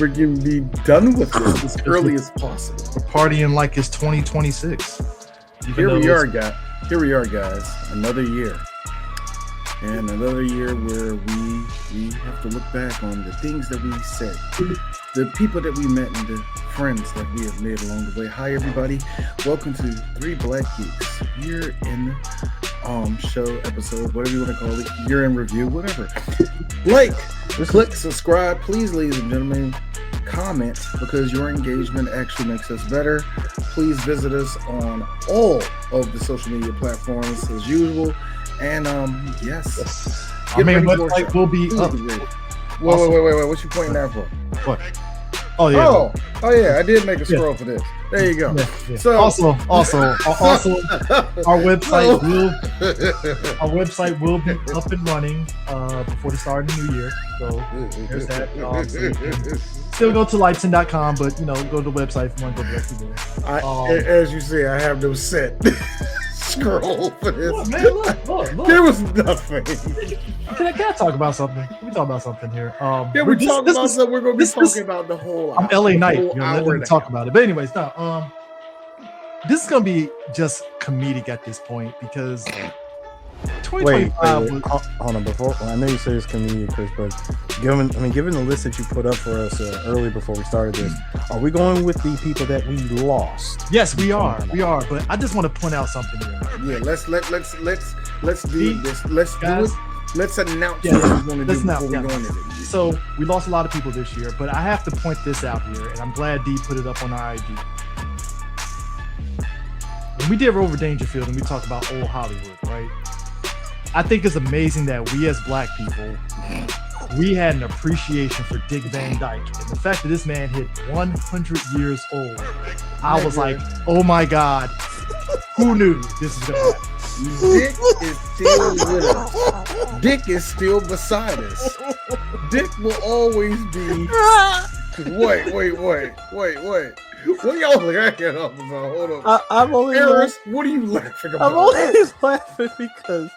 we're going to be done with this as early as possible. We're partying like it's 2026. Here we are, guys. Another year. And another year where we have to look back on the things that we said, the people that we met, and the friends that we have made along the way. Hi, everybody. Welcome to Three Black Geeks. Year in show, episode, whatever you want to call it. Year in review, whatever. Like, click, subscribe. Please, ladies and gentlemen, comment, because your engagement actually makes us better. Please visit us on all of the social media platforms as usual. And yes. I mean, website will be up. Wait. What you pointing at for? What? Oh yeah. Oh yeah. I did make a scroll for this. There you go. Yeah. So also, our website will be up and running before the start of the new year. So there's that. So you can still go to lightson.com, but go to the website if you want to go directly there. As you see, I have no set scroll for this. Look, man, look. There was nothing. Can I talk about something? We talk about something here. We're talking about something. We're going to be talking about the whole. I'm LA Knight. Let me talk about it. But anyways, no. This is going to be just comedic at this point because 2025 Wait. Hold on. Before I know you say it's comedic, Chris, but given the list that you put up for us earlier before we started this, are we going with the people that we lost? Yes, we are. But I just want to point out something here. Yeah, let's do this. Let's do it. Let's announce what we're going to do before we go into this. So we lost a lot of people this year, but I have to point this out here, and I'm glad D put it up on our IG. When we did Rover Dangerfield and we talked about old Hollywood, right? I think it's amazing that we as black people, we had an appreciation for Dick Van Dyke. And the fact that this man hit 100 years old, I was like, oh my God, who knew this was going to happen? Dick is still with us. Dick is still beside us. Dick will always be. Wait. What y'all laughing off about? Hold on. I'm only Harris, what are you laughing about? I'm only laughing because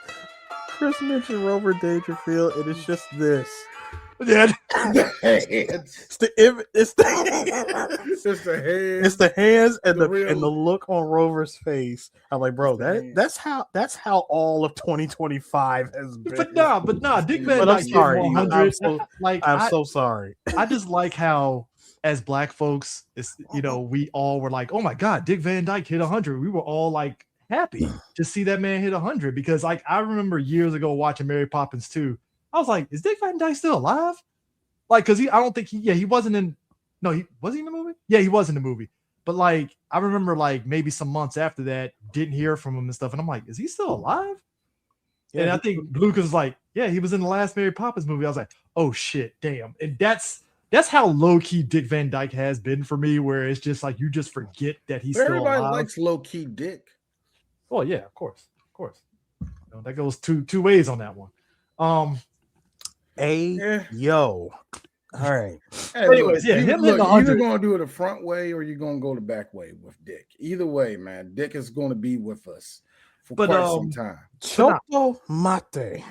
Chris mentioned Rover Dangerfield, and it's just this. Yeah. It's the hands and the look on Rover's face. I'm like, bro, that's how all of 2025 has been. But nah, Dick Van Dyke. I'm sorry. 100. I'm so sorry. I just like how, as black folks, we all were like, oh my God, Dick Van Dyke hit 100. We were all like happy to see that man hit 100 because I remember years ago watching Mary Poppins 2. I was like, is Dick Van Dyke still alive? Like, because I don't think he wasn't in. No, was he in the movie? Yeah, he was in the movie. But like, I remember like maybe some months after that, didn't hear from him and stuff. And I'm like, is he still alive? Yeah, and I think Lucas was like, yeah, he was in the last Mary Poppins movie. I was like, oh shit, damn. And that's how low key Dick Van Dyke has been for me, where it's just like you just forget that he's still alive. Everybody likes low key Dick. Oh yeah, of course. That goes two ways on that one. Yo. All right. Hey, anyways, him hitting 100. You're going to do it the front way or you're going to go the back way with Dick. Either way, man, Dick is going to be with us for quite some time. Choco mate.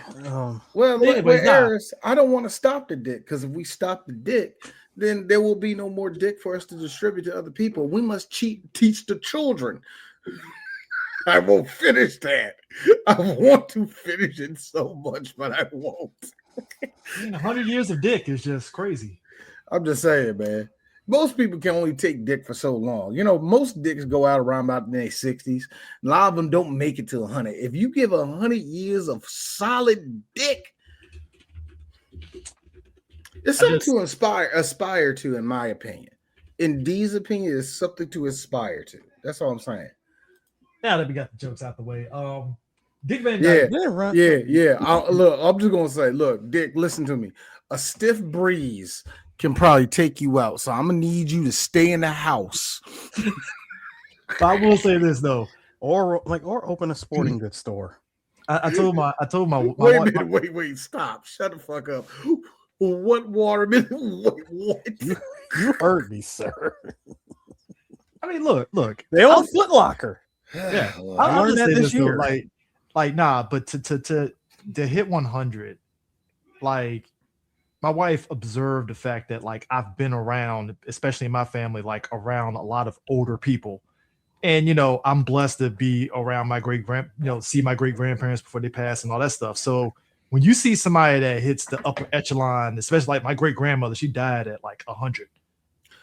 Harris, I don't want to stop the Dick, because if we stop the Dick, then there will be no more Dick for us to distribute to other people. We must teach the children. I won't finish that. I want to finish it so much, but I won't. 100 years of Dick is just crazy. I'm just saying, man. Most people can only take Dick for so long. Most Dicks go out around about in their 60s. A lot of them don't make it to 100. If you give 100 years of solid Dick, it's something to aspire to, in my opinion. In D's opinion, it's something to aspire to. That's all I'm saying. Now that we got the jokes out the way, Dick Van Dyke. Yeah. I'm just gonna say, look, Dick, listen to me. A stiff breeze can probably take you out, so I'm gonna need you to stay in the house. I will say this though, or open a sporting goods store. I told my wait a minute, wait, stop, shut the fuck up. What watermelon? What? You heard me, sir. I mean, look. They own Foot Locker. Yeah, I learned that this year. But to hit 100, like my wife observed the fact that like I've been around, especially in my family, like around a lot of older people. And I'm blessed to be around my see my great grandparents before they pass and all that stuff. So when you see somebody that hits the upper echelon, especially like my great grandmother, she died at like 100.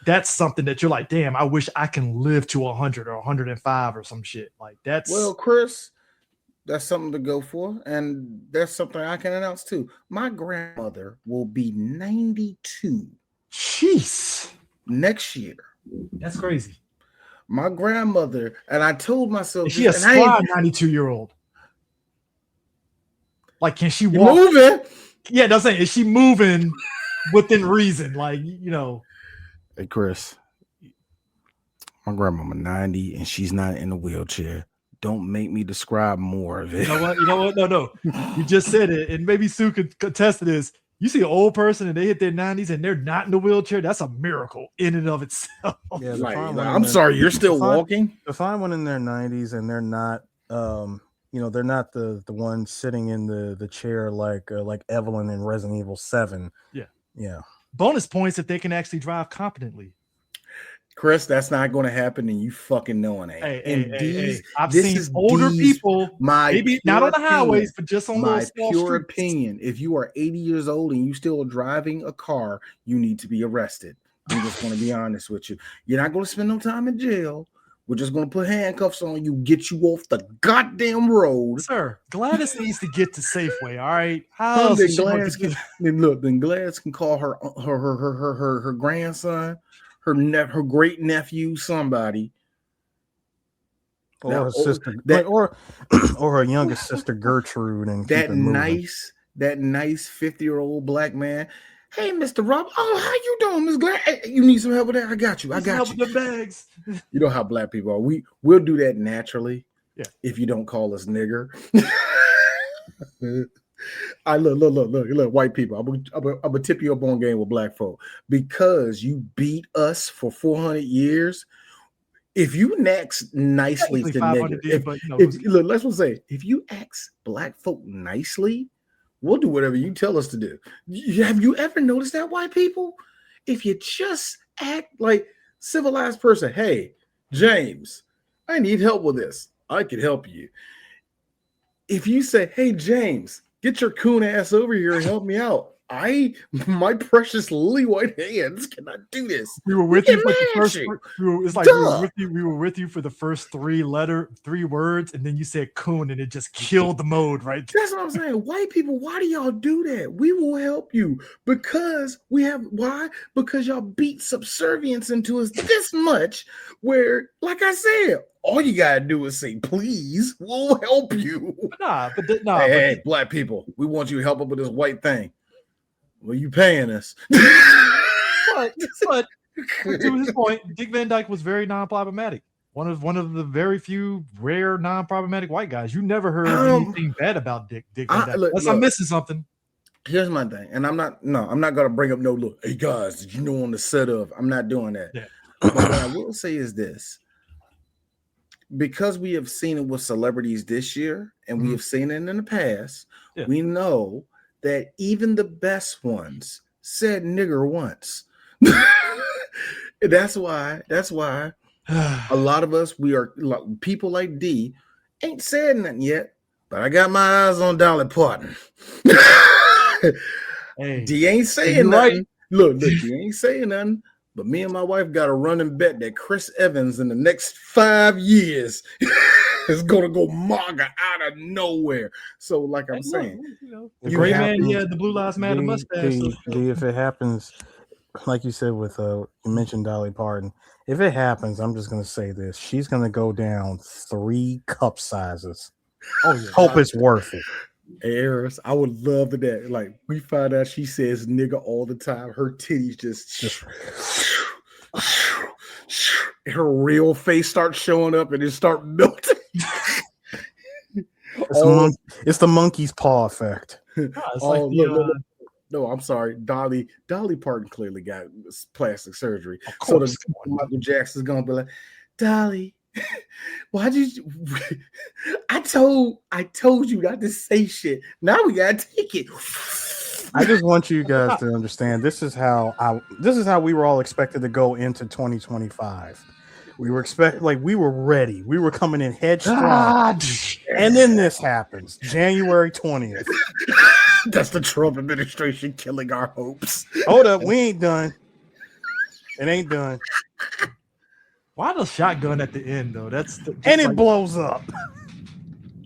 That's something that you're like, damn, I wish I can live to 100 or 105 or some shit. Like that's Well, Chris, that's something to go for, and that's something I can announce too. My grandmother will be 92. Jeez, next year. That's crazy. My grandmother, and I told myself, is she a spry 92-year-old? Like, can she walk? Moving? Yeah, that's saying, is she moving within reason? Like, Hey, Chris, my grandmama 90, and she's not in a wheelchair. Don't make me describe more of it. You know what? No. You just said it, and maybe Sue could contest to this. You see an old person and they hit their 90s and they're not in a wheelchair. That's a miracle in and of itself. Yeah, I'm sorry, you're still walking. To find one in their 90s and they're not, they're not the one sitting in the chair like Evelyn in Resident Evil 7. Yeah. Bonus points if they can actually drive competently. Chris, that's not going to happen, and you fucking knowing it. Hey. I've seen older people, maybe not on the highways, but just on those small pure streets. opinion. If you are 80 years old and you still driving a car, you need to be arrested. I'm just going to be honest with you. You're not going to spend no time in jail. We're just going to put handcuffs on you, get you off the goddamn road. Sir, Gladys needs to get to Safeway, all right? How else is she Gladys then Gladys can call her grandson, her great nephew, somebody, or her sister, or her youngest sister Gertrude, and that nice 50-year-old black man. Hey, Mr. Rob. Oh, how you doing, Miss Glad? Hey, you need some help with that? I got you. Help with the bags. You know how black people are. We'll do that naturally. Yeah. If you don't call us nigger. I look, white people. I'm gonna tip you up on game with black folk because you beat us for 400 years. If you act nicely to nigger, let's just say, if you ask black folk nicely, we'll do whatever you tell us to do. Have you ever noticed that, white people? If you just act like civilized person, hey, James, I need help with this. I can help you. If you say, hey, James, get your coon ass over here and help me out. My precious lily white hands cannot do this. We were with you for the first. We were with you for the first three words, and then you said "coon," and it just killed the mode right there. That's what I'm saying. White people, why do y'all do that? We will help you because because y'all beat subservience into us this much. Where, like I said, all you gotta do is say please. We'll help you. Hey, black people, we want you to help us with this white thing. Well, you paying us. but to his point, Dick Van Dyke was very non-problematic. One of the very few rare non-problematic white guys. You never heard anything bad about Dick Van Dyke. Unless I'm missing something. Here's my thing, and I'm not gonna bring up no look. Hey guys, did you know on the set of? I'm not doing that. Yeah. But what I will say is this: because we have seen it with celebrities this year, and we have seen it in the past, we know that even the best ones said nigger once. That's why a lot of us, we are people like D, ain't said nothing yet, but I got my eyes on Dolly Parton. Hey, D ain't saying nothing. Right. Look, D ain't saying nothing, but me and my wife got a running bet that Chris Evans in the next 5 years is gonna go MAGA out of nowhere. So, like I'm saying, the great man, he had the Blue Lives Matter mustache. If it happens, like you said with you mentioned Dolly Parton, if it happens, I'm just gonna say this: she's gonna go down 3 cup sizes. Oh yeah, hope it's worth it. Hey, Eris, I would love that. Like, we find out she says nigga all the time. Her titties just her real face starts showing up and it start melting. It's the monkey's paw effect. No, I'm sorry. Dolly Parton clearly got plastic surgery. So Michael Jackson's gonna be like, Dolly, why did you? I told you not to say shit. Now we gotta take it. I just want you guys to understand this is how we were all expected to go into 2025. We were we were ready. We were coming in headstrong. And then this happens. January 20th. That's the Trump administration killing our hopes. Hold up, we ain't done. It ain't done. Why the shotgun at the end though? And it blows up.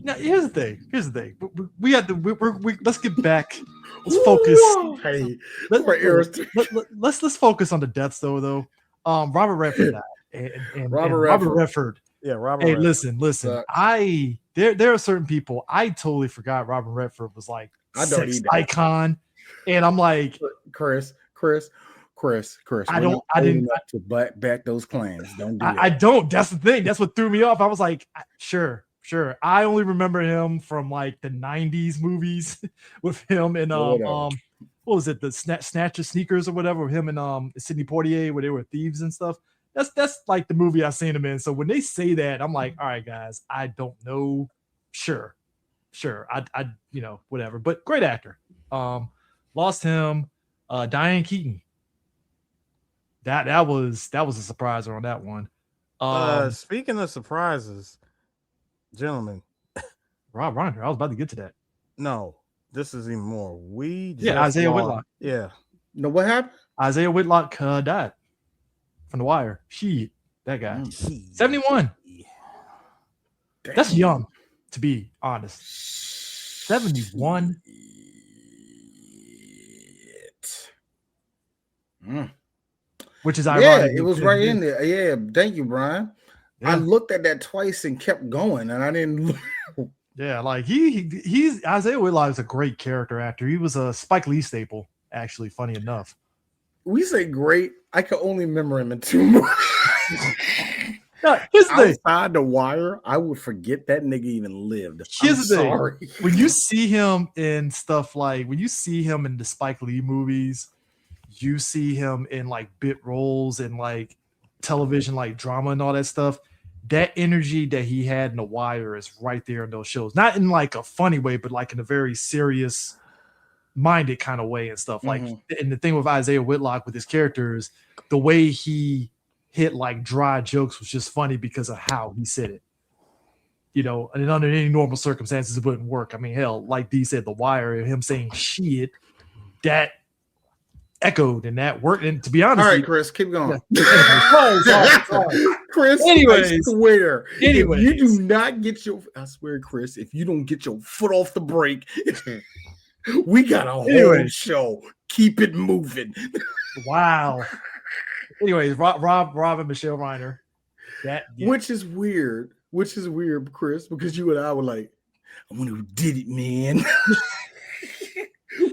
Now here's the thing. We have to. Let's get back. Let's focus. Hey, let's focus on the deaths though. Robert Redford died, and Robert Redford. Yeah, Robert. Hey, Redford. listen. There are certain people I totally forgot Robert Redford was like sex icon, and I'm like, Chris. I didn't to back those claims. Don't do that. I don't. That's the thing. That's what threw me off. I was like, sure. I only remember him from like the '90s movies with him and what was it, the Snatch of Sneakers or whatever, with him and Sidney Poitier, where they were thieves and stuff. That's like the movie I've seen him in. So when they say that, I'm like, all right, guys, I don't know. Sure. I whatever. But great actor. Lost him. Diane Keaton. That was a surpriser on that one. Speaking of surprises, gentlemen, Rob Reiner, I was about to get to that. No, this is even more. Isaiah Whitlock. Yeah. No, what happened? Isaiah Whitlock died from The Wire. That guy. 71. Damn. That's young, to be honest. 71. Which is ironic. Yeah, it was right in there. Yeah, thank you, Brian. Yeah. I looked at that twice and kept going, and I didn't look. Yeah, like he's Isaiah Whitlock is a great character actor. He was a Spike Lee staple, actually, funny enough. We say great. I can only remember him in 2 movies. No, here's the thing. Outside The Wire, I would forget that nigga even lived. Here's the thing. When you see him in stuff like, when you see him in the Spike Lee movies, you see him in like bit roles and like television, like drama and all that stuff. That energy that he had in The Wire is right there in those shows. Not in like a funny way, but like in a very serious minded kind of way and stuff. Like, and the thing with Isaiah Whitlock with his characters, the way he hit like dry jokes was just funny because of how he said it. And under any normal circumstances, it wouldn't work. I mean, hell, like D said, The Wire, him saying shit, that echoed and that worked. And to be honest, all right, Chris, keep going. Sorry. Chris, anyways, I swear, if you do not get I swear, Chris, if you don't get your foot off the brake, we got a whole show. Keep it moving. Wow. Anyways, Rob and Michelle Reiner. Which is weird, Chris, because you and I were like, I wonder who did it, man.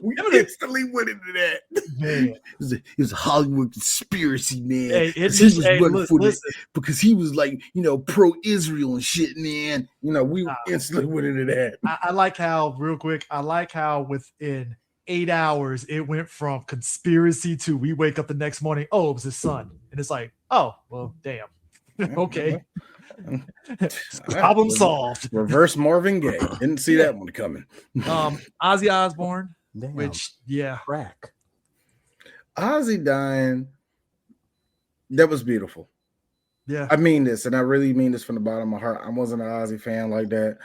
We instantly went into that. Man. It was a Hollywood conspiracy, man. He was running for this because he was like, pro-Israel and shit, man. We instantly went into that. I like how, real quick, within 8 hours, it went from conspiracy to we wake up the next morning, oh, it was his son. And it's like, oh, well, damn. Okay. Problem solved. Reverse Marvin Gaye. Didn't see that one coming. Ozzy Osbourne. Damn. Which, crack. Ozzy dying, that was beautiful. Yeah. I mean this, and I really mean this from the bottom of my heart. I wasn't an Ozzy fan like that,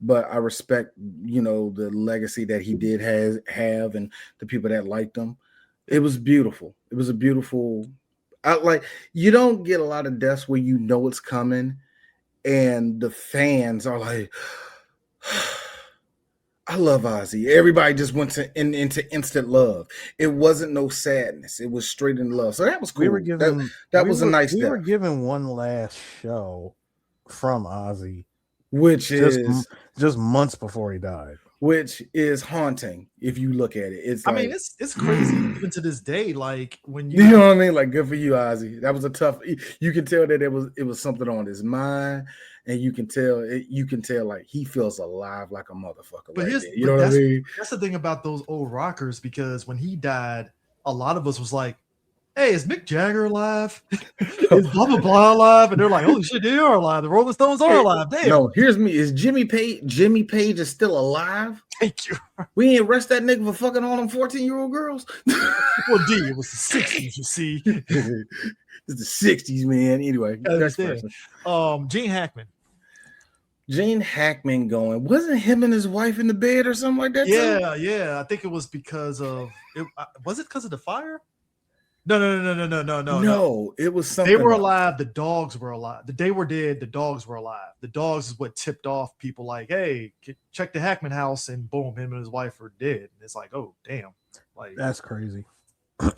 but I respect, the legacy that he did have and the people that liked him. It was beautiful. It was a beautiful, you don't get a lot of deaths where it's coming, and the fans are like, I love Ozzy. Everybody just went into instant love. It wasn't no sadness. It was straight in love. So that was cool. We were given that was a nice We death. were given one last show from Ozzy, which is just months before he died. Which is haunting if you look at it. It's it's crazy even to this day. Like when you know what I mean? Like, good for you, Ozzy. That was a tough. You can tell that it was something on his mind, and you can tell like he feels alive like a motherfucker. But what I mean? That's the thing about those old rockers, because when he died, a lot of us was like, hey, is Mick Jagger alive? Is blah blah blah alive? And they're like, holy shit, they are alive. The Rolling Stones are alive. Damn. No, here's me. Is Jimmy Page is still alive? Thank you. We ain't arrest that nigga for fucking all them 14-year-old girls. Well, D, it was the 60s, you see. It's the 60s, man. Anyway, Gene Hackman. Gene Hackman going, wasn't him and his wife in the bed or something like that? Yeah. I think it was because of it. Was it because of the fire? No. No, it was something. They were alive. The dogs were alive. They were dead. The dogs were alive. The dogs is what tipped off people like, hey, check the Hackman house, and boom, him and his wife are dead. And it's like, oh, damn. Like, that's crazy. Weren't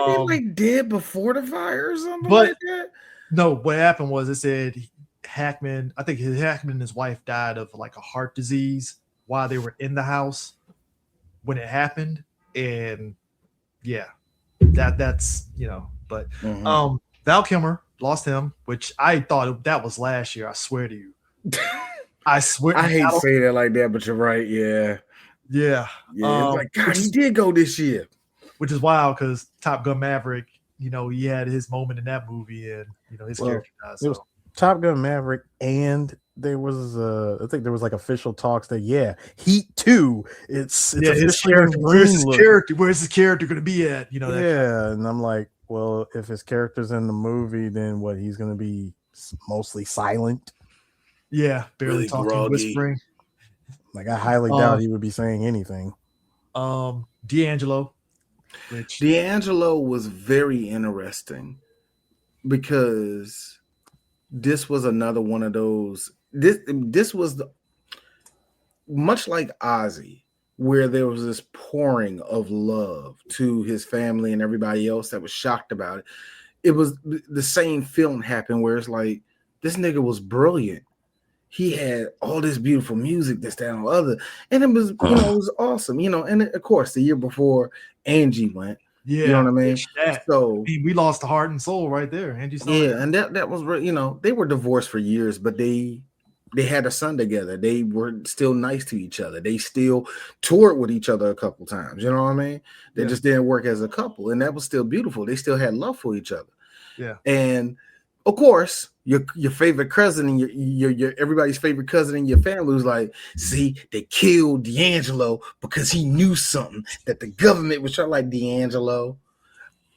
they like dead before the fire or something like that? No, what happened was it said Hackman, I think Hackman and his wife died of like a heart disease while they were in the house when it happened. And yeah, that's but Val Kilmer lost him, which I thought that was last year. I swear to you. I swear. I hate to say that like that, but you're right. Yeah. It's like, God, he did go this year. Which is wild because Top Gun Maverick, he had his moment in that movie, and his character died. So. It was Top Gun Maverick, and there was I think there was like official talks that Heat 2. It's his character. Where's his character going to be at? And I'm like, well, if his character's in the movie, then what? He's going to be mostly silent. Yeah, barely really talking, groggy. whispering. Like I highly doubt he would be saying anything. D'Angelo. D'Angelo was very interesting because this was another one of those. This was much like Ozzy, where there was this pouring of love to his family and everybody else that was shocked about it. It was the same feeling happened where it's like this nigga was brilliant. He had all this beautiful music, this, that, and the other, and it was, it was awesome, And of course, the year before, Angie went. You know what I mean? So we lost the heart and soul right there. Angie Stone. Yeah, and that was, they were divorced for years, but they had a son together. They were still nice to each other. They still toured with each other a couple times. You know what I mean? They just didn't work as a couple, and that was still beautiful. They still had love for each other. Yeah, and of course, your favorite cousin and your everybody's favorite cousin in your family was like, see, they killed D'Angelo because he knew something that the government was trying. Like, D'Angelo,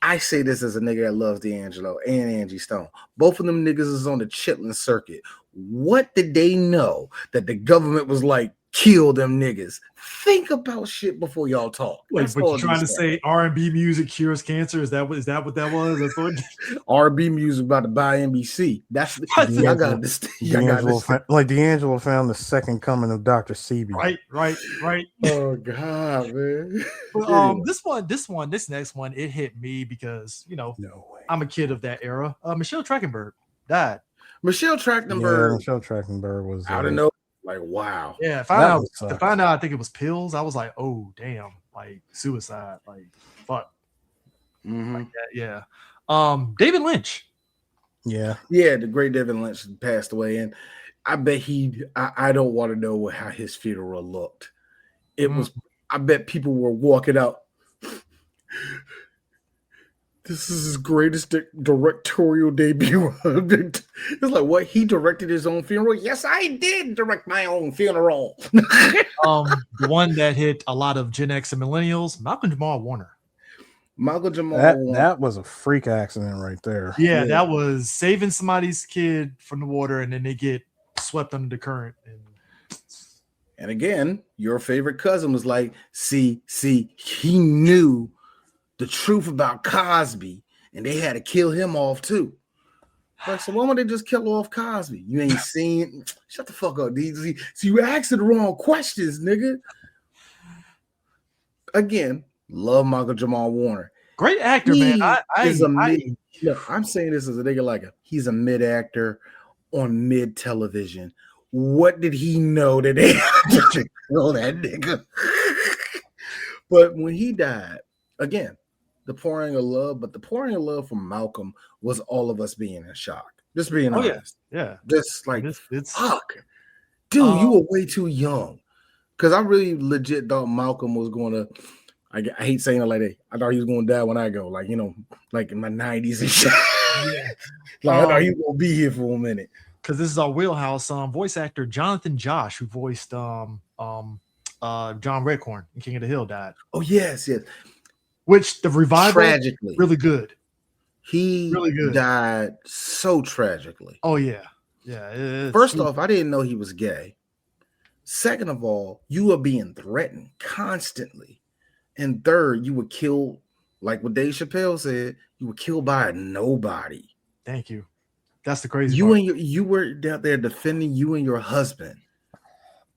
I say this as a nigga that loves D'Angelo and Angie Stone. Both of them niggas is on the chitlin circuit. What did they know that the government was like, kill them niggas? Think about shit before y'all talk. Wait, but you're trying to say R&B music cures cancer? Is that what that was? That's what R&B music about to buy NBC. That's y'all got understand. Like D'Angelo found the second coming of Dr. Sebi. Right. Oh God, man. But, this next one, it hit me because no way. I'm a kid of that era. Michelle Trachtenberg died. Michelle Trachtenberg was out of nowhere. Like, wow. Yeah, to find out I think it was pills. I was like, oh damn, like suicide, like fuck. Like that, yeah. David Lynch. Yeah, the great David Lynch passed away, and I bet I don't want to know how his funeral looked. It was, I bet people were walking out. This is his greatest directorial debut. It's like, what? He directed his own funeral? Yes, I did direct my own funeral. The one that hit a lot of Gen X and millennials, Malcolm Jamal Warner. That was a freak accident right there. Yeah, that was saving somebody's kid from the water, and then they get swept under the current. And again, your favorite cousin was like, see, he knew the truth about Cosby, and they had to kill him off too. Like, so why would they just kill off Cosby? You ain't seen. Shut the fuck up, DZ. So you asking the wrong questions, nigga. Again, love Michael Jamal Warner. Great actor, man. I'm saying this as a nigga like he's a mid actor on mid television. What did he know that they had to kill that nigga? But when he died, again, the pouring of love from Malcolm was all of us being in shock. Just being honest. Yeah. Just like, it's fuck. Dude, you were way too young. Because I really legit thought Malcolm was going to I hate saying it like that. I thought he was going to die when I go, like, you know, like in my 90s and shit. Yeah. Like, I thought he was going to be here for a minute. Because this is our wheelhouse. Voice actor Jonathan Josh, who voiced John Redcorn in King of the Hill, died. Oh, yes. Which the revival, tragically, really good. He really good. Died so tragically. Oh, yeah. Yeah. First off, I didn't know he was gay. Second of all, you were being threatened constantly. And third, you were killed, like what Dave Chappelle said, you were killed by a nobody. Thank you. That's the crazy part. You were out there defending you and your husband,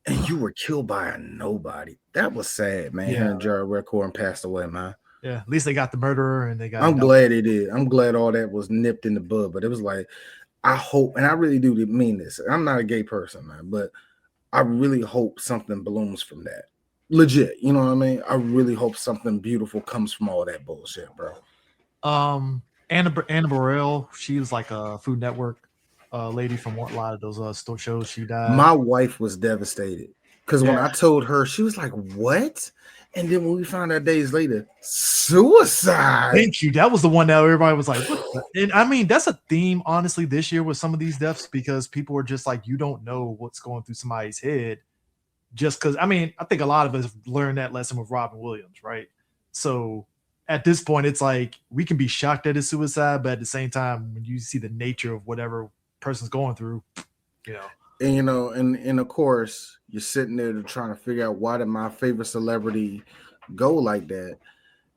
and you were killed by a nobody. That was sad, man. Yeah. And Jared Redcorn passed away, man. Yeah, at least they got the murderer and they got. I'm glad they did. I'm glad all that was nipped in the bud. But it was like, I hope, and I really do mean this. I'm not a gay person, man, but I really hope something blooms from that. Legit, you know what I mean? I really hope something beautiful comes from all that bullshit, bro. Anna Burrell, she was like a Food Network lady from a lot of those shows. She died. My wife was devastated because when I told her, she was like, "What?" And then when we found out days later, suicide. Thank you. That was the one that everybody was like, what? And I mean, that's a theme, honestly, this year with some of these deaths, because people are just like, you don't know what's going through somebody's head. Just because, I mean, I think a lot of us learned that lesson with Robin Williams, right? So at this point, it's like we can be shocked at his suicide, but at the same time, when you see the nature of whatever person's going through, you know. And you know, and of course, you're sitting there trying to figure out, why did my favorite celebrity go like that?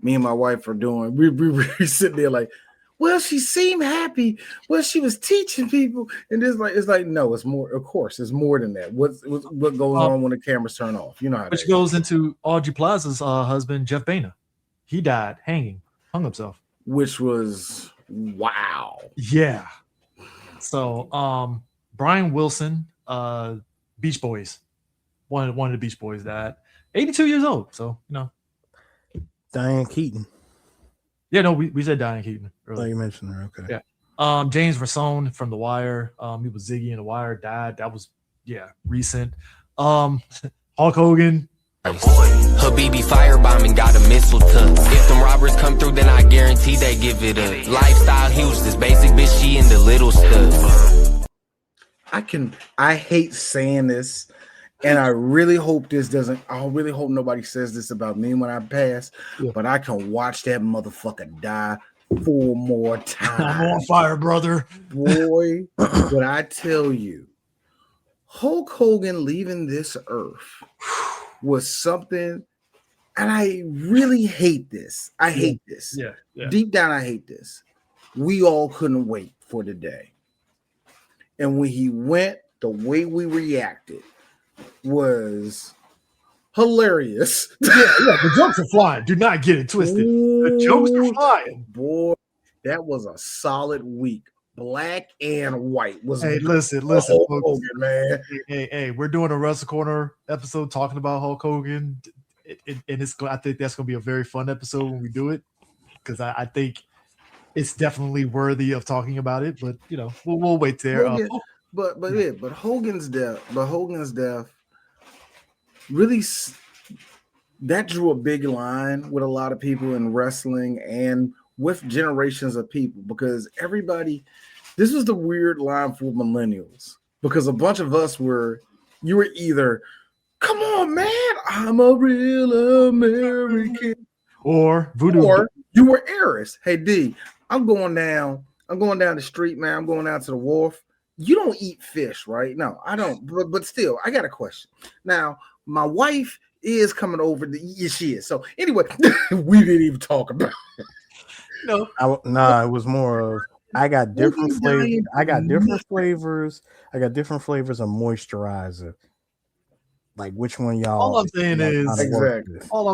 Me and my wife are doing. We're sitting there like, well, she seemed happy. Well, she was teaching people, and it's like no, it's more. Of course, it's more than that. What goes on when the cameras turn off? You know how. Which goes into Audrey Plaza's husband, Jeff Baena. He died hung himself. Which was wow. Yeah. So, Brian Wilson, Beach Boys, one of the Beach Boys died, 82 years old. So, you know, Diane Keaton. Yeah, no, we said Diane Keaton earlier. Oh, you mentioned her. Okay. Yeah. James Rassone from The Wire. He was Ziggy in The Wire. Died. That was recent. Hulk Hogan. Habibi firebombing got a missile tuck. If them robbers come through, then I guarantee they give it up. Lifestyle huge, this basic bitch, she in the little stuff. I hate saying this, and I really hope this doesn't. I really hope nobody says this about me when I pass. Yeah. But I can watch that motherfucker die 4 more times. I'm on fire, brother. Boy, what I tell you, Hulk Hogan leaving this earth was something, and I really hate this. I hate this. Yeah. Deep down, I hate this. We all couldn't wait for the day. And when he went, the way we reacted was hilarious. Yeah, the jokes are flying. Do not get it twisted. The jokes are flying. Boy, that was a solid week. Black and white was. Hey, listen, folks. Hogan, man. Hey, we're doing a Wrestle Corner episode talking about Hulk Hogan, and I think that's going to be a very fun episode when we do it, because I think it's definitely worthy of talking about it. But you know, we'll wait there. But Hogan's death really, that drew a big line with a lot of people in wrestling and with generations of people, because this was the weird line for millennials, because a bunch of us you were either, come on, man, I'm a real American, or voodoo, or you were heiress. Hey, D, I'm going down the street, man. I'm going down to the wharf. You don't eat fish, right? No, I don't. But still, I got a question. Now, my wife is coming over. She is. So anyway, we didn't even talk about it. No, it was more of, I got different flavors. I got different flavors of moisturizer. Like, which one y'all? All I'm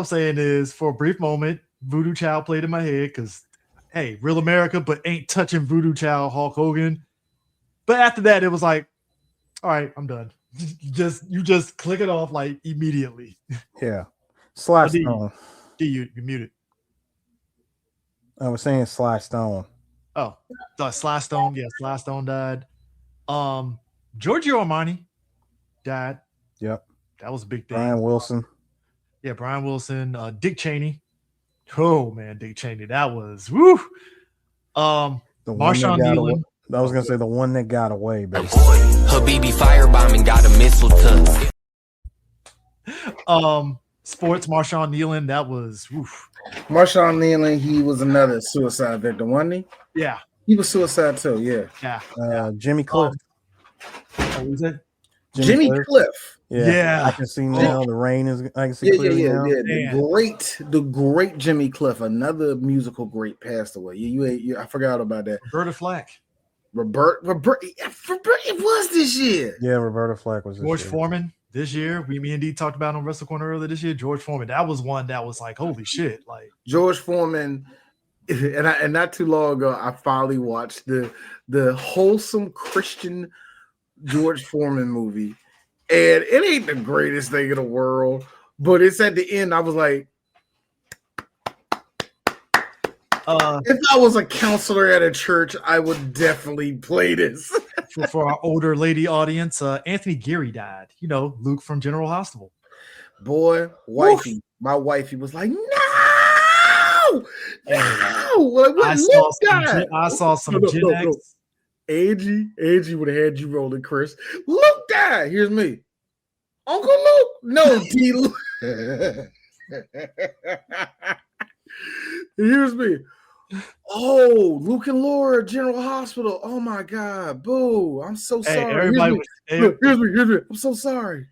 saying is, for a brief moment, Voodoo Child played in my head, because, hey, real America, but ain't touching Voodoo Child Hulk Hogan. But after that, it was like, all right, I'm done. You just click it off like immediately. Yeah. Slash Stone. You muted. I was saying Slash Stone. Oh, Slash Stone. Yeah, Slash Stone died. Giorgio Armani died. Yep. That was a big thing. Brian Wilson. Yeah, Brian Wilson. Dick Cheney. Oh man, Dick Cheney, that was woo. The one Marshawn that got away. Nealon. I was gonna say the one that got away, basically. Habibi firebombing got a missile touch. Sports Marshawn Nealon, that was woof. Marshawn Nealon, he was another suicide victim, wasn't he? Yeah. He was suicide too, yeah. Jimmy Cliff. What was it? Jimmy Cliff. Yeah. I can see now. The rain is. I can see clearly now. The great Jimmy Cliff, another musical great, passed away. I forgot about that. Roberta Flack. Robert, it was this year. Yeah, Roberta Flack was this George year. Foreman this year. Me and D talked about on Wrestle Corner earlier this year. George Foreman. That was one that was like, holy shit. Like George Foreman, and not too long ago, I finally watched the wholesome Christian George Foreman movie. And it ain't the greatest thing in the world, but it's at the end. I was like, if I was a counselor at a church, I would definitely play this. for our older lady audience, Anthony Geary died. You know, Luke from General Hospital. Boy, wifey, my wifey was like, no. Like, I saw some Gen X. Angie would have had you rolling, Chris. Luke died. Here's me. Uncle Luke. No, D. Luke. Here's me. Oh, Luke and Laura, General Hospital. Oh my God. Boo. I'm so sorry. Everybody here's me. I'm so sorry.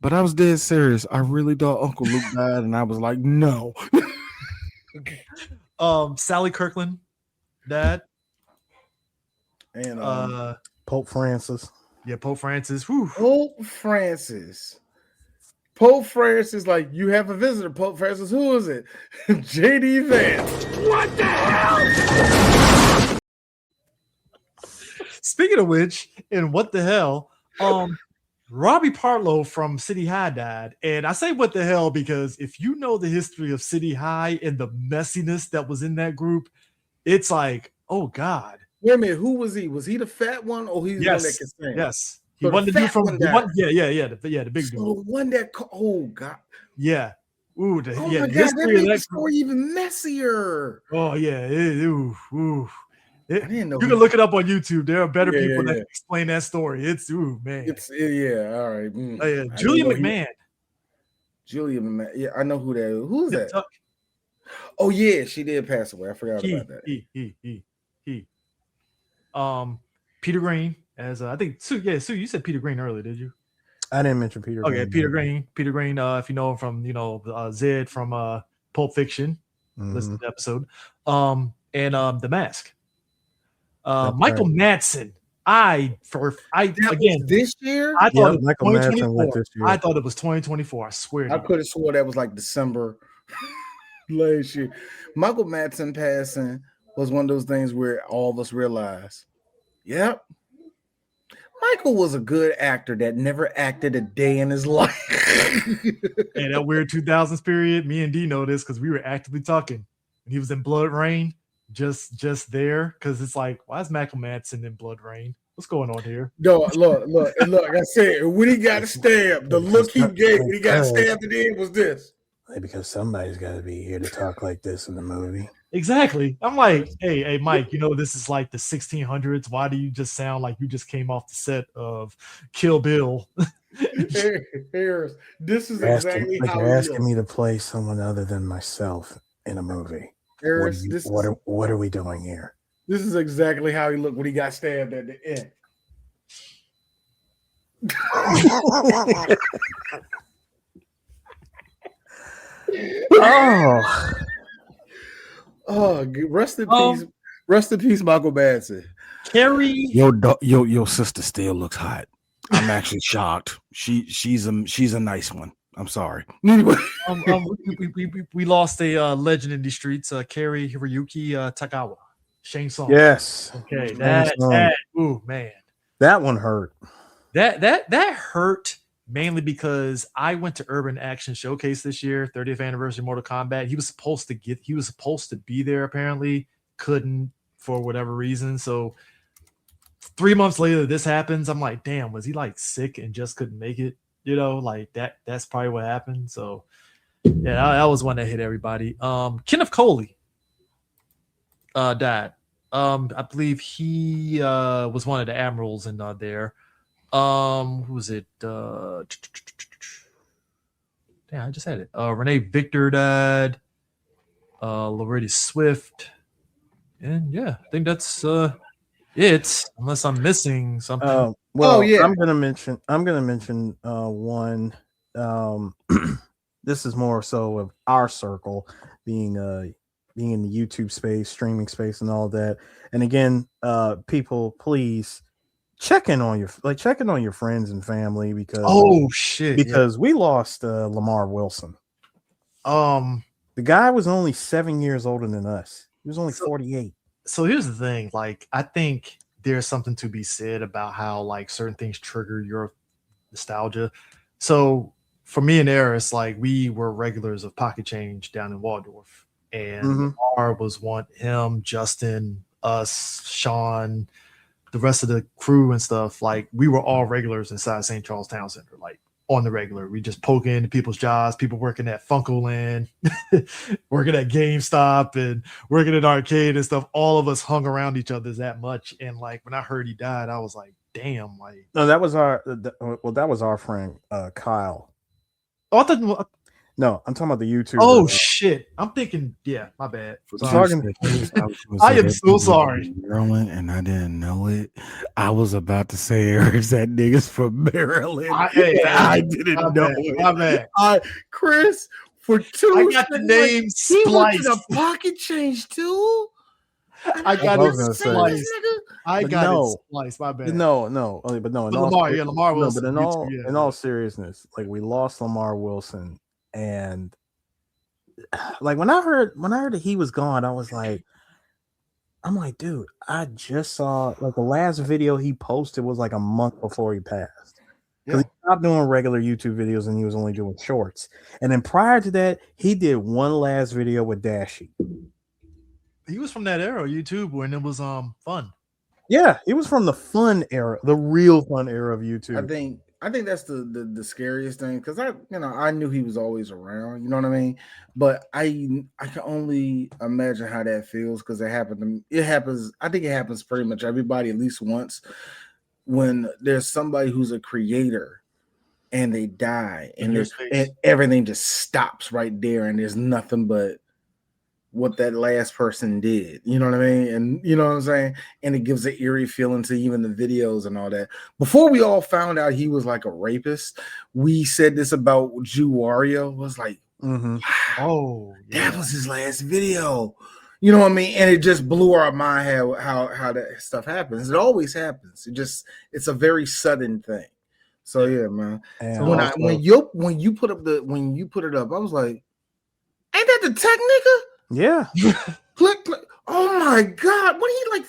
But I was dead serious. I really thought Uncle Luke died, and I was like, no. Sally Kirkland died. And Pope Francis. Yeah, Pope Francis. Whew. Pope Francis, like, you have a visitor. Pope Francis, who is it? JD Vance. What the hell? Speaking of which, and what the hell, Robbie Partlow from City High died. And I say what the hell because if you know the history of City High and the messiness that was in that group, it's like, oh God. Wait a minute, who was he? Was he the fat one or he's the one that can sing? Yes. He So wanted to do from the one, the big so dude. the one that oh God. Yeah. Ooh, My the God, history that of made that the story even messier. Oh yeah. You didn't know can look it up on YouTube. There are better people that yeah. can explain that story. It's man. It's all right. Oh, yeah. Julia McMahon. Julia McMahon. Yeah, I know who that is. Who's that? Tuck. Oh yeah, she did pass away. I forgot about that. He. Peter Green, as I think Sue, you said Peter Green earlier, did you? I didn't mention Peter Green. Okay, Peter Green, if you know him from Zed from Pulp Fiction, listen to the episode. And The Mask. Michael Madsen. This year? I thought it was Michael Madsen went 2024. this year. I thought it was 2024. I swear. I could have swore that was like December last year. Michael Madsen passing was one of those things where all of us realized, yep, Michael was a good actor that never acted a day in his life. And that weird 2000s period, me and D know this because we were actively talking. And he was in Blood Rain, just there, because it's like, why is Michael Madsen in Blood Rain? What's going on here? No, look. Like I said, when he got stabbed, the look he gave when he got stabbed at the end was this. Because somebody's got to be here to talk like this in the movie. Exactly. I'm like, hey, Mike, this is like the 1600s. Why do you just sound like you just came off the set of Kill Bill? Harris, this is exactly how you're asking me to play someone other than myself in a movie. Harris, what are we doing here? This is exactly how he looked when he got stabbed at the end. Rest in peace. Rest in peace, Michael Madsen. Carrie, your sister still looks hot. I'm actually shocked. She's a nice one. I'm sorry. Anyway, we lost a legend in these streets. Carrie Hiroyuki Tagawa, Shane Song. Yes. Okay. That ooh man, that one hurt. That hurt. Mainly because I went to Urban Action Showcase this year, 30th anniversary Mortal Kombat. He was supposed to be there, apparently, couldn't for whatever reason. So 3 months later, this happens. I'm like, damn, was he like sick and just couldn't make it? Like that's probably what happened. So Yeah, that was one that hit everybody. Kenneth Coley died. I believe he was one of the admirals in there. Who was it? Damn, I just had it. Renee Victor died. Loretta Swift. And yeah, I think that's it. Unless I'm missing something. Well, yeah. I'm gonna mention one. This is more so of our circle being in the YouTube space, streaming space, and all that. And again, people, please check in on your friends and family because we lost Lamar Wilson. The guy was only 7 years older than us. He was only 48. So here's the thing. Like, I think there's something to be said about how like certain things trigger your nostalgia. So for me and Eris, like we were regulars of Pocket Change down in Waldorf, and Lamar was him, Justin, us, Sean, the rest of the crew and stuff. Like we were all regulars inside St. Charles Town Center, like on the regular. We just poke into people's jobs, people working at Funko Land, working at GameStop and working at arcade and stuff. All of us hung around each other that much. And like when I heard he died, I was like, damn, like no, that was our friend Kyle. Oh, I thought, no, I'm talking about the YouTube. Oh shit! I'm thinking, yeah, my bad. I am so sorry. Maryland, and I didn't know it. I was about to say, Eric's that niggas from Maryland. I didn't know it. My bad. Chris, for two, I got the name spliced. He went to Pocket Change too. I got it spliced. I got it spliced. My bad. No, but Lamar, Lamar Wilson. No, but in all seriousness, like we lost Lamar Wilson, and like when I heard that he was gone, I'm like, dude, I just saw like the last video he posted was like a month before he passed. Because he stopped doing regular YouTube videos and he was only doing shorts. And then prior to that, he did one last video with Dashy. He was from that era of YouTube when it was fun. Yeah, he was from the fun era, the real fun era of YouTube. I think that's the scariest thing because I knew he was always around, you know what I mean? But I can only imagine how that feels because it happened. I think it happens pretty much everybody at least once when there's somebody who's a creator and they die and everything just stops right there and there's nothing but what that last person did, you know what I mean? And you know what I'm saying? And it gives an eerie feeling to even the videos and all that. Before we all found out he was like a rapist, we said this about Jew Wario. Was like, wow, that was his last video. You know what I mean? And it just blew our mind how that stuff happens. It always happens. It's a very sudden thing. So yeah, man. And so when you put it up, I was like, ain't that the tech nigga? Yeah. click. Oh my God. What are you like?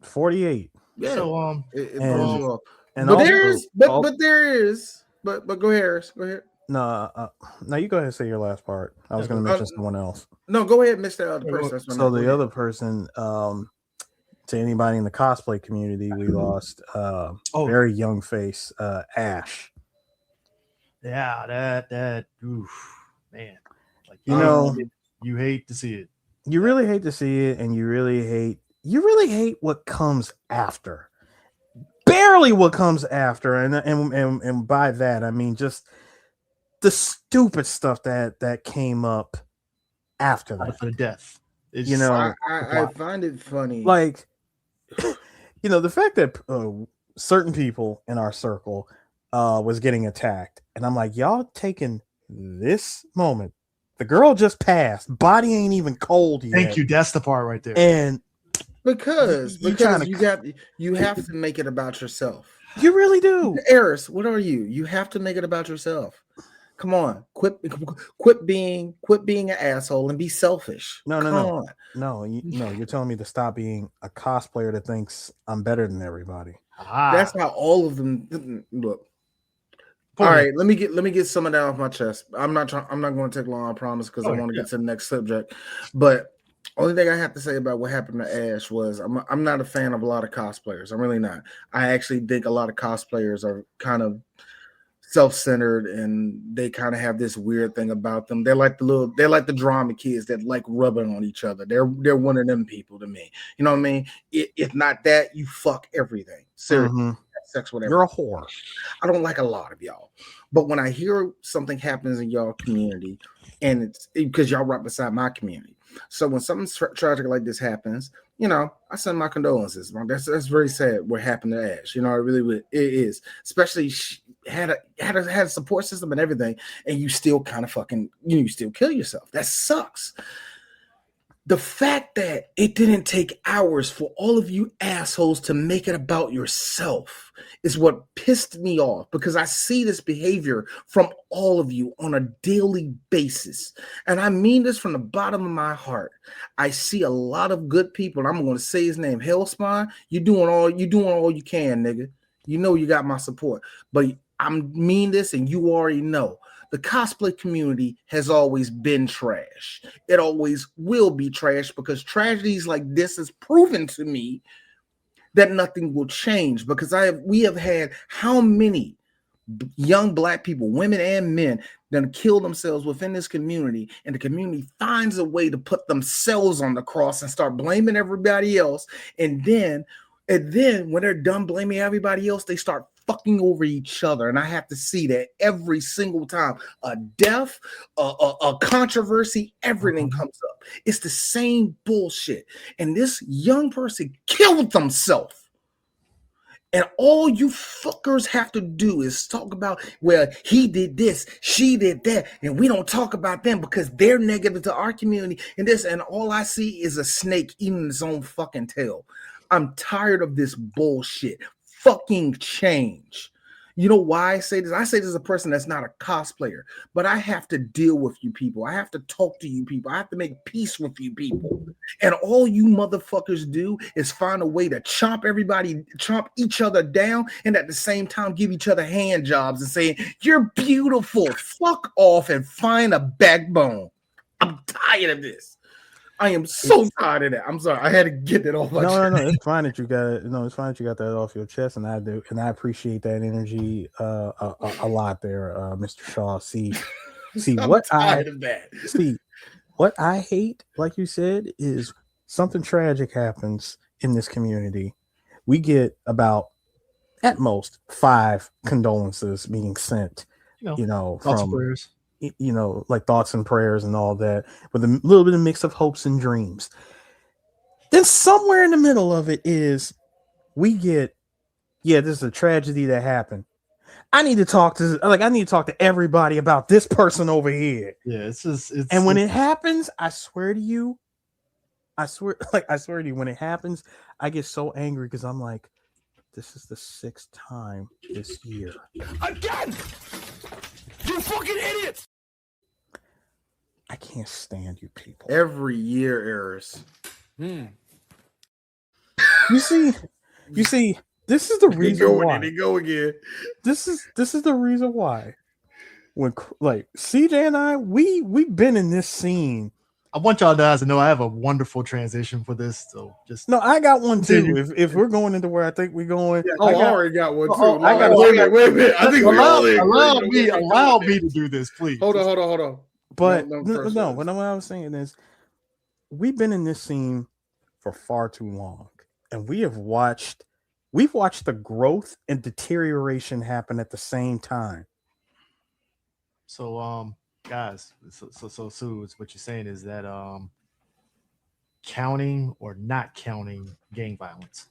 48. Yeah. So it throws you off. And but also, there is. But go ahead, Harris. Go ahead. No, you go ahead and say your last part. I was going to mention someone else. No, go ahead, Mr. Other person. So the other person, to anybody in the cosplay community, we lost very young face, Ash. Yeah, that oof, man. Like you hate to see it. You really hate to see it, and you really hate what comes after. Barely what comes after, and by that I mean just the stupid stuff that came up after that. After the death. I find it funny. Like, the fact that certain people in our circle was getting attacked, and I'm like, y'all taking this moment. The girl just passed. Body ain't even cold yet. Thank you. That's the part right there. And because you have to make it about yourself. You really do. Eris, what are you? You have to make it about yourself. Come on, quit being an asshole and be selfish. No. You're telling me to stop being a cosplayer that thinks I'm better than everybody. That's how all of them look. All right, let me get some of that off my chest. I'm not going to take long, I promise, because I want to get to the next subject. But only thing I have to say about what happened to Ash was I'm not a fan of a lot of cosplayers. I'm really not. I actually think a lot of cosplayers are kind of self-centered, and they kind of have this weird thing about them. They're like the drama kids that like rubbing on each other. They're one of them people to me. You know what I mean? If not that, you fuck everything. Seriously, sex, whatever. You're a whore. I don't like a lot of y'all, but when I hear something happens in y'all community, and it's because y'all right beside my community, so when something tragic like this happens, you know, I send my condolences. That's very sad what happened to Ash. You know, it really would. It is, especially she had a support system and everything, and you still kind of fucking, you still kill yourself. That sucks. The fact that it didn't take hours for all of you assholes to make it about yourself is what pissed me off, because I see this behavior from all of you on a daily basis. And I mean this from the bottom of my heart. I see a lot of good people, and I'm going to say his name, Hellspawn. You're doing all you can, nigga. You know you got my support. But I mean this, and you already know. The cosplay community has always been trash. It always will be trash, because tragedies like this has proven to me that nothing will change, because we have had how many young Black people, women and men, that kill themselves within this community, and the community finds a way to put themselves on the cross and start blaming everybody else. And then when they're done blaming everybody else, they start fucking over each other. And I have to see that every single time a death, a controversy, everything comes up. It's the same bullshit. And this young person killed themselves. And all you fuckers have to do is talk about, well, he did this, she did that, and we don't talk about them because they're negative to our community and this. And all I see is a snake eating its own fucking tail. I'm tired of this bullshit. Fucking change. You know why I say this? I say this as a person that's not a cosplayer, but I have to deal with you people. I have to talk to you people. I have to make peace with you people. And all you motherfuckers do is find a way to chomp each other down, and at the same time give each other hand jobs and saying, you're beautiful. Fuck off and find a backbone. I'm tired of this. I am so tired of that. I'm sorry. I had to get that off my chest. No. It's fine that you got it. No, it's fine that you got that off your chest, and I do, and I appreciate that energy a lot there, Mr. Shaw. See what I hate, like you said, is something tragic happens in this community. We get about at most 5 condolences being sent. You know, from prayers. You know, like thoughts and prayers and all that, with a little bit of mix of hopes and dreams. Then somewhere in the middle of it is we get, this is a tragedy that happened. I need to talk to everybody about this person over here. Yeah, and when it happens, I swear to you, when it happens, I get so angry, because I'm like, this is the 6th time this year. Again! You fucking idiots! I can't stand you people. Every year errors. You see, this is the reason why. There you go again. This is the reason why. When like CJ and I, we've been in this scene. I want y'all guys to know I have a wonderful transition for this. So I got one too. If we're going into where I think we're going, I already got one too. Wait a minute. I think allow me to do this, please. Hold on. But no, what I was saying is, we've been in this scene for far too long, and we've watched the growth and deterioration happen at the same time. So guys, so Sue, what you're saying is that counting or not counting gang violence.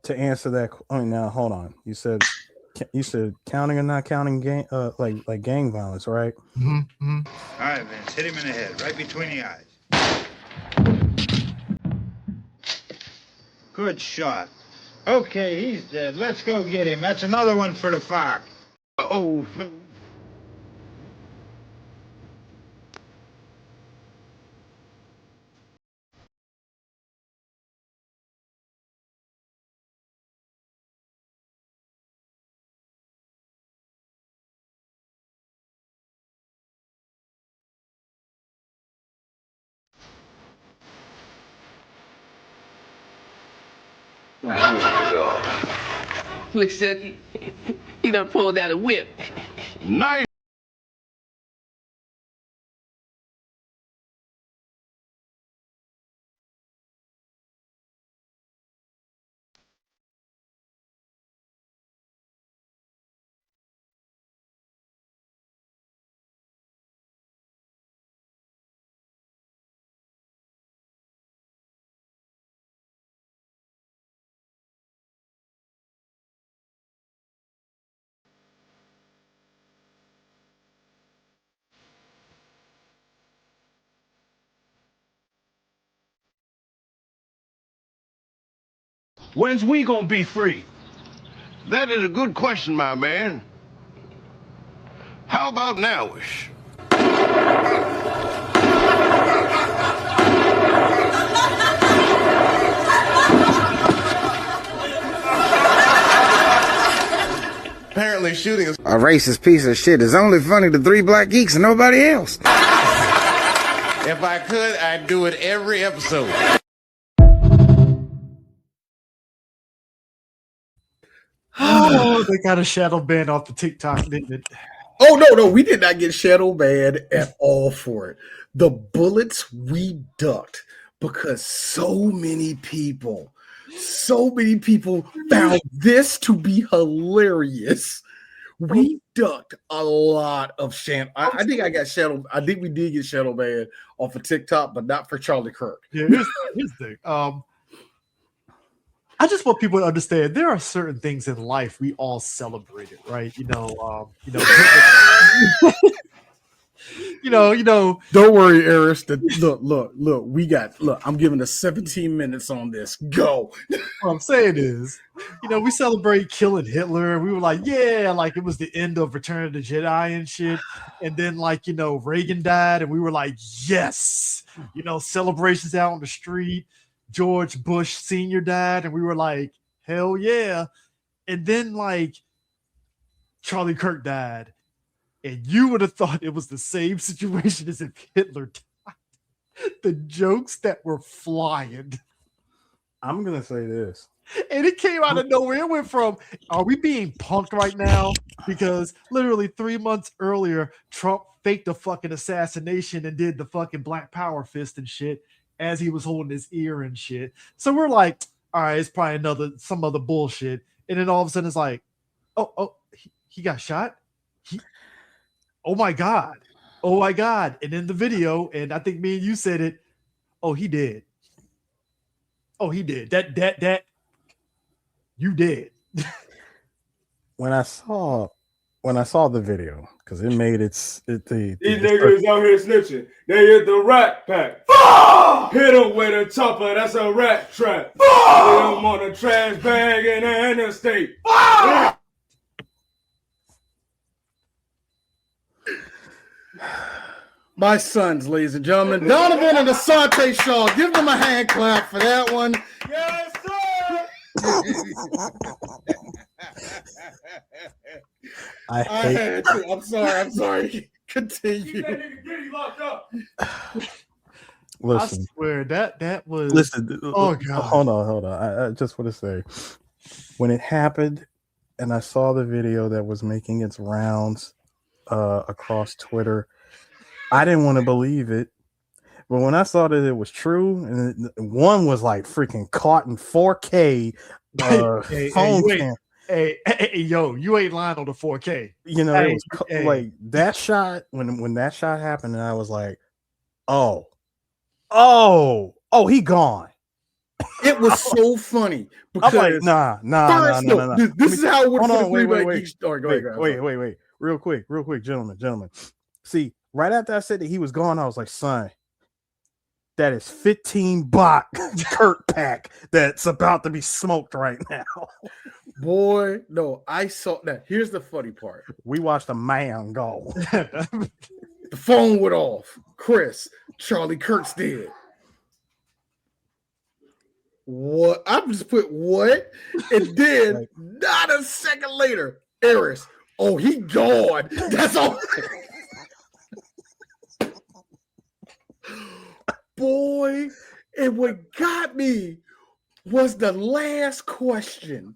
To answer that, now hold on. You said counting or not counting gang, like gang violence, right? Mm-hmm. All right, Vince, hit him in the head, right between the eyes. Good shot. Okay, he's dead. Let's go get him. That's another one for the fire. Oh. Oh my God. Listen, he done pulled out a whip. Nice. When's we gonna be free? That is a good question, my man. How about nowish? Apparently shooting is a racist piece of shit is only funny to 3 black geeks and nobody else. If I could, I'd do it every episode. Oh, they got a shadow ban off the TikTok, didn't it? Oh, no, we did not get shadow banned at all for it. The bullets we ducked because so many people found this to be hilarious. We ducked a lot of shadow. I think I got shadow. I think we did get shadow banned off of TikTok, but not for Charlie Kirk. Yeah, here's the thing. I just want people to understand there are certain things in life we all celebrated, right? Don't worry, Eris. Look. I'm giving us 17 minutes on this. Go. What I'm saying is, we celebrate killing Hitler. We were like, yeah, like it was the end of Return of the Jedi and shit. And then, Reagan died, and we were like, yes, celebrations out on the street. George Bush Sr. died, and we were like, hell yeah. And then, Charlie Kirk died. And you would have thought it was the same situation as if Hitler died. The jokes that were flying. I'm going to say this. And it came out of nowhere. It went from, are we being punked right now? Because literally 3 months earlier, Trump faked a fucking assassination and did the fucking Black Power fist and shit as he was holding his ear and shit. So we're like, all right, it's probably some other bullshit. And then all of a sudden it's like, he got shot? Oh my God. And in the video, and I think me and you said it, he did. He did. That you did. When I saw the video, because it made these niggas out here snitching. They hit the rat pack. Hit them with a chopper, that's a rat trap. Hit them on a trash bag in the interstate. My sons, ladies and gentlemen, Donovan and Asante Shaw. Give them a hand clap for that one. Yes, sir. I had to. I'm sorry. Continue. That nigga getting locked up. Listen, I swear that was. Listen. Oh God. Hold on. I just want to say, when it happened, and I saw the video that was making its rounds across Twitter, I didn't want to believe it. But when I saw that it was true, and one was like freaking caught in 4K phone cam. Hey, yo, you ain't lying on the 4K. It was like that shot when that shot happened, and I was like, oh, he gone. It was so funny because I'm like, nah. This is how it would. Hold on, wait. Go ahead. Wait. Real quick, gentlemen. See, right after I said that he was gone, I was like, son, that is 15 bot Kirk pack that's about to be smoked right now. Boy, no, I saw that. Here's the funny part. We watched a man go. The phone went off. Chris, Charlie Kirk's dead. What? I just put what? And then, not a second later, Eris, he gone. That's all. Boy, and what got me was the last question.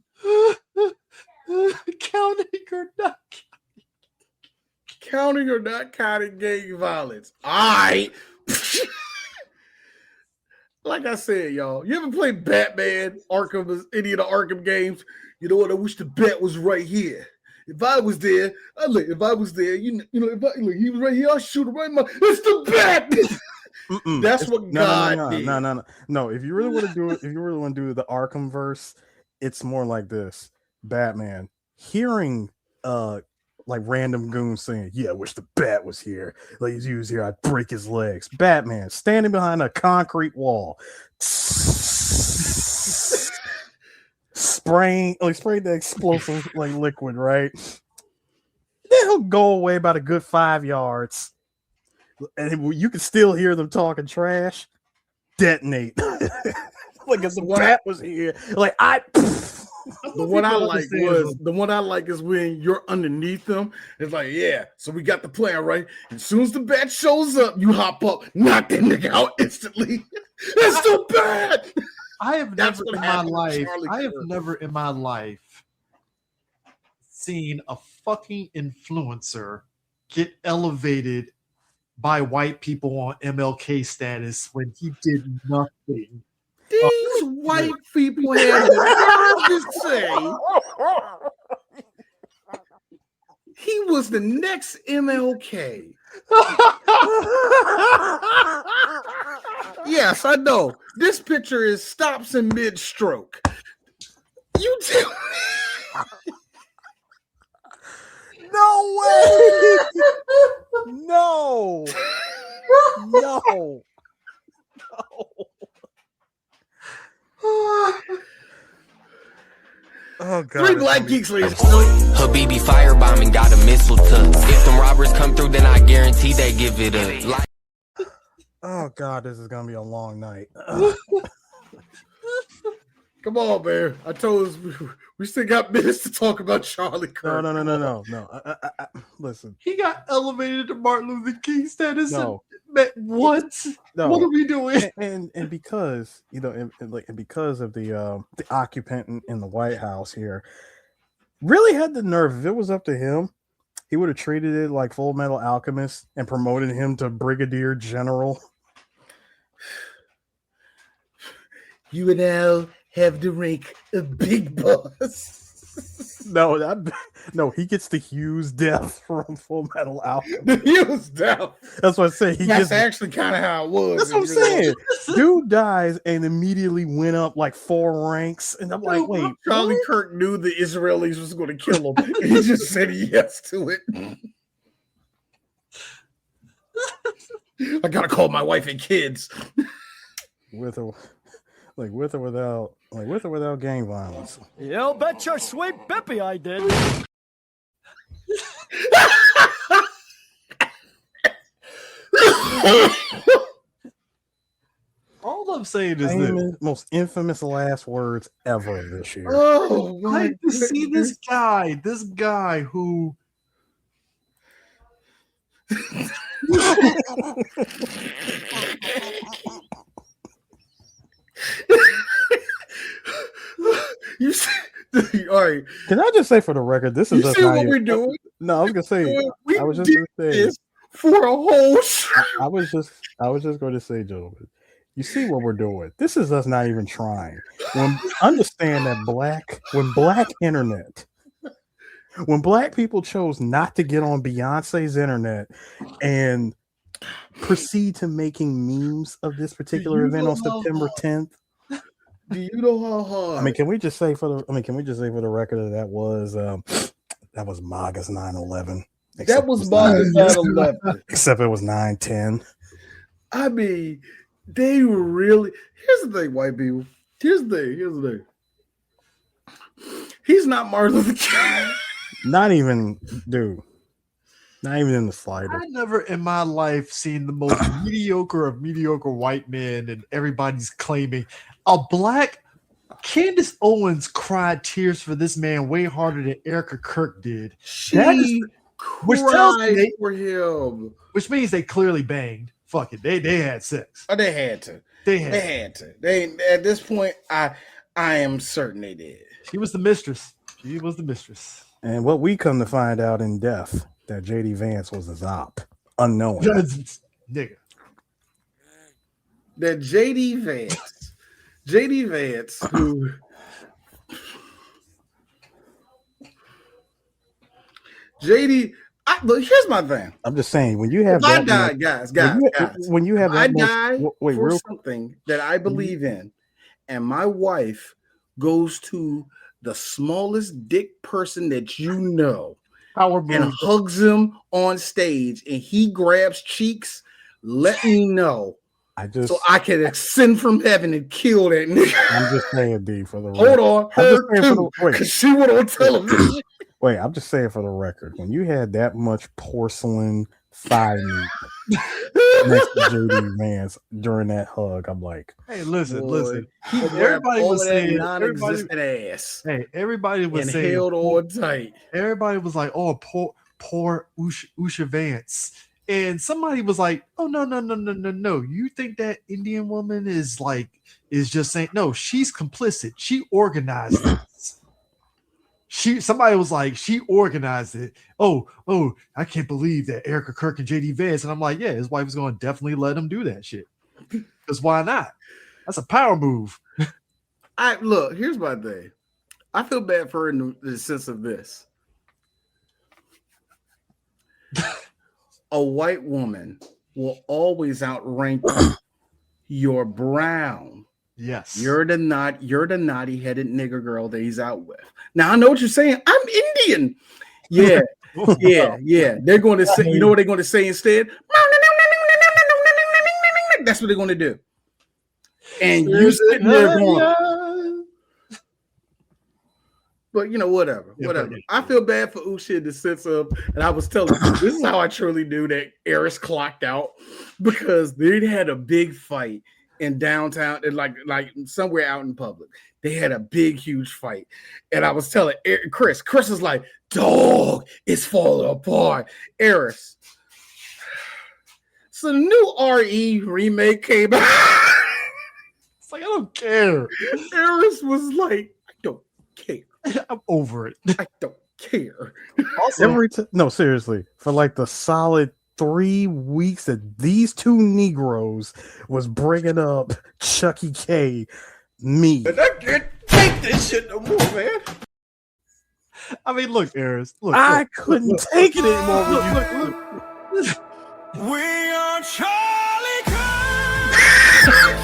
Counting or not counting or not counting gang violence. All right. Like I said, y'all, you ever played Batman, Arkham, any of the Arkham games? You know what? I wish the bat was right here. If I was there, he was right here, I'll shoot him right in my. It's the bat. That's what God did. No. If you really want to do it, if you really want to do the Arkham verse, it's more like this: Batman hearing like random goons saying, "Yeah, I wish the bat was here. Like he was here, I'd break his legs." Batman standing behind a concrete wall, spraying the explosive like liquid, right? Then he'll go away about a good 5 yards, and you can still hear them talking trash. Detonate, like if the bat was here. Like the one I like is when you're underneath them. It's like, yeah, so we got the plan, right? As soon as the bat shows up, you hop up, knock that nigga out instantly. That's so bad. I have never in my life seen a fucking influencer get elevated by white people on MLK status when he did nothing. These white people had the nerve to say he was the next MLK. Yes, I know. This picture is stops in mid-stroke. You tell me. No way. No. Oh God! 3 Black Geeks, ladies. Habibi firebombing got a missile tuck. If them robbers come through, then I guarantee they give it up. Oh God, this is gonna be a long night. Come on, man. I told us we still got minutes to talk about Charlie Kirk. No. Listen. He got elevated to Martin Luther King status. No. What? No. What are we doing? And because and because of the occupant in the White House here, really had the nerve. If it was up to him, he would have treated it like Full Metal Alchemist and promoted him to Brigadier General. You would now have the rank of Big Boss. No, he gets the Hughes death from Full Metal Alchemist. The Hughes death. That's what I say. That's actually kind of how it was. That's what I'm saying. Dude dies and immediately went up like 4 ranks, and I'm like, wait. Charlie Kirk knew the Israelis was going to kill him. And he just said yes to it. I gotta call my wife and kids. With or without gang violence. You bet your sweet Bippy I did. All I'm saying is the most infamous last words ever this year. Oh my! I to see this guy who. You see, all right. Can I just say for the record, this is you see what we're doing? No, I was gonna say. I was just gonna say this for a whole show. I was just going to say, gentlemen, you see what we're doing? This is us not even trying. Understand that when black people chose not to get on Beyonce's internet and proceed to making memes of this particular event on September 10th. Do you know how hard? I mean, can we just say for the record that was MAGA's 9/11. That was MAGA's 9/11. Except it was 9/10. I mean, they were really. Here's the thing, white people. Here's the thing. He's not Martin Luther King. Not even in the slightest. I never in my life seen the most mediocre of mediocre white men, and everybody's claiming a black Candace Owens cried tears for this man way harder than Erica Kirk did. Which tells me for him. Which means they clearly banged. Fuck it, they had sex. Oh, they had to. They had to. They at this point, I am certain they did. She was the mistress. She was the mistress. And what we come to find out in death, that JD Vance was a op, unknown. Nigga. That JD Vance, who look, here's my thing. I'm just saying, when you have I that, died, guys, when you have that I die wait, for real something that I believe in, and my wife goes to the smallest dick person that you know and hugs him on stage, and he grabs cheeks, let me know. So I can ascend from heaven and kill that nigga. I'm just saying, D, for the hold on, her too, because she went on television. Wait, I'm just saying for the record, when you had that much porcelain thigh meat next to JD Vance during that hug, I'm like, hey, listen. Everybody was saying non-existent ass. Hey, everybody was and saying held on tight. Everybody was like, "Oh, poor Usha Vance," and somebody was like, "Oh no! You think that Indian woman is just saying no? She's complicit. She organized this." Somebody was like, she organized it. Oh, I can't believe that Erica Kirk and JD Vance. And I'm like, yeah, his wife is going to definitely let him do that shit. Because why not? That's a power move. Look, here's my thing. I feel bad for her in the sense of this. A white woman will always outrank your brown. Yes. You're the naughty-headed nigger girl that he's out with. Now I know what you're saying. I'm Indian. Yeah. Yeah. They're going to say, you know what they're going to say instead? That's what they're going to do. And you sitting there going, but whatever. I feel bad for Usha in the sense of, and I was telling you, this is how I truly knew that Eris clocked out, because they had a big fight in downtown, and like somewhere out in public. They had a big, huge fight. And I was telling Chris was like, dog, it's falling apart. Eris. So the new RE remake came out. It's like, I don't care. Eris was like, I don't care. I'm over it. I don't care. Also, no, seriously, for like the solid 3 weeks that these two Negroes was bringing up Chucky K, me. And I can't take this shit no more, man. I mean, look, Eris. I couldn't take it anymore. Look. We are Charlie Kirk.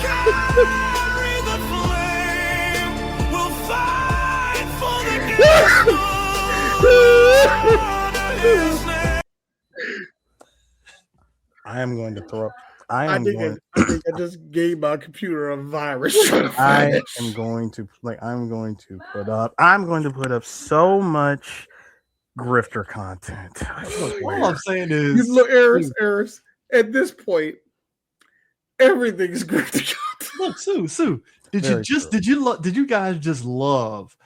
Carry the flame. We'll fight for the I am going to throw. I think I just gave my computer a virus. I'm going to put up so much grifter content. All I'm saying is, look, Eris. At this point, everything's grifter content. Look, Sue. Did you guys just love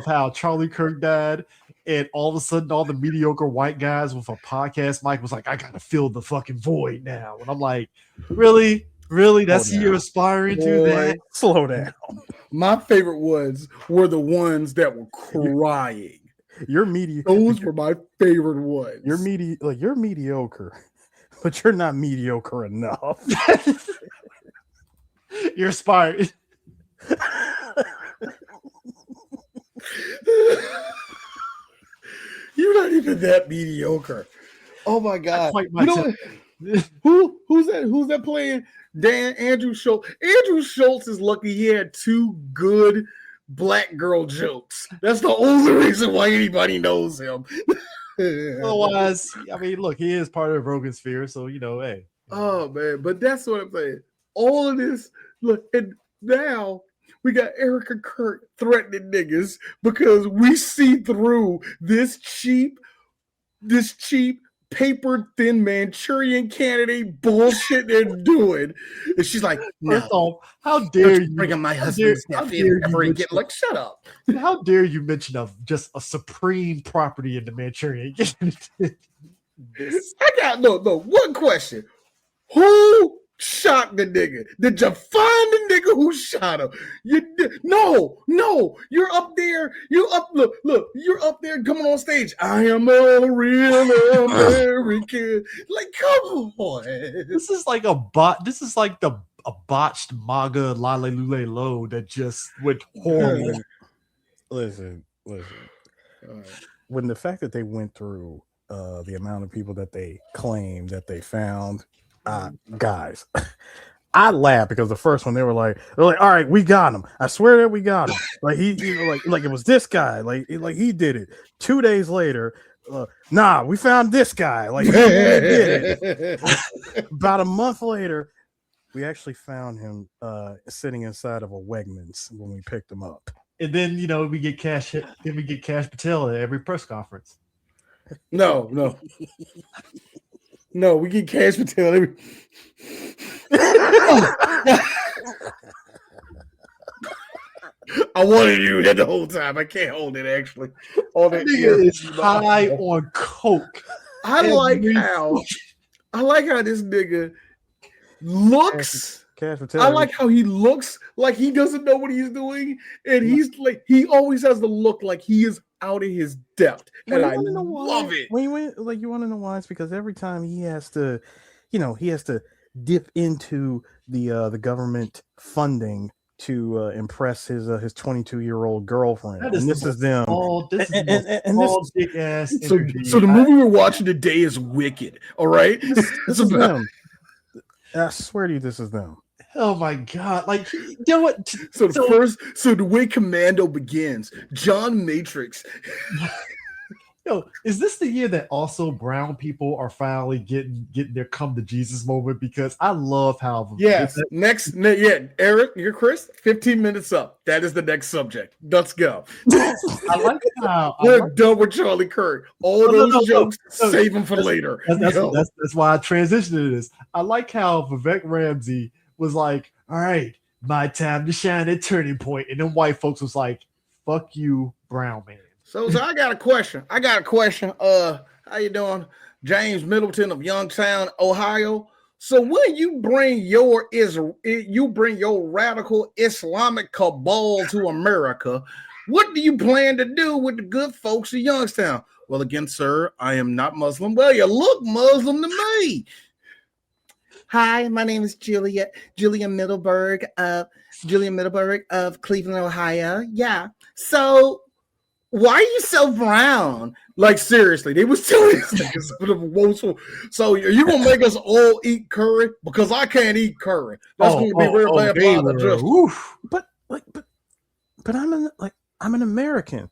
how Charlie Kirk died? And all of a sudden, all the mediocre white guys with a podcast mic was like, I gotta fill the fucking void now. And I'm like, really? That's who you're aspiring to? That? Slow down. My favorite ones were the ones that were crying. Those were my favorite ones. You're mediocre, but you're not mediocre enough. You're aspiring. You're not even that mediocre. Oh my god! Who's that playing? Andrew Schultz. Andrew Schultz is lucky he had 2 good black girl jokes. That's the only reason why anybody knows him. Otherwise, I mean, look, he is part of the Rogan sphere, so hey. Oh man, but that's what I'm saying. All of this, look, and now we got Erica Kirk threatening niggas because we see through this cheap paper thin Manchurian candidate bullshit they're doing. And she's like, no. First off, how dare you bring up my husband's nephew ever again? Like, shut up. How dare you mention just a supreme property in the Manchurian candidate? I got no one question. Who shot the nigga? Did you find the nigga who shot him? No. You're up there. Look. You're up there coming on stage. I am a real American. Like, come on. This is like a bot. This is like a botched MAGA Lale Low that just went horrible. Listen. When the fact that they went through the amount of people that they claimed that they found, guys, I laughed because the first one they're like, all right, we got him. I swear that we got him. Like like it was this guy. Like he did it. 2 days later, nah, we found this guy. Like he did it. About a month later, we actually found him sitting inside of a Wegmans when we picked him up. And then we get Cash Patel at every press conference. No, we get Cash Patel every. I wanted to do that the whole time. I can't hold it actually. All that nigga is high on coke. I like how this nigga looks. I like how he looks like he doesn't know what he's doing, and he's like he always has the look like he is out of his depth, and I love it. You want to know why? It's because every time he has to, dip into the government funding to impress his 22-year-old girlfriend, and this is them. So the movie we're watching today is Wicked. All right, this is them. I swear to you, this is them. Oh my god! Like, what? So the way Commando begins, John Matrix. Is this the year that also brown people are finally getting their come to Jesus moment? Because I love how Eric, you're Chris. 15 minutes up. That is the next subject. Let's go. I like how we're done with Charlie Kirk. All those jokes, save them for later. That's why I transitioned to this. I like how Vivek Ramsey was like, "All right, my time to shine at turning point," and then white folks was like, "Fuck you, brown man." So I got a question. How you doing? James Middleton of Youngstown, Ohio. So when you bring your radical Islamic cabal to America, what do you plan to do with the good folks of Youngstown? Well, again, sir, I am not Muslim. Well, you look Muslim to me. Hi, my name is Julia Middleburg of Cleveland, Ohio. Yeah. So why are you so brown? Like, seriously, they was telling these niggas. So are you gonna make us all eat curry? Because I can't eat curry. That's gonna be real bad for the But I'm an American.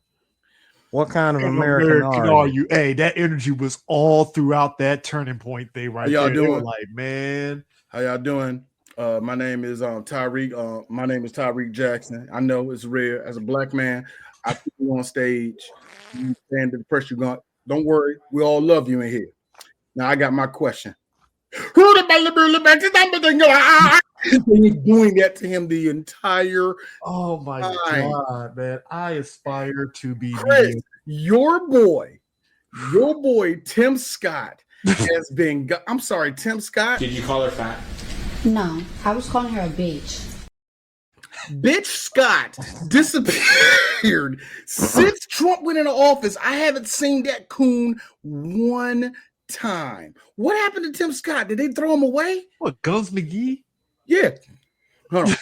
What kind of American are you? Hey, that energy was all throughout that turning point thing right there. How y'all doing? They were like, man, how y'all doing? My name is Tyreek. My name is Tyreek Jackson. I know it's rare as a black man. I put you on stage. You stand the pressure. Don't worry, we all love you in here. Now I got my question. Who the doing that to him the entire? Oh my god, man! I aspire to be Chris, your boy Tim Scott has been. I'm sorry, Tim Scott. Did you call her fat? No, I was calling her a bitch. Bitch Scott disappeared since Trump went into office. I haven't seen that coon one time. What happened to Tim Scott? Did they throw him away? What, Guns McGee? Yeah. Hold on.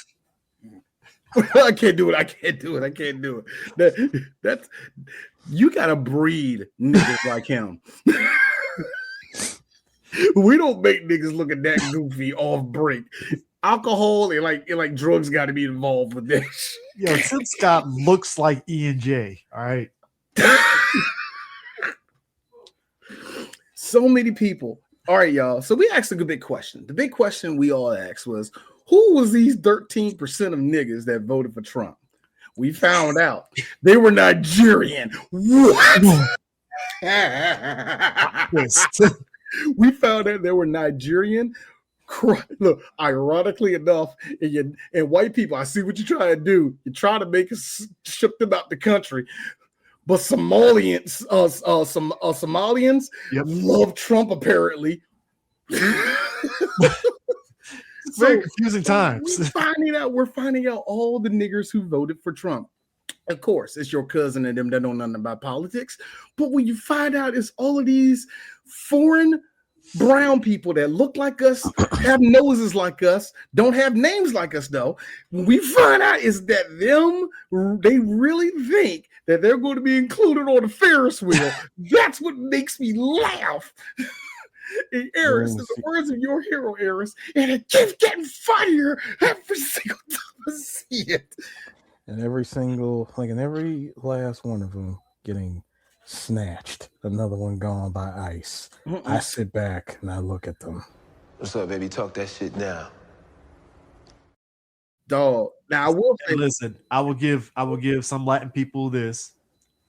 I can't do it. That's you gotta breed niggas like him. We don't make niggas look at that goofy off break. Alcohol and like drugs got to be involved with this. Yo, Tim Scott looks like E&J. All right. So many people. All right, y'all. So we asked a big question. The big question we all asked was, who was these 13% of niggas that voted for Trump? We found out they were Nigerian. What? We found out they were Nigerian. Look, ironically enough, and white people, I see what you're trying to do. You're trying to make us ship them out the country. But Somalians love Trump, apparently. very confusing times. We're finding out all the niggers who voted for Trump. Of course, it's your cousin and them that know nothing about politics. But when you find out it's all of these foreign brown people that look like us, have noses like us, don't have names like us, though. When we find out is that they really think that they're going to be included on the Ferris wheel. That's what makes me laugh. And Eris, in the words of your hero, Eris, and it keeps getting funnier every single time I see it. And every last one of them getting snatched, another one gone by ice. I sit back and I look at them. What's up, baby? Talk that shit now. Dog. Now I will say, listen, I will give some Latin people this.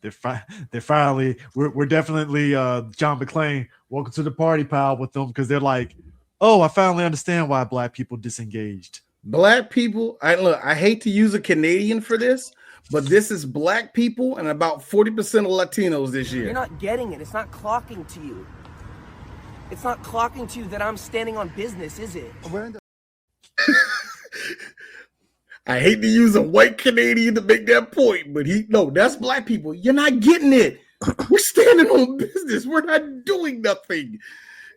They're finally we're definitely John McClane, welcome to the party, pal, with them, because they're like, oh, I finally understand why black people disengaged. Black people, I hate to use a Canadian for this, but this is black people and about 40% of Latinos this year. You're not getting it. It's not clocking to you. It's not clocking to you that I'm standing on business, is it? I hate to use a white Canadian to make that point, but that's black people. You're not getting it. We're standing on business. We're not doing nothing.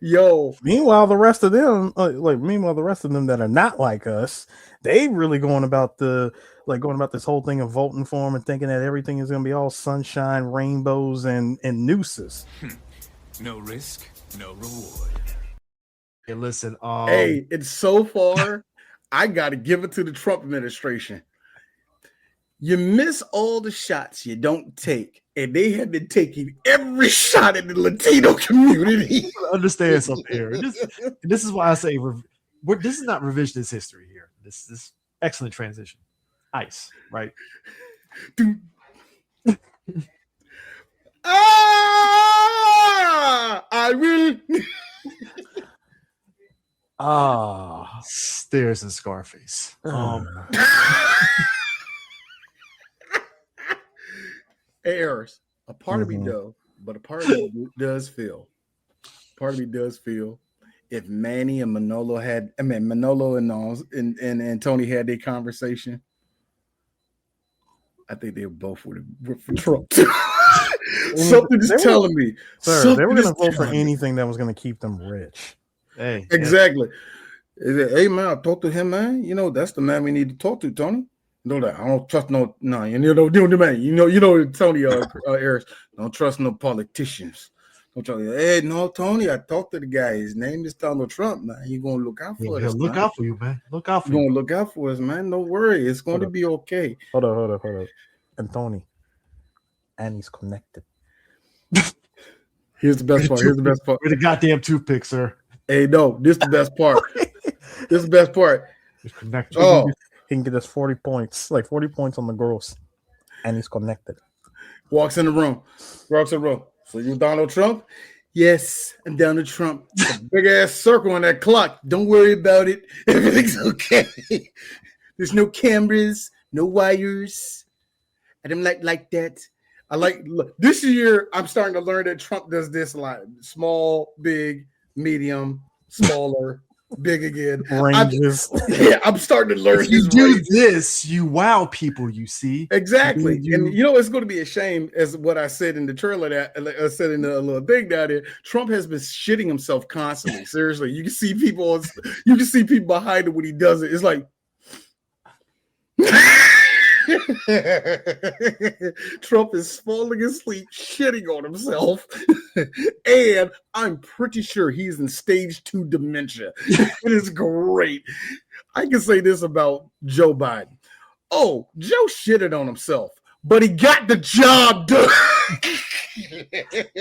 Yo. Meanwhile, the rest of them that are not like us, they really going about this whole thing of voting for them and thinking that everything is going to be all sunshine, rainbows, and nooses. No risk, no reward. Hey, listen. Hey, it's so far. I got to give it to the Trump administration. You miss all the shots you don't take, and they have been taking every shot in the Latino community. Understand something here. This is why I say this is not revisionist history here. This is excellent transition. Ice, right? I will. Stairs and Scarface. Airs. A part of me though, but a part of me does feel. If Manny and Manolo and Tony had their conversation, I think they both would have for Trump. Something is telling me. Sir, they were going to vote for anything that was going to keep them rich. Hey, exactly. Hey man, I talked to him, man. You know, that's the man we need to talk to, Tony. No, that I don't trust no. You know the man. You know, Tony Harris. Don't trust no politicians. Don't trust. Hey, no, Tony. I talked to the guy. His name is Donald Trump. Man, he's gonna look out for us. Look out for you, man. Look out for you. Gonna look out for us, man. Don't worry. It's going to be okay. Hold up. And Tony, and he's connected. Here's the best part. With the goddamn toothpick, sir. Hey, no, this is the best part. He's connected. Oh. He can get us 40 points, like 40 points on the gross, and he's connected. Walks in the room. So you Donald Trump? Yes, I'm Donald Trump. A big ass circle on that clock. Don't worry about it. Everything's okay. There's no cameras, no wires. I don't like that. Look, this year I'm starting to learn that Trump does this a lot. Small, big, medium, smaller. Big again. Ranges. I'm starting to learn. If you do this, you wow people. You see exactly, and you know it's going to be a shame, as what I said in the trailer that I said in the little thing down there. Trump has been shitting himself constantly. Seriously, you can see people. Behind him when he does it. It's like. Trump is falling asleep, shitting on himself, and I'm pretty sure he's in stage 2 dementia. It is great. I can say this about Joe Biden. Oh, Joe shitted on himself, but he got the job done.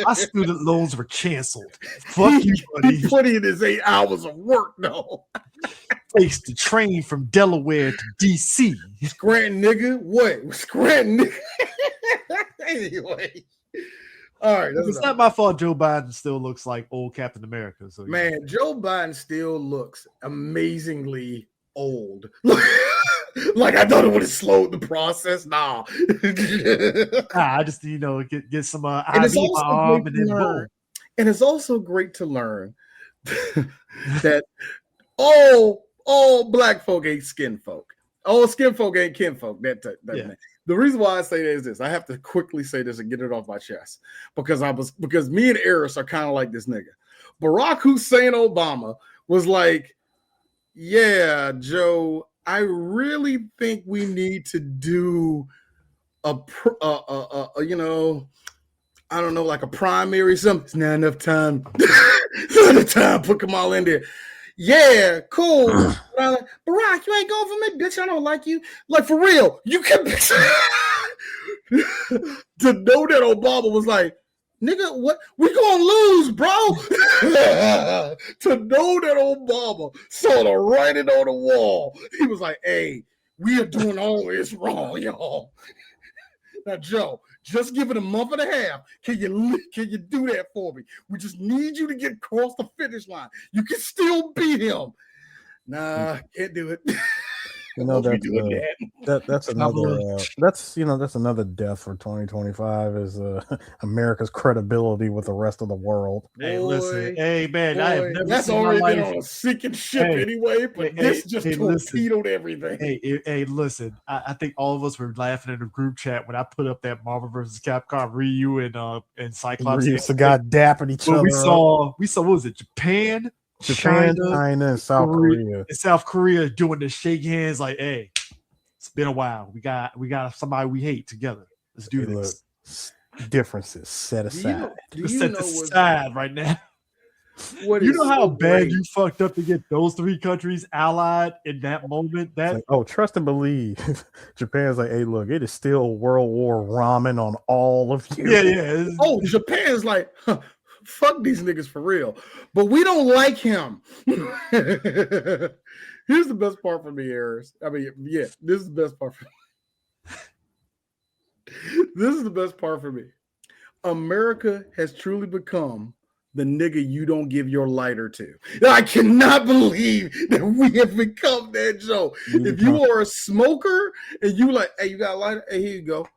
My student loans were canceled. Fuck you, buddy. He put in his 8 hours of work, though. Takes the train from Delaware to DC. Scranton, nigga. What? Scranton, nigga. Anyway. All right. It's not my fault Joe Biden still looks like old Captain America. So man, Joe Biden still looks amazingly old. Like I thought it would have slowed the process. Nah. I just get some IV in my arm and then boom. And it's also great to learn that all all black folk ain't skin folk. All skin folk ain't kin folk. That man. The reason why I say that is this. I have to quickly say this and get it off my chest because me and Eris are kind of like this nigga. Barack Hussein Obama was like, yeah, Joe, I really think we need to do a you know, I don't know, like a primary, something. It's not enough time. Not enough time. Put them all in there. Yeah, cool. Barack, you ain't going for me, bitch. I don't like you. Like, for real, you can to know that Obama was like, nigga, what? We gonna lose, bro. To know that Obama saw the writing on the wall, he was like, hey, we are doing all this wrong, y'all. Now, Joe, just give it a month and a half. Can you do that for me? We just need you to get across the finish line. You can still beat him. Nah, can't do it. You know, that's another death for 2025 is America's credibility with the rest of the world. Hey, listen, hey man, I have never that's seen already my been life. on a sinking ship anyway, but this just torpedoed everything. Hey, listen, I think all of us were laughing in the group chat when I put up that Marvel vs. Capcom Ryu and Cyclops. We used to got dapping each other. We saw what was it? Japan, China, and South Korea. And South Korea doing the shake hands like, hey, it's been a while. We got somebody we hate together. Let's do this. Differences set aside. Let's set this aside right now. You know how bad you fucked up to get those three countries allied in that moment? That trust and believe. Japan's like, hey, look, it is still World War ramen on all of you. Yeah. Japan's like, fuck these niggas for real. But we don't like him. Here's the best part for me, Eris. I mean, yeah, this is the best part for me. This is the best part for me. America has truly become the nigga you don't give your lighter to. I cannot believe that we have become that, Joe. If you are a smoker and you like, hey, you got a lighter? Hey, here you go.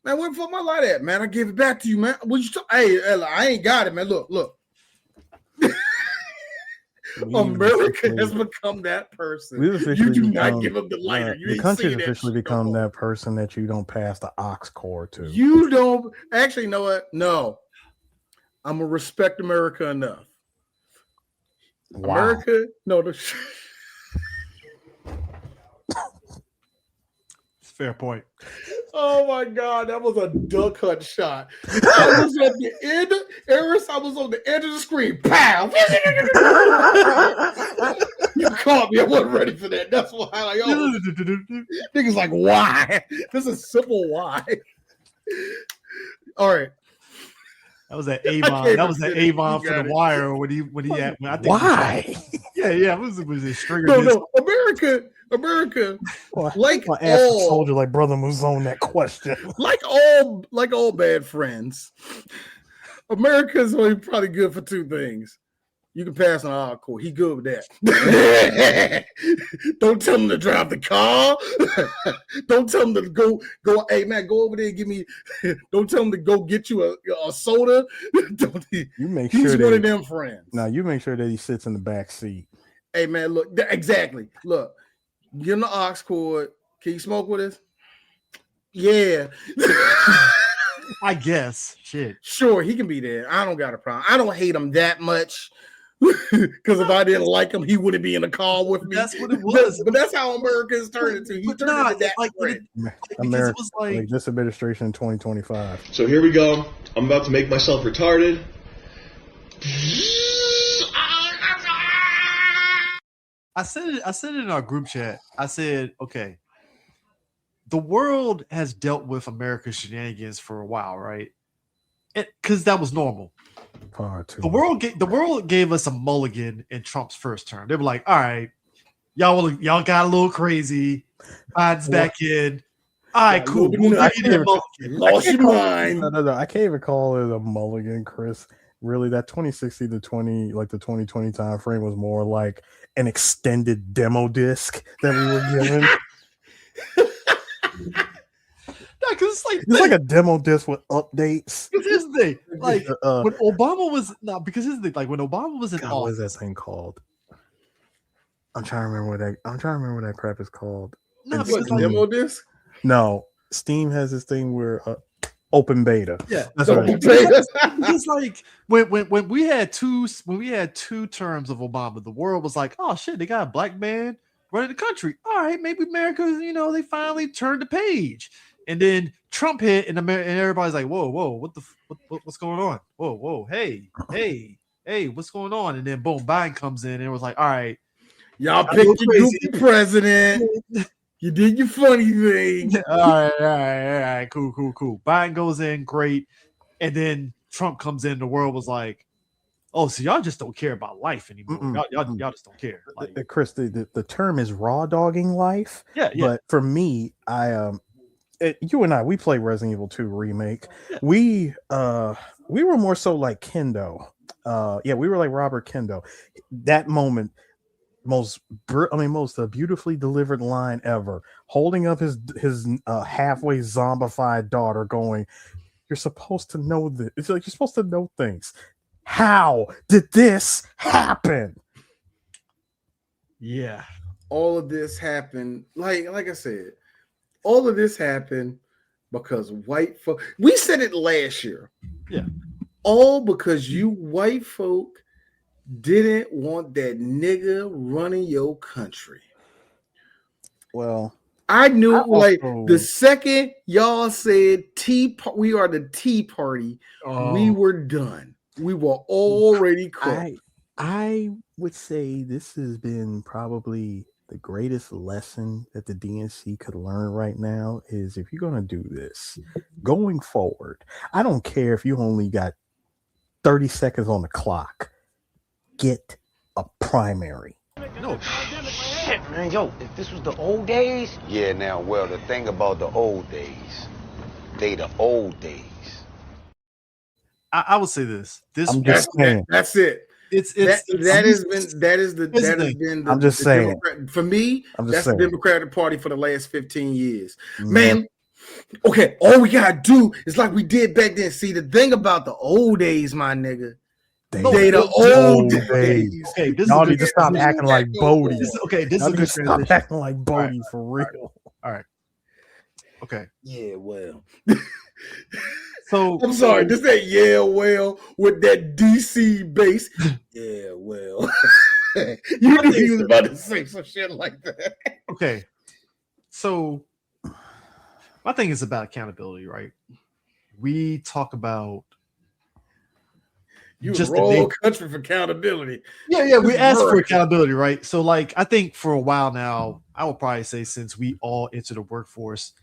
Man, where the fuck my light at, man? I gave it back to you, man. Hey, I ain't got it, man. Look. America has become that person. You do not give them the lighter. The country's officially become that person that you don't pass the aux cord to. You don't actually know what? No. I'm gonna respect America enough. Wow. America, no. Fair point. Oh my God, that was a duck hunt shot. I was at the end, Eris. I was on the edge of the screen. Pow! You caught me. I wasn't ready for that. That's why. Like, niggas like, why? This is simple. Why? All right. That was that Avon. That was that Avon for the wire when he had. I think why? Yeah. It was a stringer. No. America. Like my ass told you, like brother moves on that question. Like all bad friends, America is only probably good for two things. You can pass an hardcore. He good with that. Don't tell him to drive the car. Don't tell him to go. Hey man, go over there and give me. Don't tell him to go get you a soda. You make he's sure one of them friends. Now you make sure that he sits in the back seat. Hey man, look exactly. Look, get him the aux cord. Can you smoke with us? Yeah. I guess. Shit. Sure, he can be there. I don't got a problem. I don't hate him that much. Because if I didn't like him, he wouldn't be in the car with me. That's what it was. But that's how America has turned into. He turned into that America, like this administration in 2025. So here we go. I'm about to make myself retarded. I said it in our group chat. I said, okay, the world has dealt with America's shenanigans for a while, right? Because that was normal. The world gave us a mulligan in Trump's first term. They were like, all right, y'all got a little crazy. Biden's back in. All right, cool. Lost your mind. No. I can't even call it a mulligan, Chris. Really, that 2016 to 2020 time frame was more like an extended demo disc that we were given. Because it's like a demo disc with updates. Because here's the thing, like when Obama was when Obama was in what is that thing called? I'm trying to remember what that crap is called. No, What, demo disc? No, Steam has this thing where open beta. Yeah, that's open what beta. It's like when we had two terms of Obama, the world was like, oh shit, they got a black man running the country. All right, maybe America, they finally turned the page. And then Trump hit, and everybody's like, whoa, what's going on? Whoa, hey, what's going on? And then boom, Biden comes in, and it was like, all right, y'all picked your goofy president. You did your funny thing. All right, cool. Biden goes in, great, and then Trump comes in. The world was like, oh, so y'all just don't care about life anymore. Y'all just don't care. Like, Chris, the term is raw dogging life. Yeah. But for me, you and I, we play Resident Evil 2 remake. Yeah. We were more so like Kendo. We were like Robert Kendo. That moment, most beautifully delivered line ever, holding up his halfway zombified daughter, going, "You're supposed to know this. It's like you're supposed to know things. How did this happen?" Yeah, all of this happened. Like I said, all of this happened because white folk. We said it last year. Yeah, all because you white folk didn't want that nigga running your country. Well, I knew the second y'all said we are the Tea Party, we were done. We were already cooked. I would say this has been probably the greatest lesson that the DNC could learn right now is if you're going to do this going forward, I don't care if you only got 30 seconds on the clock. Get a primary. No shit, man. Yo, if this was the old days. Yeah, now, well, the thing about the old days, the old days. I would say this. That's it. That has been I'm just saying. For me, that's the Democratic Party for the last 15 years. Man, okay, all we gotta do is like we did back then. See, the thing about the old days, my nigga. They the old days. Okay, y'all need to stop acting like Bodie. This is a good transition. Stop acting like Bodie for real. All right. Okay. Yeah, well. So I'm sorry, this ain't with that DC bass. Yeah, well. You knew he was about to say some shit like that. Okay. So my thing is about accountability, right? We talk about just the whole country for accountability. Yeah, we asked for accountability, right? So, like, I think for a while now, I would probably say since we all entered the workforce,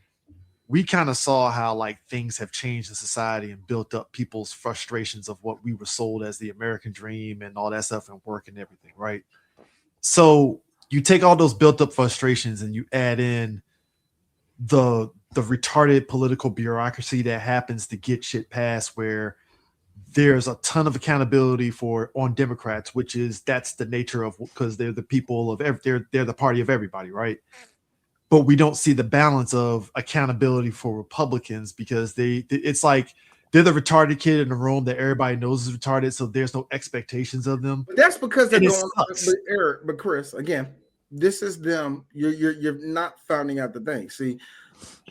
we kind of saw how like things have changed in society and built up people's frustrations of what we were sold as the American dream and all that stuff and work and everything, right? So you take all those built up frustrations and you add in the retarded political bureaucracy that happens to get shit passed, where there's a ton of accountability on Democrats, that's the nature of, because they're the people of they're the party of everybody, right? But we don't see the balance of accountability for Republicans because it's like they're the retarded kid in the room that everybody knows is retarded, so there's no expectations of them. But that's because they're going. But Chris, again, this is them. You're not finding out the thing. See,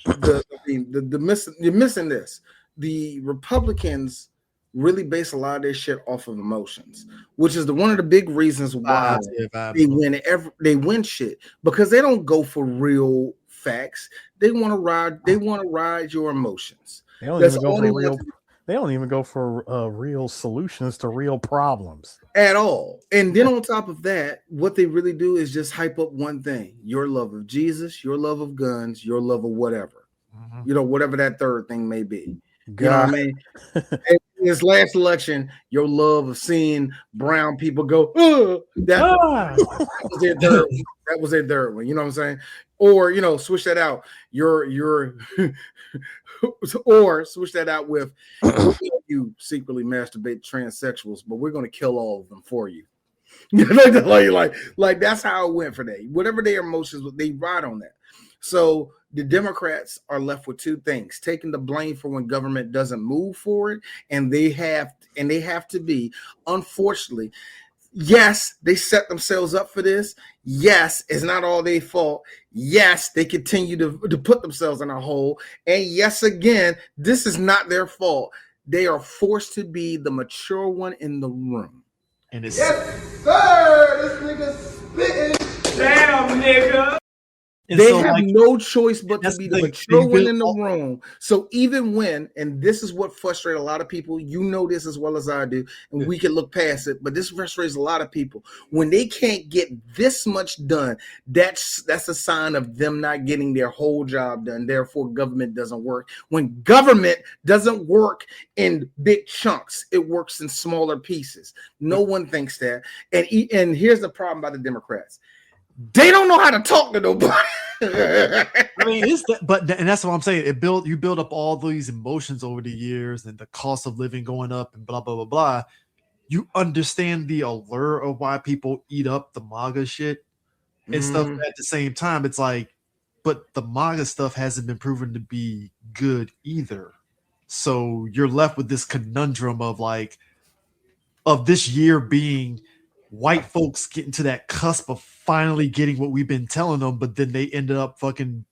you're missing this. The Republicans really base a lot of their shit off of emotions, which is one of the big reasons why they win shit, because they don't go for real facts. They want to ride your emotions. They don't even go for real solutions to real problems at all. And then on top of that, what they really do is just hype up one thing: your love of Jesus, your love of guns, your love of whatever, whatever that third thing may be. You know what I mean? In his last election, your love of seeing brown people go, that was their third one. That was their third one. You know what I'm saying? Or switch that out. Or switch that out with you secretly masturbate transsexuals, but we're going to kill all of them for you. like that's how it went for them. Whatever their emotions, they ride on that. So the Democrats are left with two things: taking the blame for when government doesn't move forward, and they have to be, unfortunately, Yes, they set themselves up for this. Yes, it's not all their fault. Yes, they continue to put themselves in a hole. And yes, again, this is not their fault. They are forced to be the mature one in the room. And it's Sir, this nigga spitting. Damn, nigga. They have no choice but to be the mature one in the room. So even when, and this is what frustrates a lot of people, you know this as well as I do, and we can look past it, but this frustrates a lot of people. When they can't get this much done, that's a sign of them not getting their whole job done. Therefore, government doesn't work. When government doesn't work in big chunks, it works in smaller pieces. No one thinks that. And here's the problem by the Democrats. They don't know how to talk to nobody. I mean, and that's what I'm saying. You build up all these emotions over the years, and the cost of living going up, and blah blah blah blah. You understand the allure of why people eat up the MAGA shit and stuff. At the same time, it's like, but the MAGA stuff hasn't been proven to be good either. So you're left with this conundrum of this year being white folks getting to that cusp of finally getting what we've been telling them, but then they ended up fucking,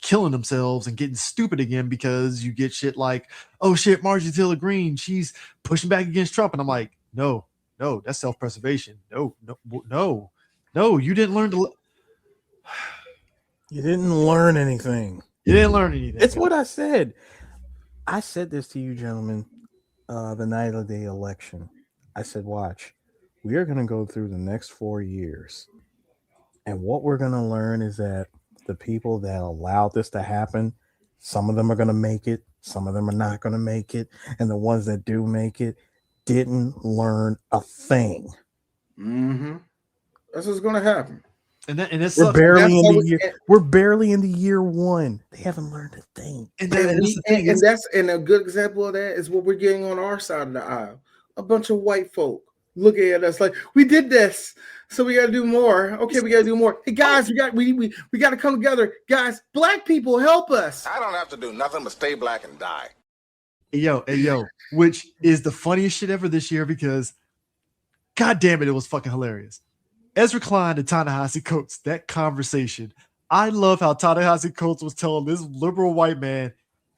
killing themselves and getting stupid again because you get shit like, oh shit, Marjorie Taylor Greene, she's pushing back against Trump. And I'm like, no, that's self-preservation. No, you didn't learn to. You didn't learn anything. You didn't learn anything. It's what I said. I said this to you, gentlemen, the night of the election. I said, watch. We are going to go through the next 4 years. And what we're going to learn is that the people that allowed this to happen, some of them are going to make it. Some of them are not going to make it. And the ones that do make it didn't learn a thing. Mm-hmm. That's what's going to happen. We're barely in the year. We're barely in the year one. They haven't learned a thing. And a good example of that is what we're getting on our side of the aisle. A bunch of white folk looking at us like, we did this, so we got to do more. Okay, we got to do more. Hey guys, we got to come together, guys. Black people, help us. I don't have to do nothing but stay black and die. Yo, which is the funniest shit ever this year because, god damn it, it was fucking hilarious. Ezra Klein and Ta-Nehisi Coates, that conversation. I love how Ta-Nehisi Coates was telling this liberal white man,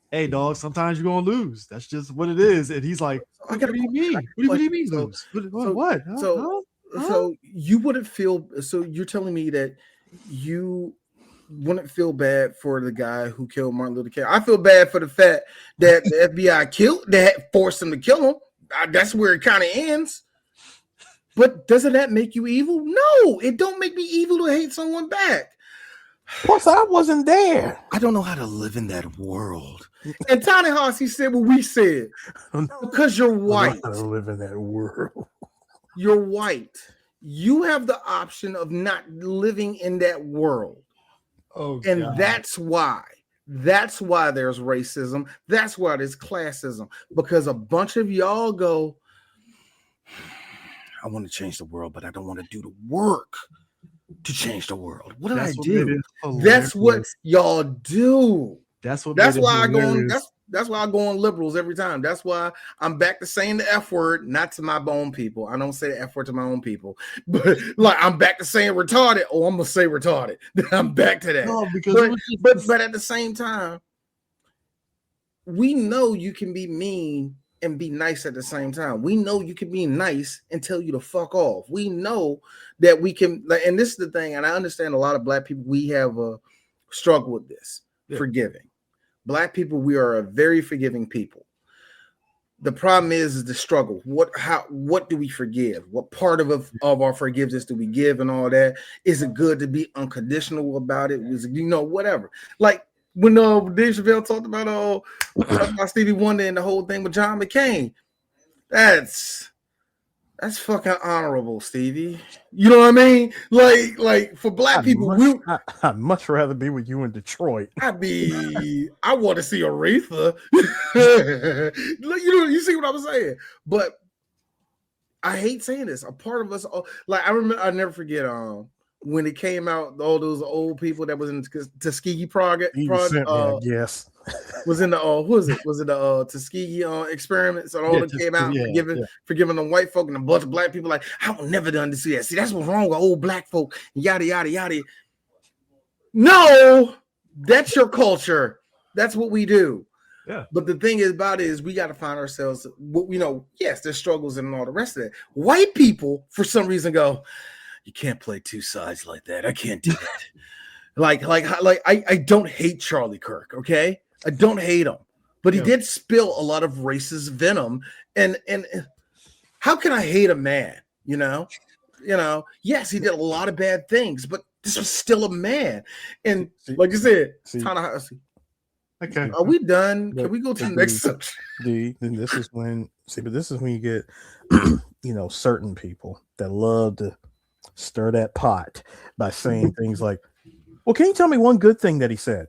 hey, dog, sometimes you're going to lose. That's just what it is. And he's like, what do you mean? What do you mean lose? What? So you wouldn't feel, so you're telling me that you wouldn't feel bad for the guy who killed Martin Luther King. I feel bad for the fact that the FBI forced him to kill him. That's where it kind of ends. But doesn't that make you evil? No, it don't make me evil to hate someone back. Plus, I wasn't there. I don't know how to live in that world. And Ta-Nehisi said what we said. Because you're white. I don't know how to live in that world. You're white. You have the option of not living in that world. Oh, and God. That's why there's racism. That's why there's classism. Because a bunch of y'all go, I want to change the world, but I don't want to do the work to change the world. What did I do? That's what y'all do. That's why I go on liberals every time. That's why I'm back to saying the F word, not to my own people. I don't say the F word to my own people, but like I'm back to saying retarded. Oh, I'm gonna say retarded. I'm back to that. No, but at the same time, we know you can be mean and be nice at the same time. We know you can be nice and tell you to fuck off. We know that we can, and this is the thing, and I understand a lot of black people, we have a struggle with this, forgiving. Black people, we are a very forgiving people. The problem is the struggle. What do we forgive? What part of our forgiveness do we give and all that? Is it good to be unconditional about it? Is it, whatever. Like when Dave Chappelle talked about Stevie Wonder and the whole thing with John McCain. That's fucking honorable, Stevie. You know what I mean? Like for black people, I'd much rather be with you in Detroit. I want to see Aretha. You see what I'm saying? But I hate saying this. A part of us, like I'll never forget when it came out, all those old people that was in Tuskegee Project. Yes. was in the who was it? Was it the Tuskegee experiments and all that came out forgiving the white folk and a bunch of black people like I will never done to see that. See, that's what's wrong with old black folk. Yada yada yada. No, that's your culture. That's what we do. Yeah. But the thing about it is we got to find ourselves. Yes, there's struggles and all the rest of it. White people, for some reason, go, you can't play two sides like that. I can't do that. Like I don't hate Charlie Kirk, okay? I don't hate him, but he did spill a lot of racist venom. And how can I hate a man? Yes, he did a lot of bad things, but this was still a man. And like I said, okay, are we done? Can we go to the next subject? Then this is when you get certain people that love to stir that pot by saying things like, well, can you tell me one good thing that he said?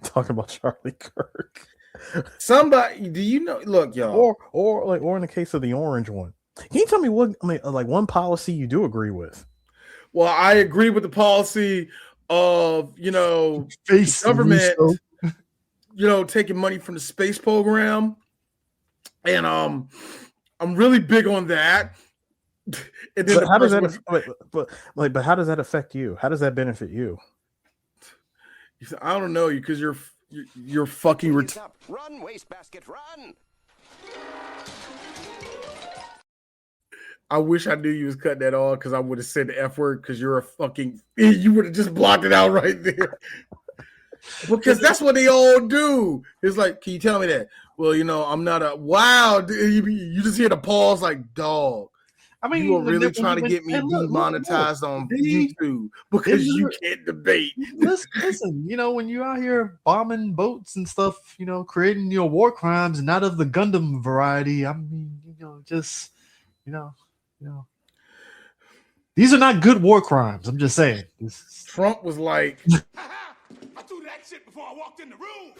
Talking about Charlie Kirk. Somebody, do you know? Look, y'all, or in the case of the orange one, can you tell me one policy you do agree with? Well, I agree with the policy of government, taking money from the space program, and I'm really big on that. And then but how does that? But how does that affect you? How does that benefit you? I don't know, because you're fucking Run, wastebasket, run! I wish I knew you was cutting that off because I would have said the F word because you're a fucking. You would have just blocked it out right there. Because that's what they all do. It's like, can you tell me that? Well, I'm not a. Wow, you just hear the pause like, dog. I mean, you are really trying to get me demonetized on YouTube because you can't debate. Listen, when you're out here bombing boats and stuff, creating war crimes, not of the Gundam variety. I mean, these are not good war crimes. I'm just saying. Trump was like, I threw that shit before I walked in the room.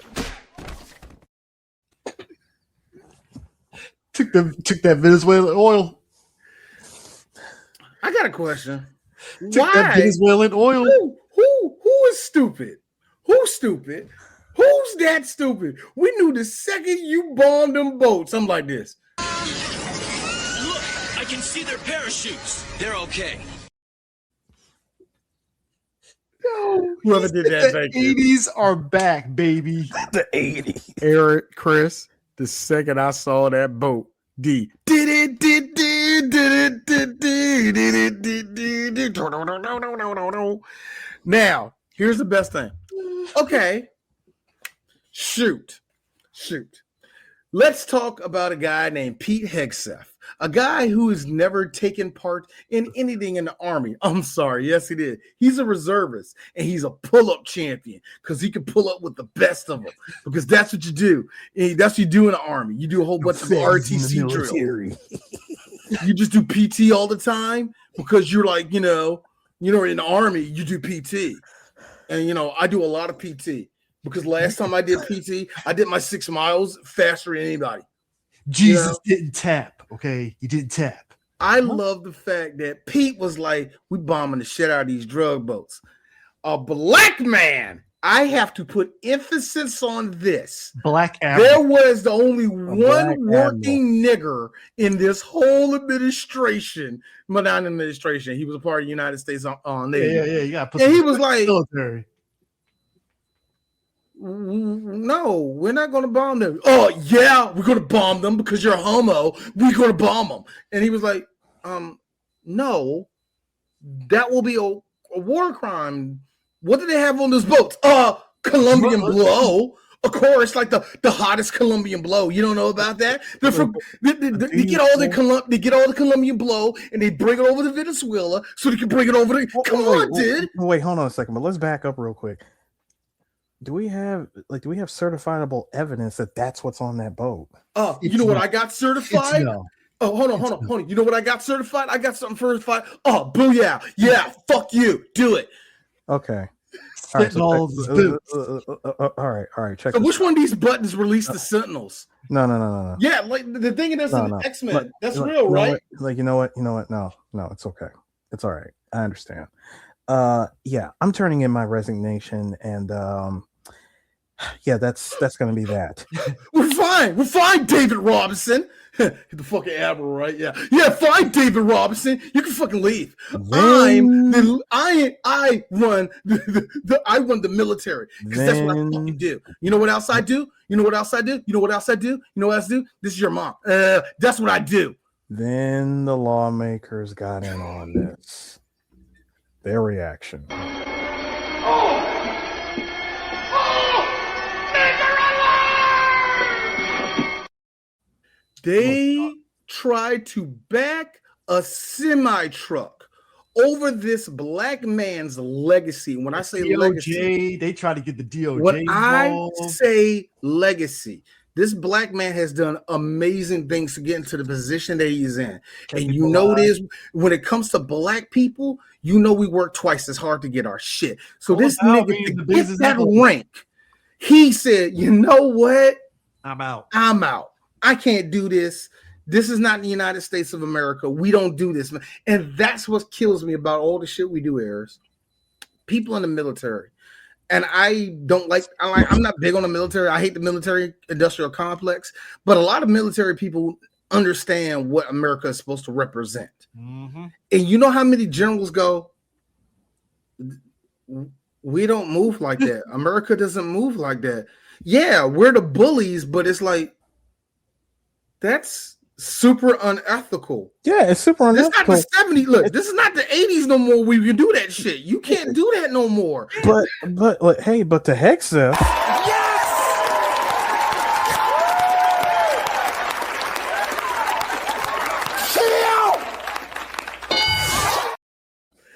Took that Venezuelan oil. I got a question. Took that Venezuelan oil. Who is stupid? Who's stupid? Who's that stupid? We knew the second you bombed them boats. I'm like this. Look, I can see their parachutes. They're okay. Whoever did that, the 80s are back, baby. The 80s. Eric, Chris, the second I saw that boat, Now, here's the best thing. Okay. Shoot. Let's talk about a guy named Pete Hegseth, a guy who has never taken part in anything in the Army. I'm sorry. Yes, he did. He's a reservist, and he's a pull-up champion because he can pull up with the best of them because that's what you do. That's what you do in the Army. You do a whole bunch of RTC drills. You just do PT all the time because you're like, in the Army, you do PT. And, I do a lot of PT. Because last time I did PT, I did my 6 miles faster than anybody. Jesus didn't tap, okay? He didn't tap. I love the fact that Pete was like, we bombing the shit out of these drug boats. A black man, I have to put emphasis on this. Black admiral. There was only one working nigger in this whole administration. Well, not administration. He was a part of the United States Navy. Yeah. And he was like, military. No, we're not going to bomb them. Oh, yeah, we're going to bomb them because you're a homo. We're going to bomb them. And he was like, no, that will be a war crime. What do they have on those boats? Colombian blow. Of course, like the hottest Colombian blow. You don't know about that? They get all the Colombian blow and they bring it over to Venezuela so they can bring it over to. Come on, dude. Wait, hold on a second, but let's back up real quick. Do we have certifiable evidence that that's what's on that boat? You know what I got certified? Oh, hold on. You know what I got certified? I got something certified. Oh, booyah. Yeah, fuck you. Do it. Okay. All right. All right. Check. So which one of these buttons release the Sentinels? No. Yeah, like the thing that's in the X-Men. That's real, right? You know what? No, it's okay. It's all right. I understand. Yeah, I'm turning in my resignation, and yeah, that's gonna be that. We're fine, David Robinson. Hit the fucking admiral, right? Yeah, fine, David Robinson. You can fucking leave. I run I run the military because that's what I fucking do. You know what else I do? You know what else I do? You know what else I do? You know what else I do? This is your mom. That's what I do. Then the lawmakers got in on this. Their reaction. They tried to back a semi-truck over this black man's legacy. When I say DOJ, legacy, they try to get the DOJ when involved. I say legacy, this black man has done amazing things to get into the position that he's in. And you know this, when it comes to black people, you know we work twice as hard to get our shit. So this nigga, to get that rank, he said, you know what? I'm out. I can't do this. This is not the United States of America. We don't do this, man. And that's what kills me about all the shit we do, Ayers. People in the military. And I'm not big on the military. I hate the military industrial complex, but a lot of military people understand what America is supposed to represent. Mm-hmm. And you know how many generals go, we don't move like that. America doesn't move like that. Yeah, we're the bullies, but it's like, that's super unethical. Yeah, it's super unethical. This is not the 70s. Look, this is not the 80s no more. We can do that shit. You can't do that no more. But hey, but the Hexa.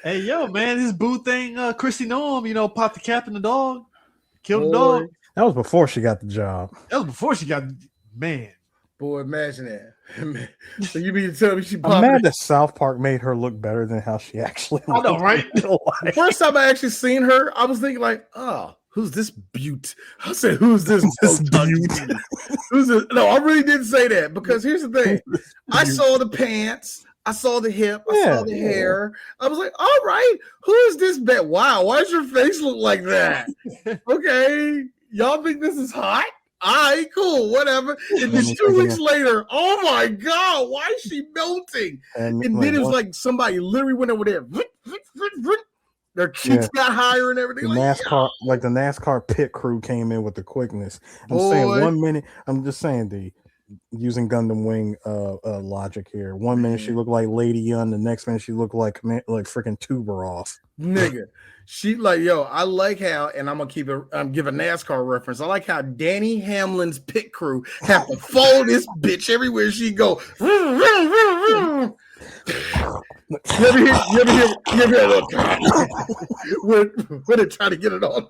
Hey, yo, man, this boo thing, Chrissy Noam, popped the cap in the dog, killed the dog. That was before she got the job. That was before she got, man. Boy, imagine that. So you mean to tell me she popped? I'm mad that South Park made her look better than how she actually I know, right? The first time I actually seen her, I was thinking like, oh, who's this beaut? I said, who's this beaut? Who's this? No, I really didn't say that because here's the thing. I saw the pants. I saw the hip. I saw the hair. I was like, all right, who is this bet? Wow, why does your face look like that? Okay, y'all think this is hot? All right, cool, whatever. And then 2 weeks later, oh my God, why is she melting? And then it was like somebody literally went over there. Their cheeks got higher and everything. The NASCAR pit crew came in with the quickness. I'm saying 1 minute. I'm just saying using Gundam Wing logic here. 1 minute she looked like Lady Young, the next minute she looked like freaking Tuberoff. Nigga. She like, yo, I like how, and I'm gonna give a NASCAR reference. I like how Danny Hamlin's pit crew have to follow this bitch everywhere she go. You ever hear when they try to get it on?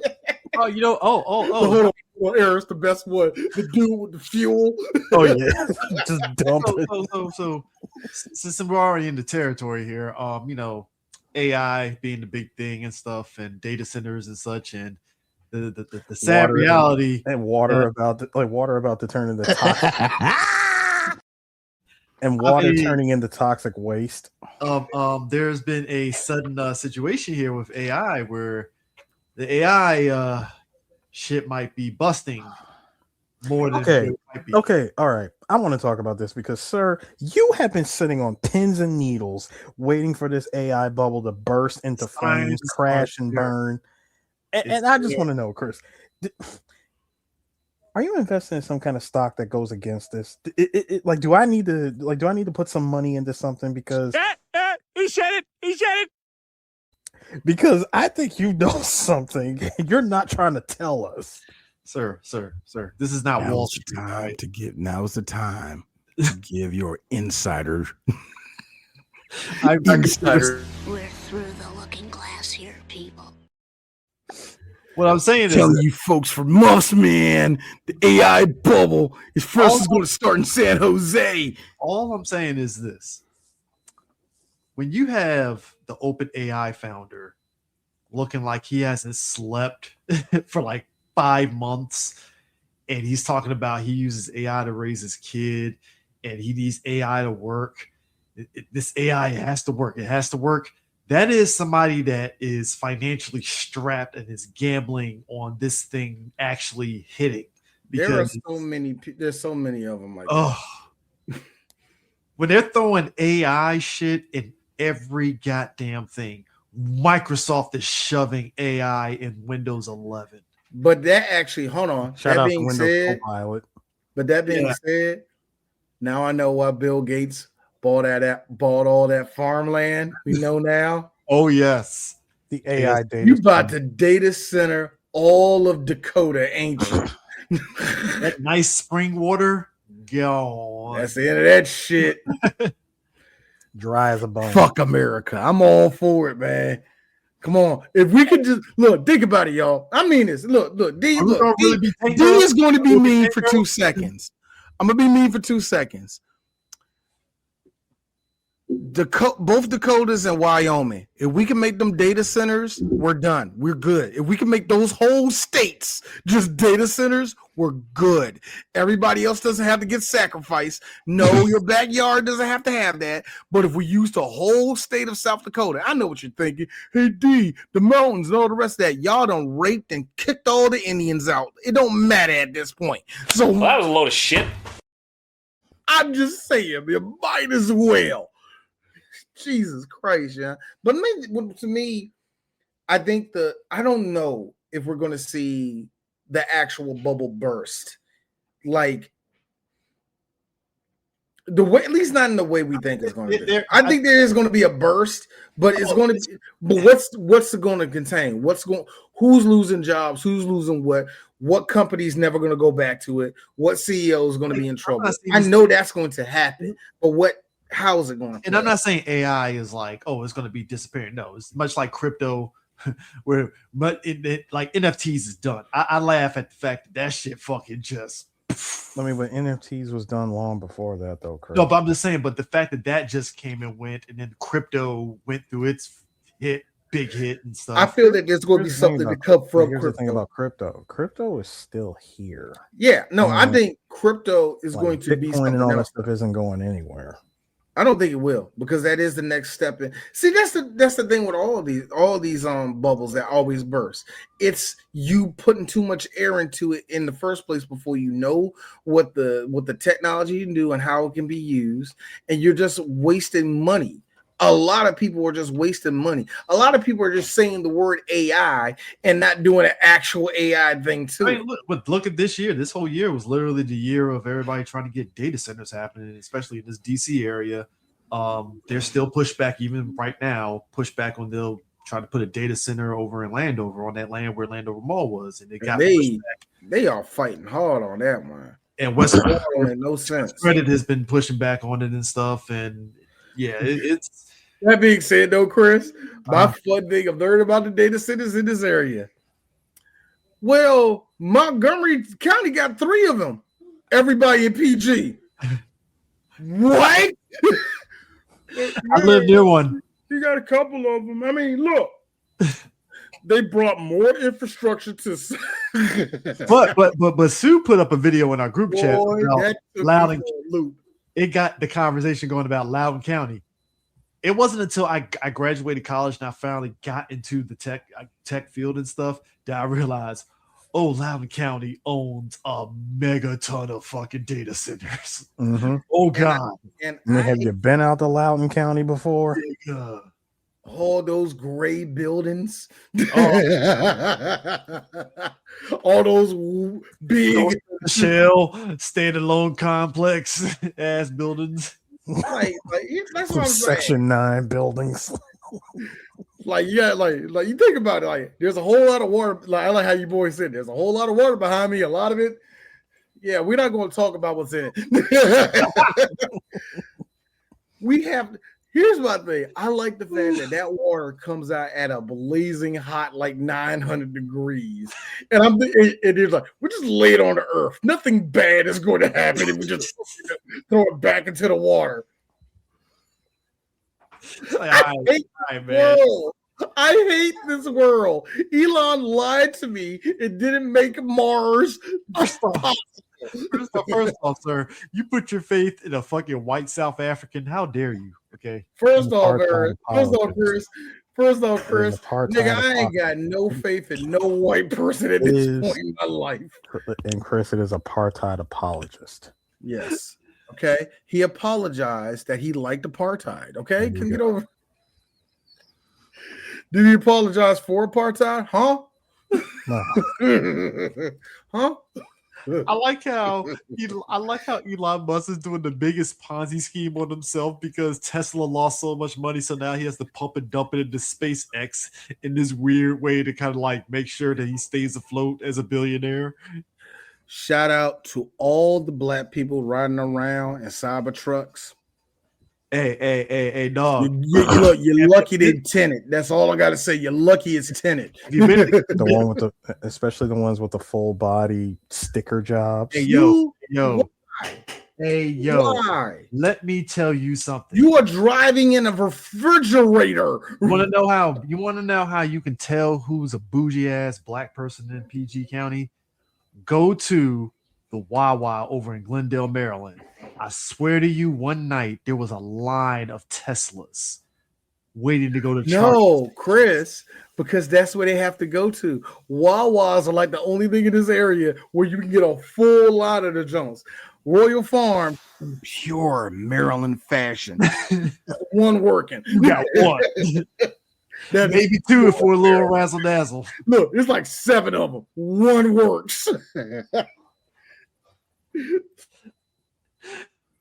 Hold on, air is the best one. The dude with the fuel. Oh yeah, just dump it. So since we're already in the territory here, AI being the big thing and stuff, and data centers and such, and the sad reality, and water about to turn into toxic, and water turning into toxic waste. There's been a sudden situation here with AI where the AI shit might be busting more than it might be. Okay, all right. I want to talk about this because, sir, you have been sitting on pins and needles waiting for this AI bubble to burst into flames, crash, and burn. And I just want to know, Chris, are you investing in some kind of stock that goes against this? Do I need to put some money into something because he said it. Because I think you know something you're not trying to tell us. Sir, this is not Wall Street. Now's the time to give your insider. Insider. We're through the looking glass here, people. What I'm saying is, telling you folks for months, man, the AI bubble is going to start in San Jose. All I'm saying is this: when you have the OpenAI founder looking like he hasn't slept for like 5 months, and he's talking about he uses AI to raise his kid and he needs AI to work. This AI has to work. It has to work that is somebody that is financially strapped and is gambling on this thing actually hitting. Because there are so many. There's so many of them like that. When they're throwing AI shit in every goddamn thing, Microsoft is shoving AI in Windows 11. But that actually, hold on. Shout that out being to Windows said, Copilot. But that being said, now I know why Bill Gates bought all that farmland. We know now. Oh yes, the AI data. You about to data center all of Dakota, ain't you? That nice spring water, go. That's the end of that shit. Dry as a bone. Fuck America. I'm all for it, man. Come on. If we could just look, think about it, y'all. I mean this. Look, D is going to be mean for 2 seconds. I'm gonna be mean for 2 seconds. Both Dakotas and Wyoming. If we can make them data centers, we're done. We're good. If we can make those whole states just data centers, we're good. Everybody else doesn't have to get sacrificed. No, your backyard doesn't have to have that. But if we use the whole state of South Dakota, I know what you're thinking. Hey, D, the mountains and all the rest of that, y'all done raped and kicked all the Indians out. It don't matter at this point. So well, that was a load of shit. I'm just saying, you might as well. Jesus Christ, yeah. But maybe, to me, I think I don't know if we're going to see the actual bubble burst, like the way, at least not in the way we think it's going to be. I think there is going to be a burst, but it's going to be. But what's it going to contain? Who's losing jobs? Who's losing what? What company's never going to go back to it? What CEO is going to be in trouble? I know that's going to happen, but how is it going to play? And I'm not saying AI is like, oh, it's going to be disappearing. No, it's much like crypto, but like NFTs is done. I laugh at the fact that shit fucking just. I mean, but NFTs was done long before that, though, Chris. No, but I'm just saying, but the fact that just came and went, and then crypto went through its big hit and stuff. I feel that there's going to be something to come from crypto. The thing about crypto. Crypto is still here. Yeah, no, I think crypto is going to be something and all else. That stuff isn't going anywhere. I don't think it will, because that is the next step in. See, that's the thing with all these bubbles that always burst. It's you putting too much air into it in the first place before you know what the technology can do and how it can be used, and you're just wasting money. A lot of people are just wasting money. A lot of people are just saying the word AI and not doing an actual AI thing too. I mean, look at this year. This whole year was literally the year of everybody trying to get data centers happening, especially in this DC area. There's still pushback even right now. Pushback on they'll try to put a data center over in Landover on that land where Landover Mall was, and they are fighting hard on that one. And West made no sense. Credit has been pushing back on it and stuff, and yeah, it's. That being said, though, Chris, my fun thing of learning about the data centers in this area. Well, Montgomery County got 3 of them. Everybody in PG. What? I live near one. You got a couple of them. I mean, look, they brought more infrastructure to. but Sue put up a video in our group chat about Loudoun. It got the conversation going about Loudoun County. It wasn't until I graduated college and I finally got into the tech field and stuff that I realized, oh, Loudoun County owns a mega ton of fucking data centers. Mm-hmm. Oh God! Have you been out to Loudoun County before? All those gray buildings, all those big shell standalone complex ass buildings. Like that's what I'm saying. Section 9 buildings. Like you think about it, like there's a whole lot of water. Like I like how you boys said, there's a whole lot of water behind me. A lot of it, yeah, we're not going to talk about what's in it. Here's my thing. I like the fact that water comes out at a blazing hot, like 900 degrees, and it's like we just lay it on the earth. Nothing bad is going to happen if we just throw it back into the water. I hate this world. Elon lied to me. It didn't make Mars possible. First off, sir, you put your faith in a fucking white South African. How dare you? Okay. First off, Chris, nigga, I ain't got no faith in no white person at this point in my life. And Chris, it is apartheid apologist. Yes. Okay. He apologized that he liked apartheid. Okay. Can get over. Did he apologize for apartheid? Huh? No. Huh? I like how Elon Musk is doing the biggest Ponzi scheme on himself because Tesla lost so much money, so now he has to pump and dump it into SpaceX in this weird way to kind of like make sure that he stays afloat as a billionaire. Shout out to all the black people riding around in cyber trucks. Hey, dog. You're lucky they tinted. That's all I gotta say. You're lucky it's tinted. The one with especially the ones with the full body sticker jobs. Hey, yo. Why? Let me tell you something. You are driving in a refrigerator. You want to know how you can tell who's a bougie ass black person in PG County? Go to the Wawa over in Glendale, Maryland. I swear to you, one night there was a line of Teslas waiting to go to charge. No, Chris, because that's where they have to go to. Wawas are like the only thing in this area where you can get a full lot of the Jones. Royal Farm, pure Maryland fashion. One working. You got one. Maybe two for a little razzle dazzle. Look, there's like 7 of them. One works.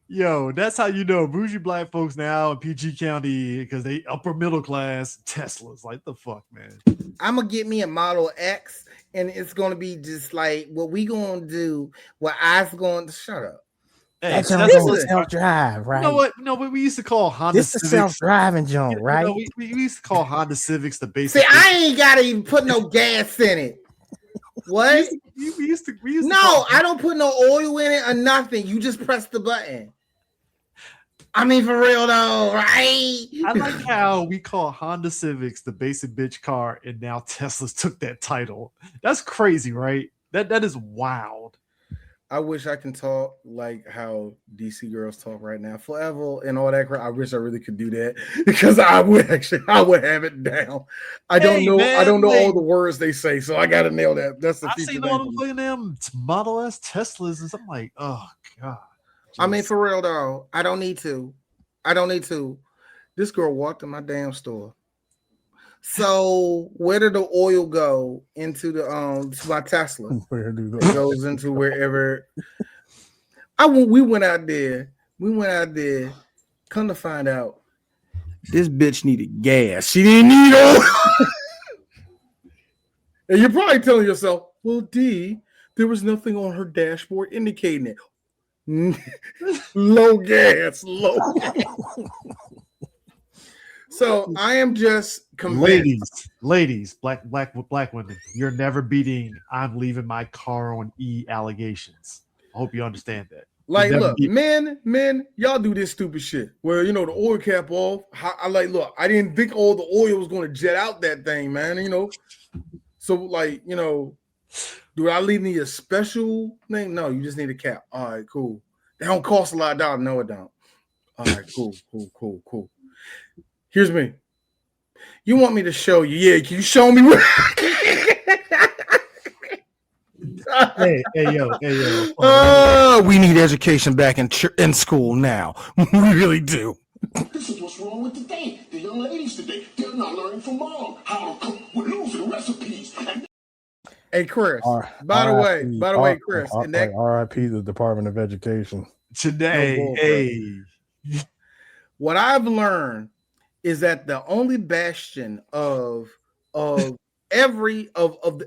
Yo, that's how you know bougie black folks now in PG County because they upper middle class Teslas. Like the fuck, man. I'm gonna get me a Model X, and it's gonna be just like what we gonna do. What I's going to shut up. Hey, that's self-drive, right? You know what? No, but we used to call Honda Civics. This is self-driving joint, right? We used to call Honda Civics the basic. See, I ain't gotta even put no gas in it. What? We used to no, I don't put no oil in it or nothing. You just press the button. I mean, for real though, right? I like how we call Honda Civics the basic bitch car, and now Teslas took that title. That's crazy, right? That is wild. I wish I can talk like how DC girls talk right now, forever and all that crap. I wish I really could do that because I would have it down. I don't know all the words they say, so I gotta nail that. That's the feature. I seen all them playing them Model S Teslas, and I'm like, oh god. I mean, for real though, I don't need to. This girl walked in my damn store. So where did the oil go into the to my Tesla? Where do it goes into wherever. We went out there. Come to find out, this bitch needed gas. She didn't need oil. And you're probably telling yourself, well, D, there was nothing on her dashboard indicating it. Low gas. So I am just convinced. Ladies, black women, you're never beating I'm leaving my car on E allegations. I hope you understand that. Like, look, men, y'all do this stupid shit where, the oil cap off. I didn't think all the oil was going to jet out that thing, man, So, do I need a special thing? No, you just need a cap. All right, cool. They don't cost a lot of dollars. No, it don't. All right, cool. Here's me. You want me to show you? Yeah, can you show me where? Hey, yo. We need education back in school now. We really do. This is what's wrong with today. The young ladies today, they're not learning from mom how to cook. We're losing recipes. Hey, Chris. By the way, Chris. R.I.P. the Department of Education. Today, what I've learned is that the only bastion of the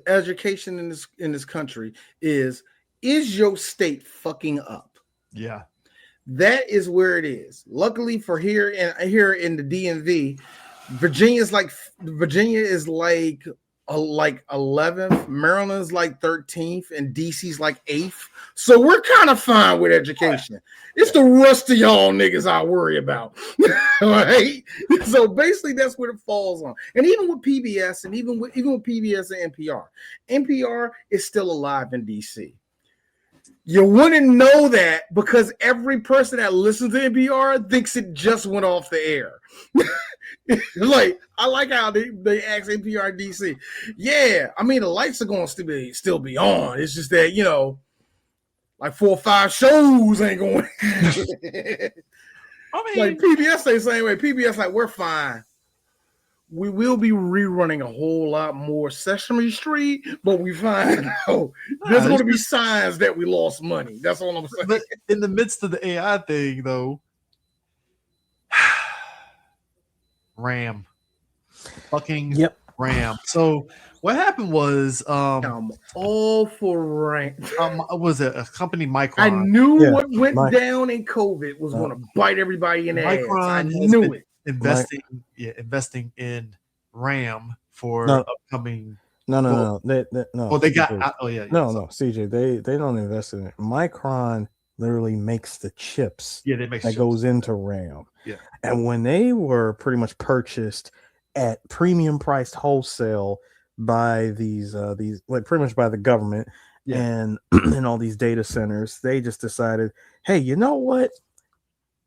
education in this country is your state fucking up? Yeah. That is where it is. Luckily for here in the DMV, Virginia is like 11th, Maryland's like 13th, and DC's like 8th. So we're kind of fine with education. It's the rest of y'all niggas I worry about. Right? So basically that's what it falls on. And even with PBS and even with PBS and NPR is still alive in DC. You wouldn't know that because every person that listens to NPR thinks it just went off the air. Like, I like how they ask NPR DC. Yeah, I mean, the lights are going to still be on. It's just that, like 4 or 5 shows ain't going. I mean, like PBS, they the same way. PBS, like, we're fine. We will be rerunning a whole lot more Sesame Street, but we find out there's going to be signs that we lost money. That's all I'm saying. But in the midst of the AI thing, though, RAM. Fucking RAM. So what happened was I'm all for RAM. Was it a company Micron? I knew what went down in COVID was going to bite everybody in the ass. I knew it. Investing in RAM for upcoming. No. Well, they got. CJ, they don't invest in it. Micron literally makes the chips. Yeah, they make that goes into RAM. Yeah, and when they were pretty much purchased at premium priced wholesale by these like pretty much by the government and in all these data centers, they just decided, hey, you know what?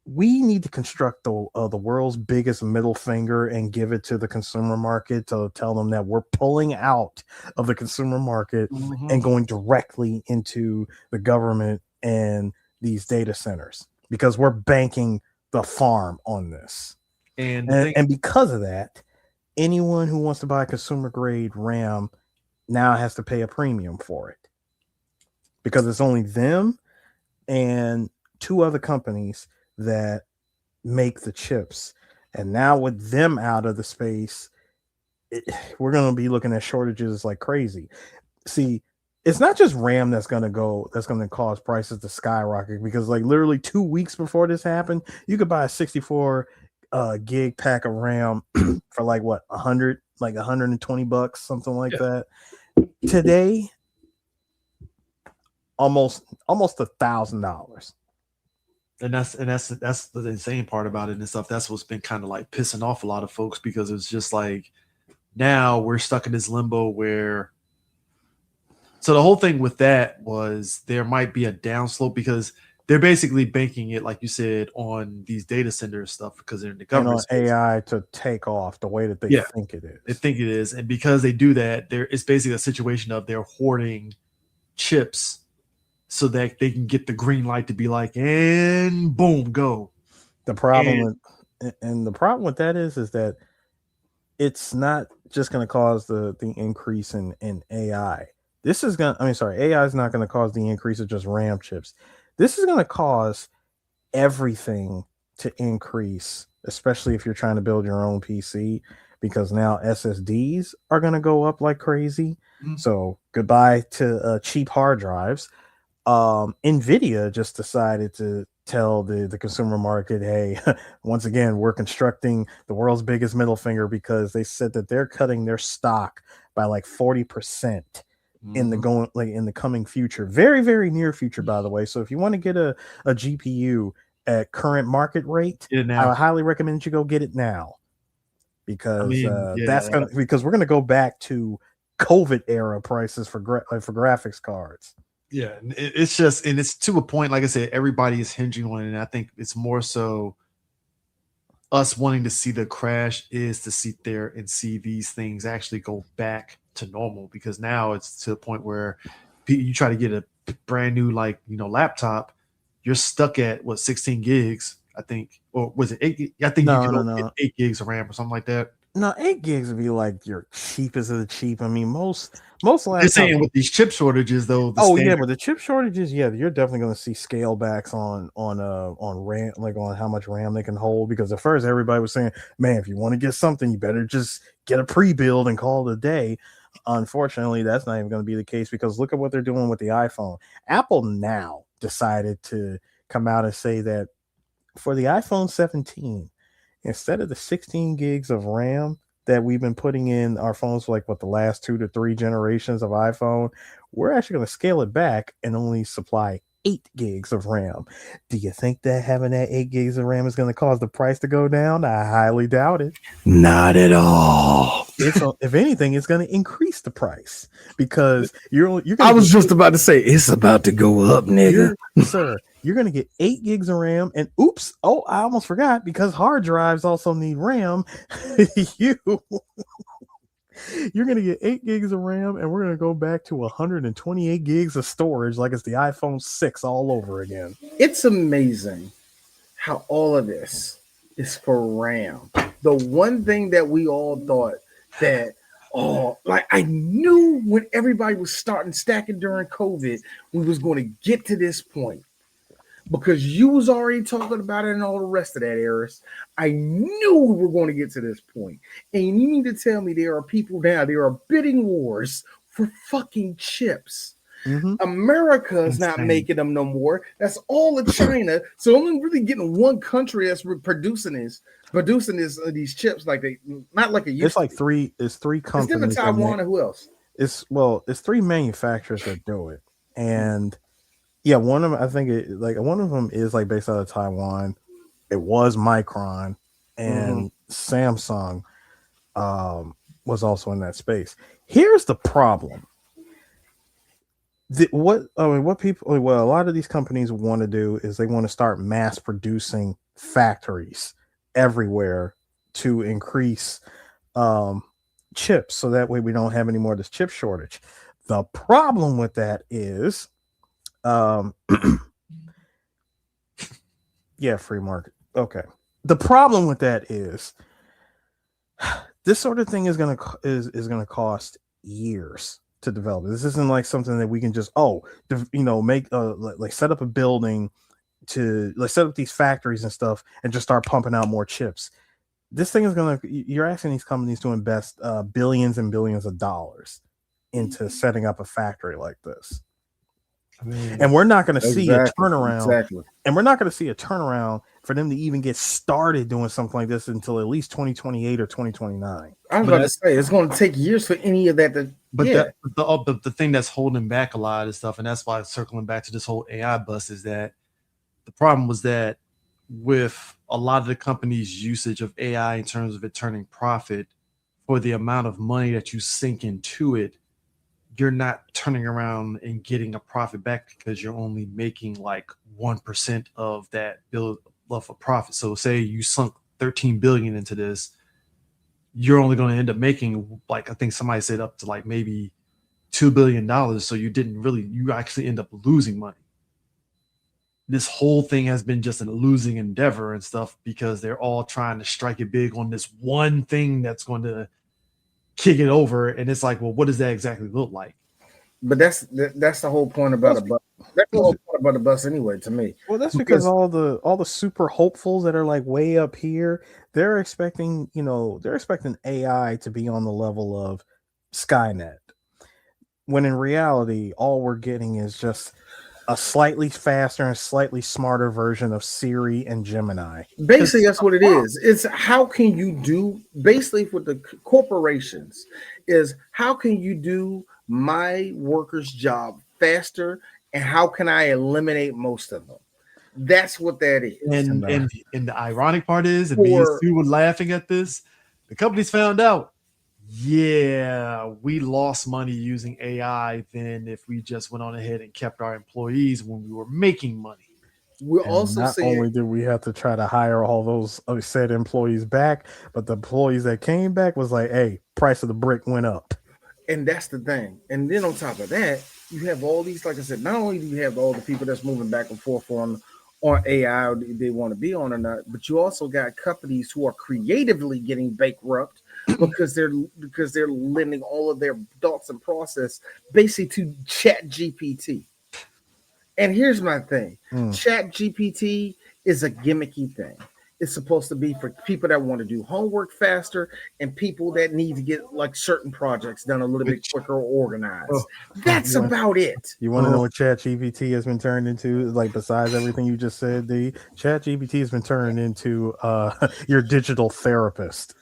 We need to construct the world's biggest middle finger and give it to the consumer market to tell them that we're pulling out of the consumer market and going directly into the government and these data centers because we're banking the farm on this. And because of that, anyone who wants to buy consumer grade RAM now has to pay a premium for it because it's only them and 2 other companies that make the chips. And now with them out of the space, we're going to be looking at shortages like crazy. See, it's not just RAM that's going to cause prices to skyrocket because like literally 2 weeks before this happened, you could buy a 64 gig pack of RAM for like what, $120, something like that. Today, almost $1,000. And that's the insane part about it and stuff. That's what's been kind of like pissing off a lot of folks because it's just like now we're stuck in this limbo where. So the whole thing with that was there might be a downslope because they're basically banking it, like you said, on these data center stuff because they're in the government and on AI to take off the way that they think it is. They think it is, and because they do that, it's basically a situation of they're hoarding chips so that they can get the green light to be like, and boom, go. The problem with that is that it's not just going to cause the increase in AI. AI is not going to cause the increase of just RAM chips. This is going to cause everything to increase, especially if you're trying to build your own PC, because now SSDs are going to go up like crazy. Mm-hmm. So goodbye to cheap hard drives. NVIDIA just decided to tell the consumer market, hey, once again, we're constructing the world's biggest middle finger because they said that they're cutting their stock by like 40% in the coming future, very, very near future, by the way. So if you want to get a GPU at current market rate, I highly recommend you go get it now because because we're gonna go back to COVID era prices for graphics cards. Yeah, it's just, and it's to a point, like I said, everybody is hinging on it. And I think it's more so us wanting to see the crash is to sit there and see these things actually go back to normal, because now it's to the point where you try to get a brand new, laptop, you're stuck at 16 gigs, I think, or was it 8? I think you can get 8 gigs of RAM or something like that. No, 8 gigs would be like your cheapest of the cheap. I mean, most laptops. They're saying with these chip shortages, though. With the chip shortages, you're definitely going to see scale backs on RAM, like on how much RAM they can hold. Because at first everybody was saying, man, if you want to get something, you better just get a pre-build and call it a day. Unfortunately, that's not even going to be the case, because look at what they're doing with the iPhone. Apple now decided to come out and say that for the iPhone 17. Instead of the 16 gigs of RAM that we've been putting in our phones for the last 2 to 3 generations of iPhone, we're actually going to scale it back and only supply 8 gigs of RAM. Do you think that having that 8 gigs of RAM is going to cause the price to go down? I highly doubt it. Not at all. if anything, it's going to increase the price because you're. I was just about to say it's about to go up, nigga. Sir, you're going to get 8 gigs of RAM, and oops, oh, I almost forgot because hard drives also need RAM. You're going to get 8 gigs of RAM, and we're going to go back to 128 gigs of storage like it's the iPhone 6 all over again. It's amazing how all of this is for RAM. The one thing that we all thought that, like I knew when everybody was starting stacking during COVID, we was going to get to this point. Because you was already talking about it and all the rest of that, Eris. I knew we were going to get to this point. And you need to tell me there are people now, there are bidding wars for fucking chips. Mm-hmm. America is not making them no more. That's all of China. So only really getting one country that's producing these chips like they not like a. It's like three. It's 3 companies. It's them in Taiwan and who else? It's 3 manufacturers that do it, and yeah, one of them. I think one of them is like based out of Taiwan. It was Micron, and Samsung was also in that space. Here's the problem. A lot of these companies want to do is they want to start mass producing factories everywhere to increase chips, so that way we don't have any more of this chip shortage. The problem with that is, yeah, free market. Okay. The problem with that is this sort of thing is gonna cost years to develop. This isn't like something that we can just make like set up a building to like set up these factories and stuff and just start pumping out more chips. This thing is you're asking these companies to invest billions and billions of dollars into setting up a factory like this. And we're not going to see a turnaround. Exactly. And we're not going to see a turnaround for them to even get started doing something like this until at least 2028 or 2029. I was about to say it's going to take years for any of that to. But the thing that's holding back a lot of stuff, and that's why circling back to this whole AI bust, is that the problem was that with a lot of the companies' usage of AI in terms of it turning profit, for the amount of money that you sink into it, you're not turning around and getting a profit back because you're only making like 1% of that bill of a profit. So say you sunk 13 billion into this, you're only going to end up making, like I think somebody said, up to like maybe $2 billion. So you actually end up losing money. This whole thing has been just a losing endeavor and stuff because they're all trying to strike it big on this one thing that's going to kick it over. And it's like, well, what does that exactly look like? But that's the whole point about a bus. That's the whole point about the bus anyway, to me. Well, that's because all the super hopefuls that are like way up here, they're expecting AI to be on the level of Skynet. When in reality, all we're getting is just a slightly faster and slightly smarter version of Siri and Gemini. Basically, that's what it is. It's how can you do, basically with the corporations, is how can you do my worker's job faster and how can I eliminate most of them? That's what that is. And the ironic part is, and me and Sue were laughing at this, the companies found out, yeah, we lost money using AI than if we just went on ahead and kept our employees when we were making money. We're also not only did we have to try to hire all those said employees back, but the employees that came back was like, hey, price of the brick went up. And that's the thing. And then on top of that, you have all these, like I said, not only do you have all the people that's moving back and forth on AI or they want to be on or not, but you also got companies who are creatively getting bankrupt because they're lending all of their thoughts and process basically to Chat GPT. And here's my thing. Chat GPT is a gimmicky thing. It's supposed to be for people that want to do homework faster and people that need to get like certain projects done a little bit quicker or organized. That's about it. You want to know what ChatGPT has been turned into? Like, besides everything you just said, the ChatGPT has been turned into your digital therapist.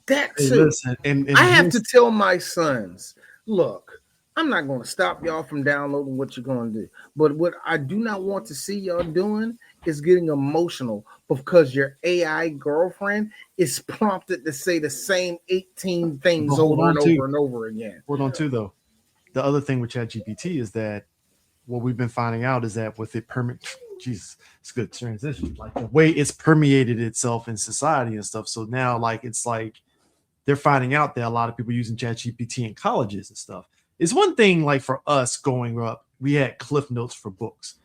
That too. I have to tell my sons, look, I'm not going to stop y'all from downloading what you're going to do. But what I do not want to see y'all doing is getting emotional because your AI girlfriend is prompted to say the same 18 things over and over and over again. Hold on too, though. The other thing with ChatGPT is that what we've been finding out is that with it Jesus, it's a good transition. Like the way it's permeated itself in society and stuff. So now, like, it's like they're finding out that a lot of people using ChatGPT in colleges and stuff. It's one thing, like for us growing up, we had Cliff Notes for books.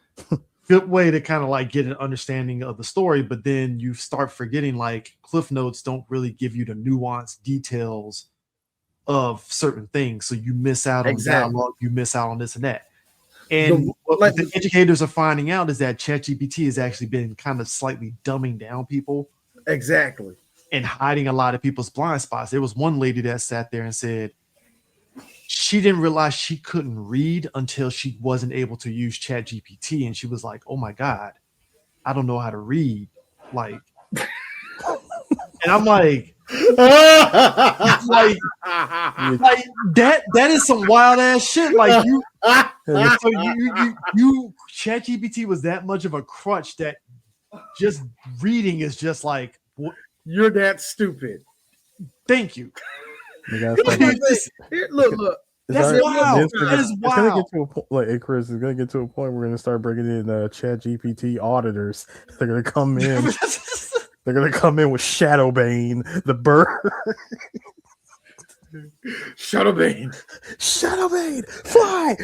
Good way to kind of like get an understanding of the story, but then you start forgetting like Cliff Notes don't really give you the nuanced details of certain things. So you miss out on dialogue, you miss out on this and that. And what the educators are finding out is that ChatGPT has actually been kind of slightly dumbing down people. Exactly. And hiding a lot of people's blind spots. There was one lady that sat there and said she didn't realize she couldn't read until she wasn't able to use ChatGPT. And she was like, oh my God, I don't know how to read. Like, and I'm like, like that is some wild ass shit. Like you ChatGPT was that much of a crutch that just reading is just like, you're that stupid. Thank you. Look. That's wild. That is wild. It's gonna get to a point, like, hey, Chris, it's gonna get to a point we're gonna start bringing in ChatGPT auditors. They're gonna come in. They're gonna come in with Shadowbane, the bird. Shadowbane, fly.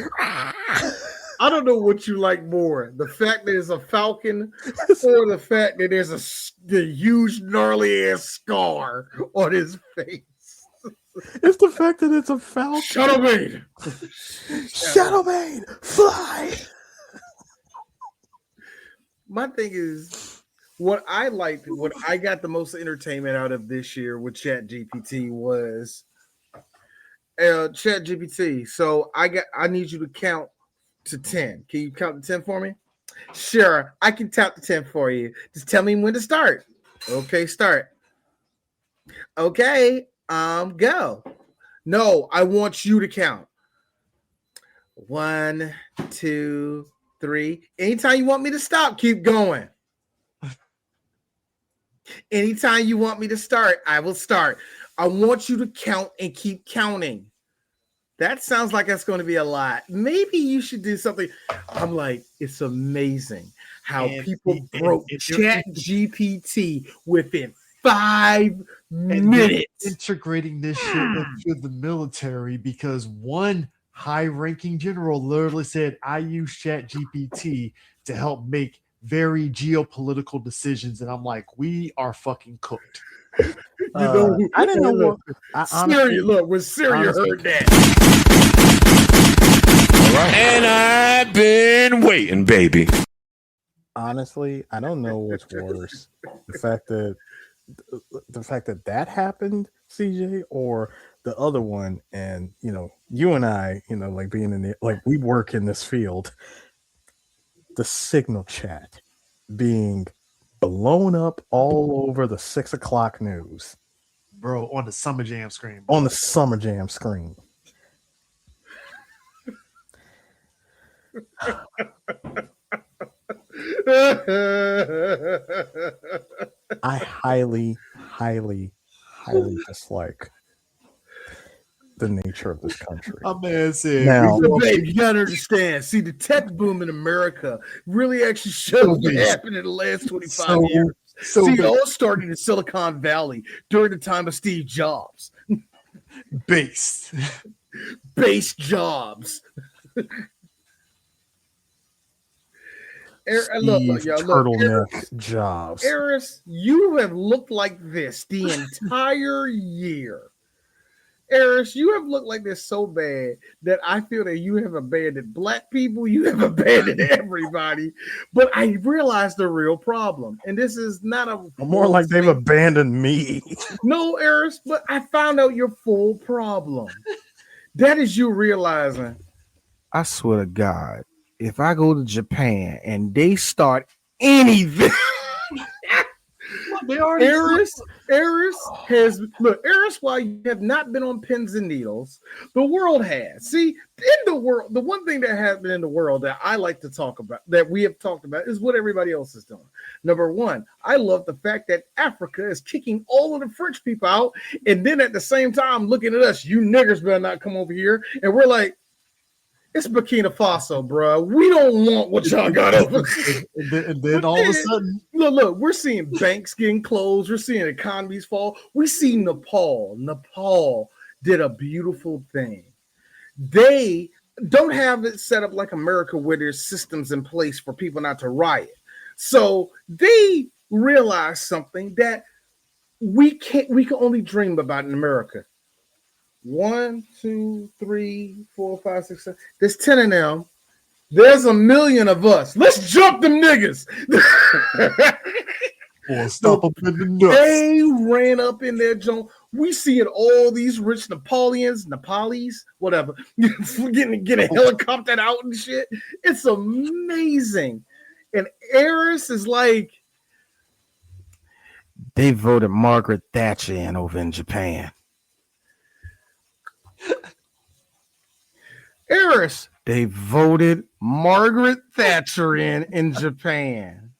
I don't know what you like more, the fact that it's a falcon or the fact that there's the huge gnarly ass scar on his face. It's the fact that it's a falcon. Shadowbane, fly. My thing is, what I got the most entertainment out of this year with ChatGPT was ChatGPT. So I need you to count to 10. Can you count to 10 for me? Sure, I can count to 10 for you. Just tell me when to start. Okay, start. Okay, go. No, I want you to count. 1, 2, 3. Anytime you want me to stop, keep going. Anytime you want me to start, I will start. I want you to count and keep counting. That sounds like that's going to be a lot. Maybe you should do something. I'm like, it's amazing how people broke ChatGPT within 5 minutes. Integrating this shit into the military because one high-ranking general literally said, I use ChatGPT to help make very geopolitical decisions. And I'm like, we are fucking cooked. I didn't know when Syria heard that. Right. And I've been waiting, baby. Honestly, I don't know what's worse. The fact that happened, CJ, or the other one. And you and I, like being in we work in this field, the signal chat being blown up all over the 6 o'clock news. Bro, on the Summer Jam screen. On the Summer Jam screen. I highly, highly, highly dislike the nature of this country. A man said, now, babe, you gotta understand. See, the tech boom in America really actually shows what happened in the last 25 years. It all started in Silicon Valley during the time of Steve Jobs. Based jobs. Turtleneck jobs. Eris, you have looked like this the entire year. Eris, you have looked like this so bad that I feel that you have abandoned black people, you have abandoned everybody. But I realized the real problem, and this is not more like they've abandoned me. No, Eris, but I found out your full problem. That is you realizing, I swear to God, if I go to Japan and they start anything, They already Eris has look. Eris, while you have not been on pins and needles, the world has. See, in the world, the one thing that happened in the world that I like to talk about, that we have talked about, is what everybody else is doing. Number one, I love the fact that Africa is kicking all of the French people out, and then at the same time looking at us, you niggers better not come over here, and we're like, it's Burkina Faso, bro. We don't want what y'all got over. And then all of a sudden, look, we're seeing banks getting closed. We're seeing economies fall. We see Nepal. Nepal did a beautiful thing. They don't have it set up like America where there's systems in place for people not to riot. So they realized something that we can only dream about in America. 1, 2, 3, 4, 5, 6, 7. There's 10 of them. There's a million of us. Let's jump them niggas. They ran up in their joint. We see it all these rich Nepalis, whatever, getting helicoptered out and shit. It's amazing. And Eris is like, they voted Margaret Thatcher in over in Japan. Eris, they voted Margaret Thatcher in Japan.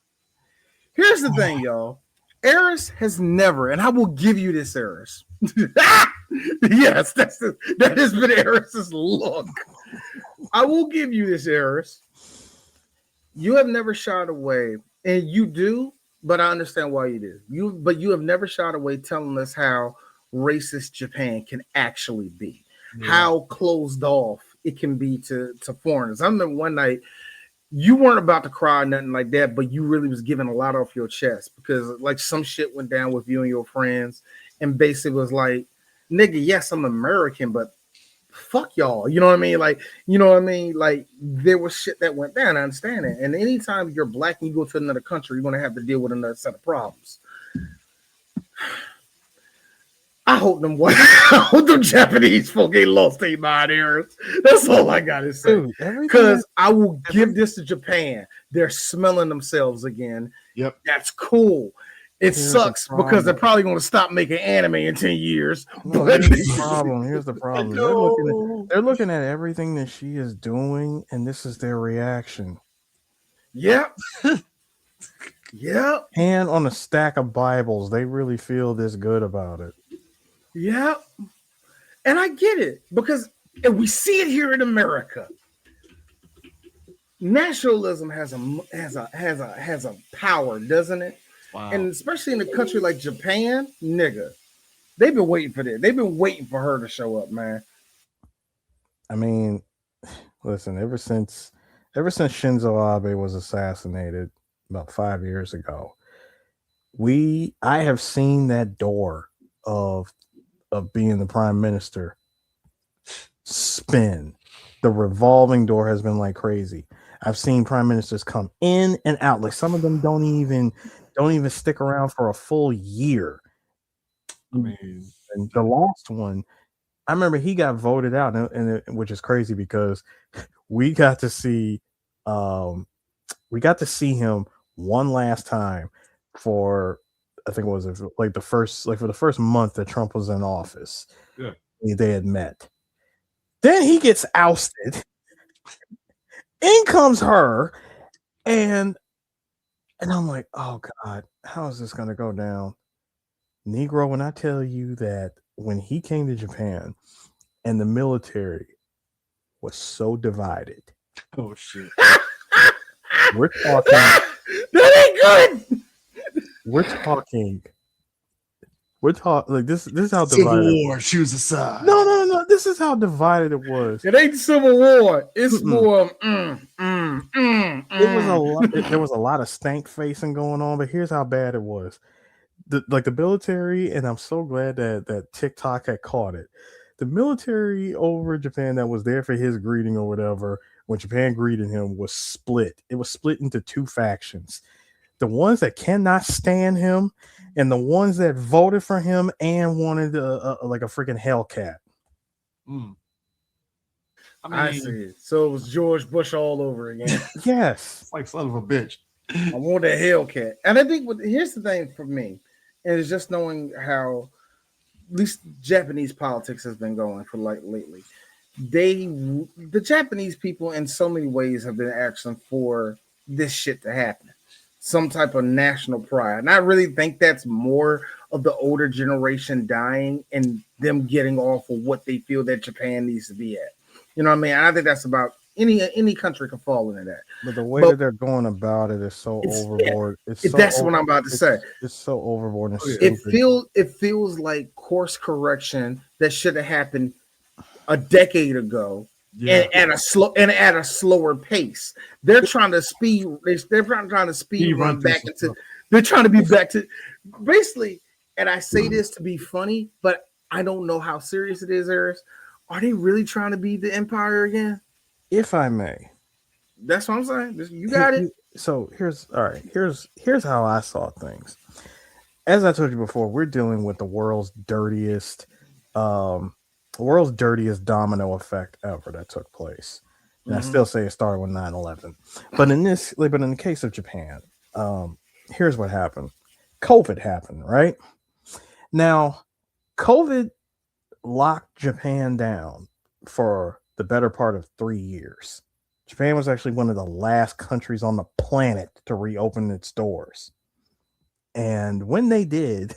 Here's the thing, y'all. Eris has never, and I will give you this, Eris. Yes, that has been Eris's look. I will give you this, Eris. You have never shied away, and you do, but I understand why you do. But you have never shied away telling us how racist Japan can actually be. Yeah. How closed off it can be to foreigners. I remember one night you weren't about to cry or nothing like that, but you really was giving a lot off your chest because like some shit went down with you and your friends and basically was like, nigga, yes, I'm American, but fuck y'all. You know what I mean? Like, you know what I mean? Like there was shit that went down. I understand it. And anytime you're black and you go to another country, you're going to have to deal with another set of problems. I hope them Japanese folk ain't lost their mind, Eris. That's all I gotta say. Because I will give this to Japan. They're smelling themselves again. Yep. That's cool. It sucks because they're probably going to stop making anime in 10 years. No, here's the problem. Here's the problem. They're looking at everything that she is doing, and this is their reaction. Yep. Yep. Hand on a stack of Bibles. They really feel this good about it. Yeah, and I get it because we see it here in America. Nationalism has a power, doesn't it? Wow. And especially in a country like Japan, nigga, they've been waiting for this. They've been waiting for her to show up, man. I mean, listen, ever since Shinzo Abe was assassinated about 5 years ago, I have seen that door of being the prime minister spin. The revolving door has been like crazy. I've seen prime ministers come in and out. Like some of them don't even stick around for a full year. I mean, and the last one, I remember he got voted out, which is crazy because we got to see him one last time for, I think it was for the first month that Trump was in office. Yeah, they had met. Then he gets ousted. In comes her, and I'm like, oh God, how is this gonna go down? Negro, when I tell you that when he came to Japan and the military was so divided. Oh shit. We're talking that ain't good. We're talking like this is how divided. Civil War, choose a side. No. This is how divided it was. It ain't Civil War. It's more. There was a lot of stank facing going on, but here's how bad it was. The military, and I'm so glad that TikTok had caught it. The military over Japan that was there for his greeting or whatever, when Japan greeted him, was split. It was split into two factions. The ones that cannot stand him, and the ones that voted for him and wanted like a freaking Hellcat. I see it. So it was George Bush all over again. Yes, like son of a bitch. I want a Hellcat, and I think here's the thing for me. and it's just knowing how at least Japanese politics has been going for like lately. The Japanese people in so many ways have been asking for this shit to happen, some type of national pride. And I really think that's more of the older generation dying and them getting off of what they feel that Japan needs to be at. You know what I mean? I think that's about any country can fall into that. But the way that they're going about it is so overboard. That's what I'm about to say. It's so overboard and It stupid. feels like course correction that should have happened a decade ago, and at a slower pace. They're trying to speed. They're trying to speed run back into. They're trying to be back to basically. And I say this to be funny, but I don't know how serious it is. Eris, are they really trying to be the empire again? If I may, that's what I'm saying. You got it. So here's how I saw things. As I told you before, we're dealing with the world's dirtiest domino effect ever that took place. And I still say it started with 9/11. But in the case of Japan, here's what happened. COVID happened, right? Now, COVID locked Japan down for the better part of 3 years. Japan was actually one of the last countries on the planet to reopen its doors. And when they did,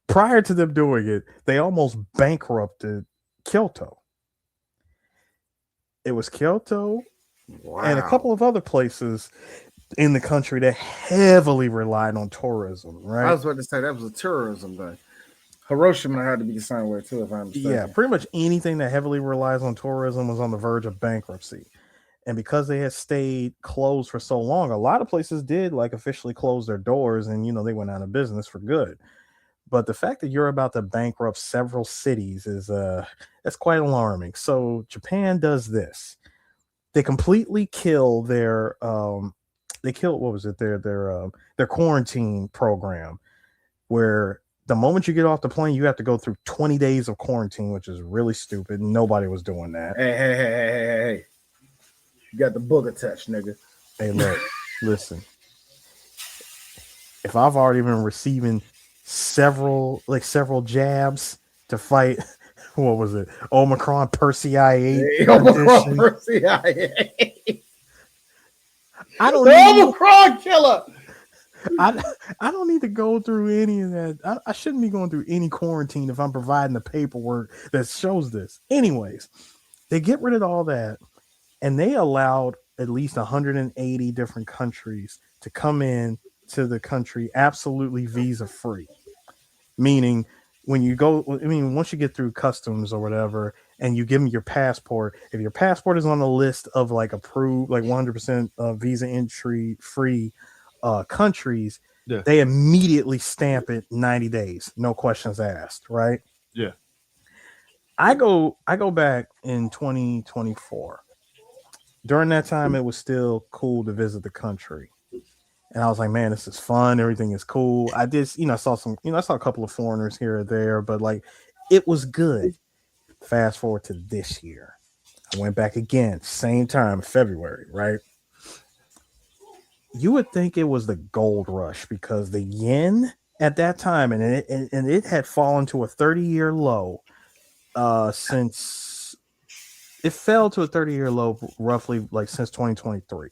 prior to them doing it, they almost bankrupted Kyoto. It was Kyoto and a couple of other places in the country that heavily relied on tourism, right? I was about to say that was a tourism thing. Hiroshima had to be the same way too, if I'm mistaken. Yeah, pretty much anything that heavily relies on tourism was on the verge of bankruptcy. And because they had stayed closed for so long, a lot of places did like officially close their doors and, they went out of business for good. But the fact that you're about to bankrupt several cities is that's quite alarming. So Japan does this. They completely kill their their quarantine program, where the moment you get off the plane, you have to go through 20 days of quarantine, which is really stupid. Nobody was doing that. Hey. You got the booger touch, nigga. Hey, look, listen. If I've already been receiving several jabs to fight, what was it? Omicron Persei. Omicron Persei. Omicron killer. I don't need to go through any of that. I shouldn't be going through any quarantine if I'm providing the paperwork that shows this. Anyways, they get rid of all that, and they allowed at least 180 different countries to come in to the country absolutely visa free. Meaning, once you get through customs or whatever, and you give them your passport, if your passport is on the list of like approved, like 100% visa entry free countries, they immediately stamp it 90 days, no questions asked, right? Yeah. I go back in 2024. During that time, it was still cool to visit the country. And I was like, man, this is fun. Everything is cool. I did, I saw a couple of foreigners here or there, but like, it was good. Fast forward to this year. I went back again, same time, February, right? You would think it was the gold rush because the yen at that time, and it had fallen to a 30-year low since it fell to a 30-year low roughly like since 2023.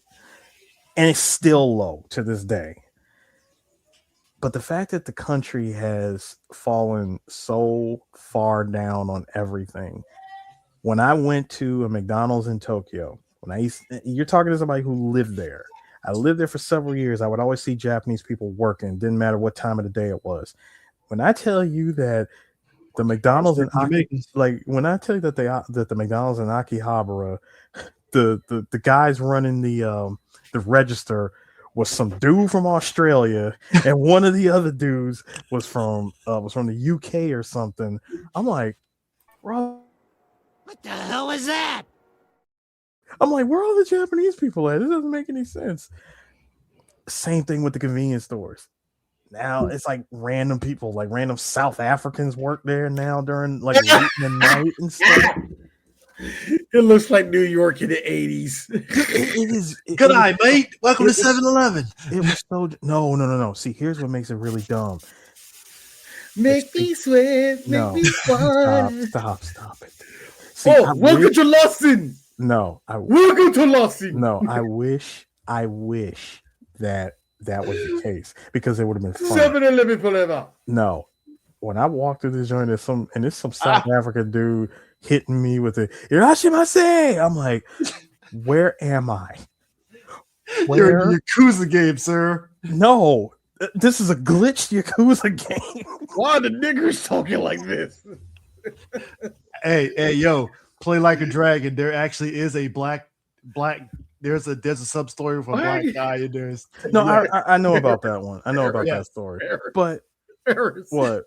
And it's still low to this day. But the fact that the country has fallen so far down on everything. When I went to a McDonald's in Tokyo, you're talking to somebody who lived there. I lived there for several years. I would always see Japanese people working. Didn't matter what time of the day it was. When I tell you that the McDonald's in that the McDonald's in Akihabara, the guys running the register was some dude from Australia, and one of the other dudes was from the UK or something. I'm like, bro, what the hell is that? I'm like, where are all the Japanese people at? This doesn't make any sense. Same thing with the convenience stores. Now it's like random people, like random South Africans work there now during like late in the night and stuff. It looks like New York in the 80s. It is. Good night, mate. Welcome to 7-Eleven. It was so no. See, here's what makes it really dumb. Make me sweat, make me stop it. See, welcome to Lawson. No, welcome to Lawson. No, I wish that was the case because it would have been fun. 7-Eleven forever. No, when I walked through this joint, there's some South African dude hitting me with it. Irashimase. I'm like, where am I? You're in the Yakuza game, sir. No, this is a glitched Yakuza game. Why are the niggers talking like this? Hey, yo, play like a dragon. There actually is a black. There's a sub story with a black guy in there. No, I know about that one. I know about that story. But what?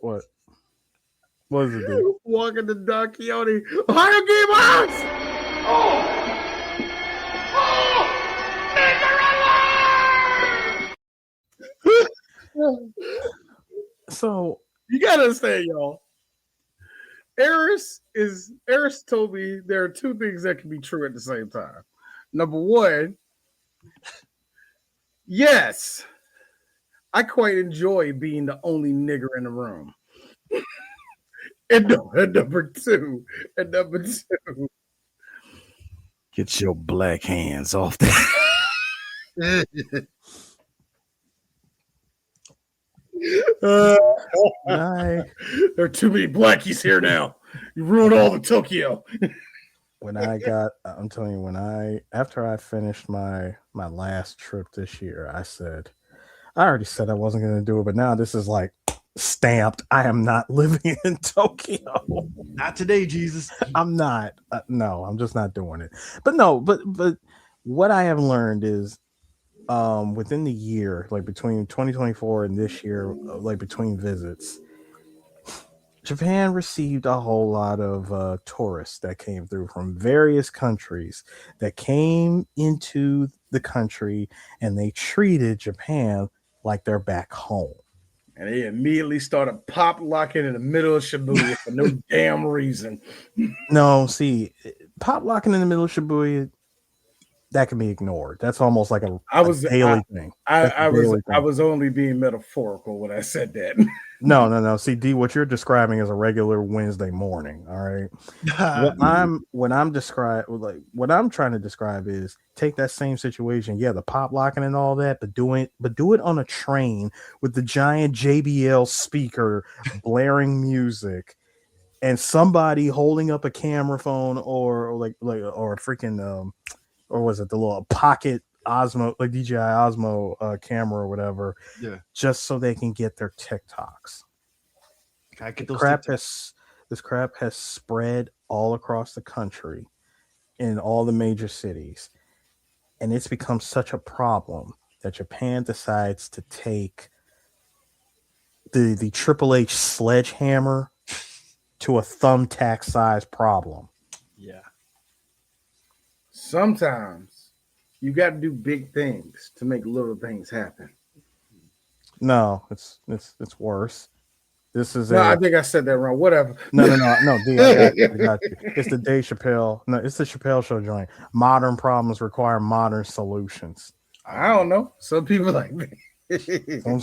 What does it do? Walking to Don Quixote. Ohio Game House! So you gotta understand, y'all. Eris told me there are two things that can be true at the same time. Number one, yes, I quite enjoy being the only nigger in the room. and number two, get your black hands off that. There are too many blackies here now. You ruined all the Tokyo. I'm telling you, after I finished my last trip this year, I already said I wasn't going to do it, but now this is like stamped. I am not living in Tokyo. Not today, Jesus. I'm not. No, I'm just not doing it. But what I have learned is, within the year, like between 2024 and this year, like between visits, Japan received a whole lot of tourists that came through from various countries that came into the country, and they treated Japan like they're back home. And they immediately started pop locking in the middle of Shibuya for no damn reason. No, see, pop locking in the middle of Shibuya, that can be ignored. That's almost like a daily thing. I was only being metaphorical when I said that. No. See, D, what you're describing is a regular Wednesday morning. All right. what I'm trying to describe is take that same situation. Yeah, the pop locking and all that, but do it on a train with the giant JBL speaker blaring music and somebody holding up a camera phone or a freaking or was it the little pocket Osmo, like DJI Osmo camera or whatever? Yeah. Just so they can get their TikToks. This crap has spread all across the country in all the major cities. And it's become such a problem that Japan decides to take the Triple H sledgehammer to a thumbtack size problem. Yeah. Sometimes you got to do big things to make little things happen. No, it's worse. This is I think I said that wrong. Whatever. No, D, I got you. It's the Dave Chappelle. No, it's the Chappelle Show joint. Modern problems require modern solutions. I don't know. Some people like me. Some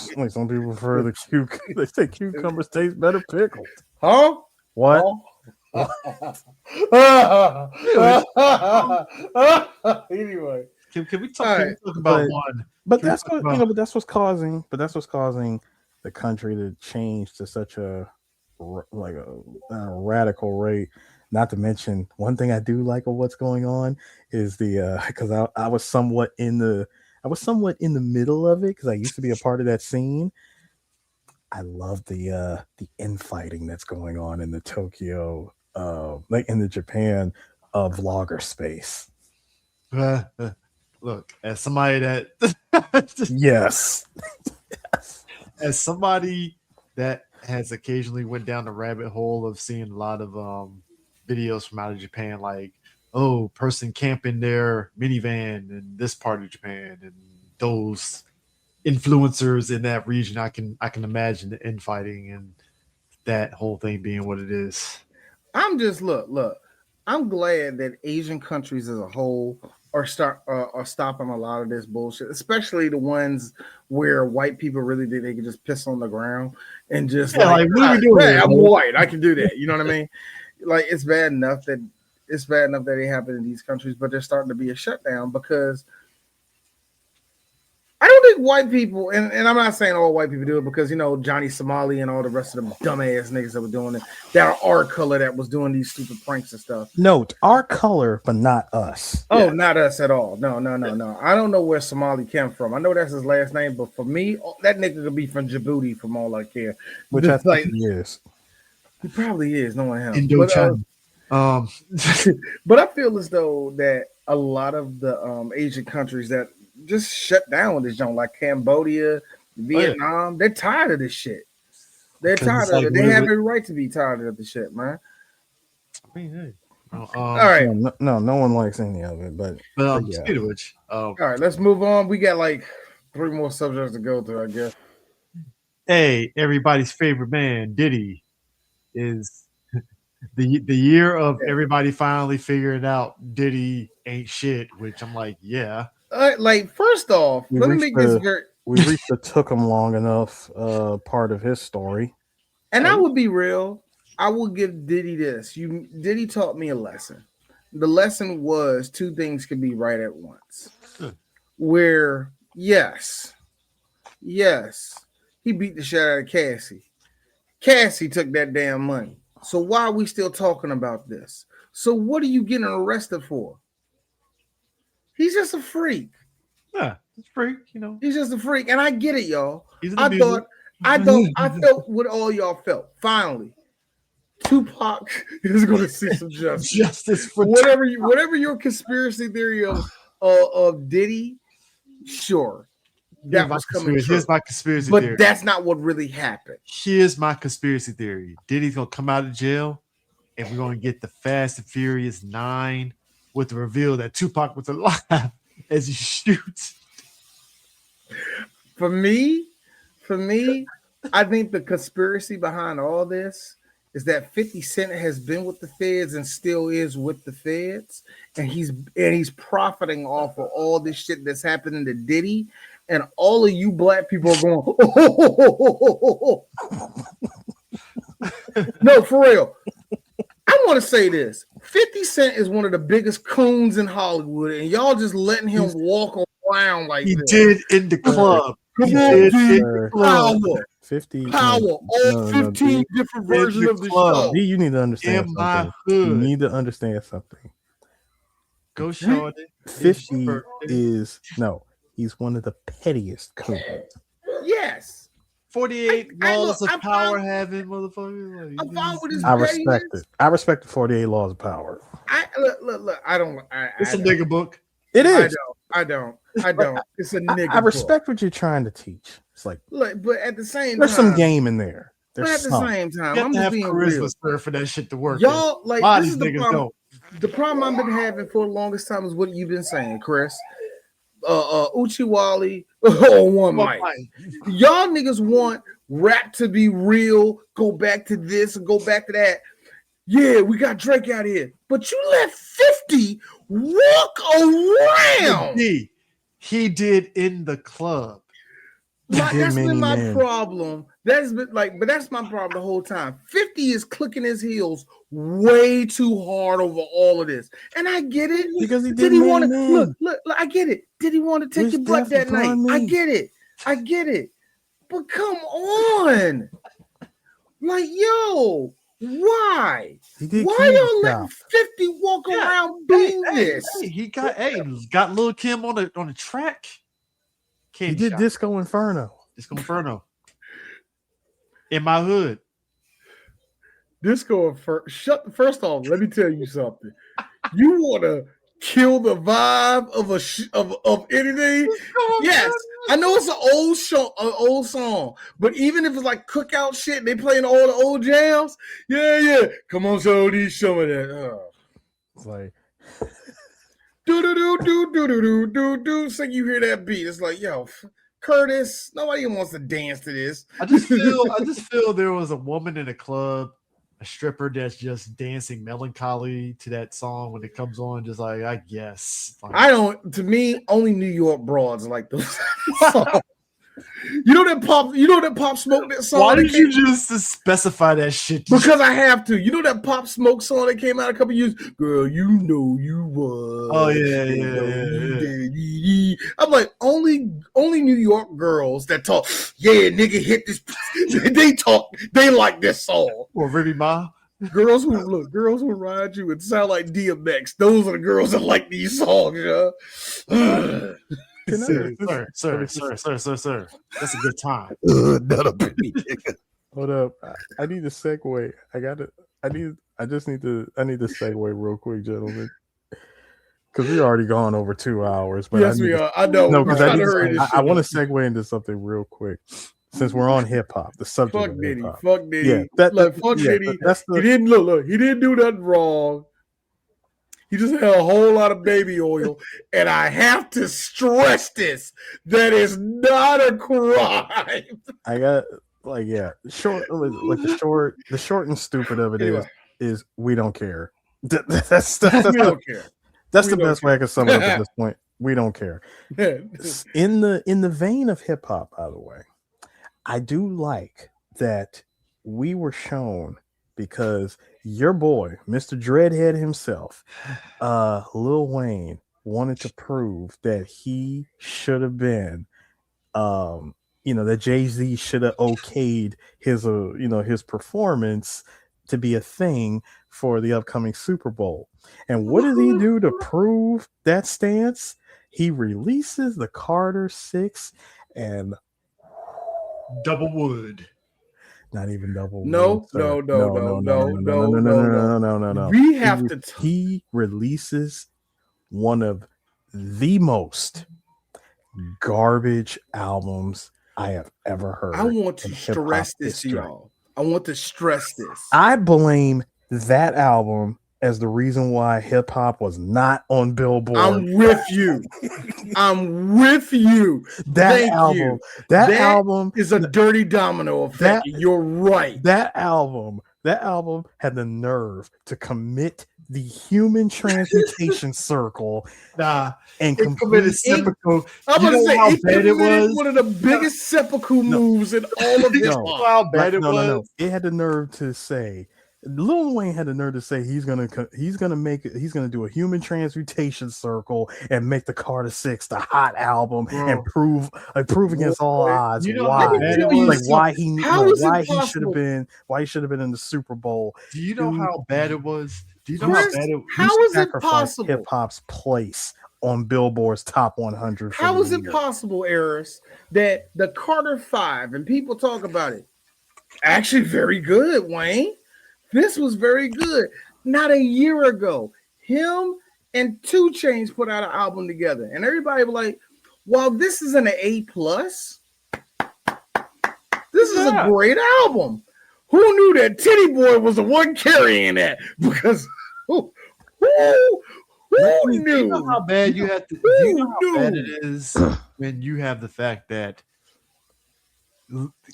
people prefer the cucumber. They say cucumbers taste better pickled. Huh? What? Anyway, can we talk about one? But that's what's causing the country to change to such a radical rate. Not to mention, one thing I do like of what's going on is because I was somewhat in the middle of it because I used to be a part of that scene. I love the infighting that's going on in the Tokyo, like in the Japan vlogger space. Look, as somebody that yes, as somebody that has occasionally went down the rabbit hole of seeing a lot of videos from out of Japan, like person camping their minivan in this part of Japan, and those influencers in that region, I can imagine the infighting and that whole thing being what it is. I'm just look. I'm glad that Asian countries as a whole are stopping a lot of this bullshit, especially the ones where white people really think they can just piss on the ground and just what are we doing? I'm white, I can do that. You know what I mean? Like it's bad enough that it happened in these countries, but there's starting to be a shutdown because I don't think white people, and I'm not saying all white people do it because, Johnny Somali and all the rest of them dumbass niggas that were doing it, that are our color that was doing these stupid pranks and stuff. Note, our color, but not us. Oh, not us at all. No. I don't know where Somali came from. I know that's his last name, but for me, that nigga could be from Djibouti from all I care. Which I think he is. He probably is, knowing him. Indochina. But I feel as though that a lot of the Asian countries that just shut down with this joint, like Cambodia, Vietnam, they're tired of this shit. They're tired of it. They have every right to be tired of the shit, man. I mean, hey. All right. No one likes any of it, but speaking of which, all right, let's move on. We got like 3 more subjects to go through, I guess. Hey, everybody's favorite man, Diddy, is the year of everybody finally figuring out Diddy ain't shit, which I'm like, yeah. Like, first off, let me make this very. We reached the took him long enough part of his story. And I would be real. I will give Diddy this. Diddy taught me a lesson. The lesson was 2 things can be right at once. Where, yes, he beat the shit out of Cassie. Cassie took that damn money. So why are we still talking about this? So what are you getting arrested for? He's just a freak. Yeah, he's a freak, He's just a freak. And I get it, y'all. I felt what all y'all felt. Finally, Tupac is going to see some justice. Justice for whatever your conspiracy theory of Diddy, sure. That was coming true. Here's my conspiracy theory. But that's not what really happened. Here's my conspiracy theory. Diddy's going to come out of jail, and we're going to get the Fast and Furious 9 with the reveal that Tupac was alive as he shoots. For me, I think the conspiracy behind all this is that 50 Cent has been with the feds and still is with the feds, and he's profiting off of all this shit that's happening to Diddy, and all of you black people are going, oh. No, for real. I want to say this. 50 Cent is one of the biggest coons in Hollywood, and y'all just letting him walk around like he this. did in the club. Come on, dude. Power. 50. Power. All 15 different versions of the show. D, you need to understand something. You need to understand something. Go show it. 50 he's one of the pettiest coons. Yes. 48 laws of power having motherfuckers. I respect it. I respect the 48 laws of power. Look. I don't. It's a nigga book. It is. I don't. It's a nigga. I respect what you're trying to teach. It's like, look, but at the same time, there's some game in there. But at the same time, I'm just being real. For that shit to work. Y'all, like, this is the problem. The problem I've been having for the longest time is what you've been saying, Chris. Uchiwali one mic. Y'all niggas want rap to be real, go back to this and go back to that. Yeah, we got Drake out here, but you let 50 walk around. He did in the club. That's been my problem. That's been but that's my problem the whole time. 50 is clicking his heels way too hard over all of this, and I get it because did he want to look? I get it. Did he want to take your butt that night? I get it. But come on, like, yo, why? Why y'all letting 50 walk around being this? He got Lil Kim on the track. He did Disco Inferno. In my hood. Disco Inferno. First off, let me tell you something. You want to kill the vibe of anything? Yes, I know it's an old song, but even if it's like cookout shit, they playing all the old jams. Yeah. Come on, Jody, show me that. It's like do. So you hear that beat? It's like, yo, Curtis. Nobody wants to dance to this. I just feel there was a woman in a club. a stripper that's just dancing melancholy to that song when it comes on, just like, I guess. Like, I don't. To me, only New York broads like those songs. You know that Pop Smoke that song. Why did you just specify that shit? Because I have to. You know that Pop Smoke song that came out a couple years. Girl, you know you was. Oh yeah. I'm like, only New York girls that talk. Yeah, nigga, hit this. They talk. They like this song. Or Ribby Ma. Girls who ride you and sound like DMX. Those are the girls that like these songs, yeah. Sir. That's a good time. Hold up. I need a segue. I need to segue real quick, gentlemen. Because we're already gone over 2 hours. But yes, we are. I know. No, because I want to segue into something real quick. Since we're on hip hop, the subject of hip hop. Fuck Diddy. Yeah, fuck Diddy. He didn't look. He didn't do nothing wrong. He just had a whole lot of baby oil, and I have to stress this: that is not a crime. I got the short and stupid of it is we don't care. That's we don't care. That's the best way I can sum it up at this point. We don't care. In the vein of hip hop, by the way, I do like that we were shown, because your boy, Mr. Dreadhead himself, Lil Wayne, wanted to prove that he should have been, that Jay-Z should have okayed his performance to be a thing for the upcoming Super Bowl. And what does he do to prove that stance? He releases the Carter 6 and double wood. Not even double. No. We have to. He releases one of the most garbage albums I have ever heard. I want to stress this, y'all. I want to stress this. I blame that album as the reason why hip hop was not on Billboard. I'm with you. That album is a dirty domino effect. You're right. That album had the nerve to commit the human transmutation circle. And committed seppuku. I'm gonna say how bad it was. One of the biggest seppuku moves in all of hip hop. How bad it was. No. It had the nerve to say. Lil Wayne had the nerve to say he's gonna do a human transmutation circle and make the Carter 6 the hot album and prove against all odds why he should have been in the Super Bowl. Do you know how bad it was? Do you know how is it possible? Hip hop's place on Billboard's top 100. How is it possible, Eris, that the Carter 5 and people talk about it? Actually, very good, Wayne. This was very good. Not a year ago, him and 2 Chainz put out an album together, and everybody was like, "Well, this is an A+. This is a great album." Who knew that Titty Boy was the one carrying that? Because who knew? Do you know how bad you have to? Do you know how bad it is when you have the fact that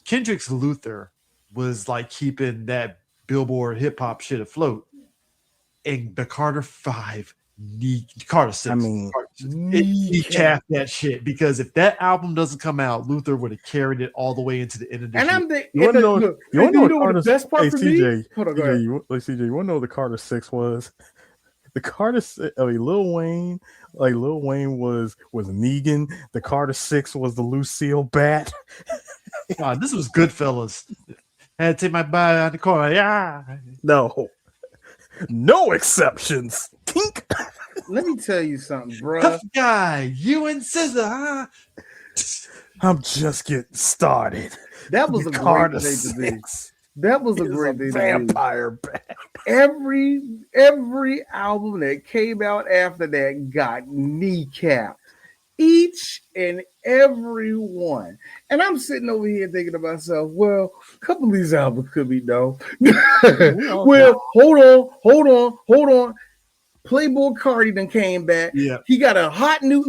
Kendrick's Luther was like keeping that Billboard hip hop shit afloat, and the Carter 5, Carter 6. I mean, he capped that shit, because if that album doesn't come out, Luther would have carried it all the way into the end of the year. And you want to know the best part for me? Hold on, CJ, you want to know what the Carter 6 was? The Carter 6, Lil Wayne was Negan. The Carter 6 was the Lucille Bat. God, this was Goodfellas. I had to take my body out the corner. Yeah. No exceptions. Tink. Let me tell you something, bro. Tough guy, you and SZA, huh? I'm just getting started. That was a great thing to do. That was a great thing. Vampire bat. Every album that came out after that got kneecapped. Each and every one. And I'm sitting over here thinking to myself, well, a couple of these albums could be no. Well, hold on. Playboy Cardi then came back. Yeah. He got a hot new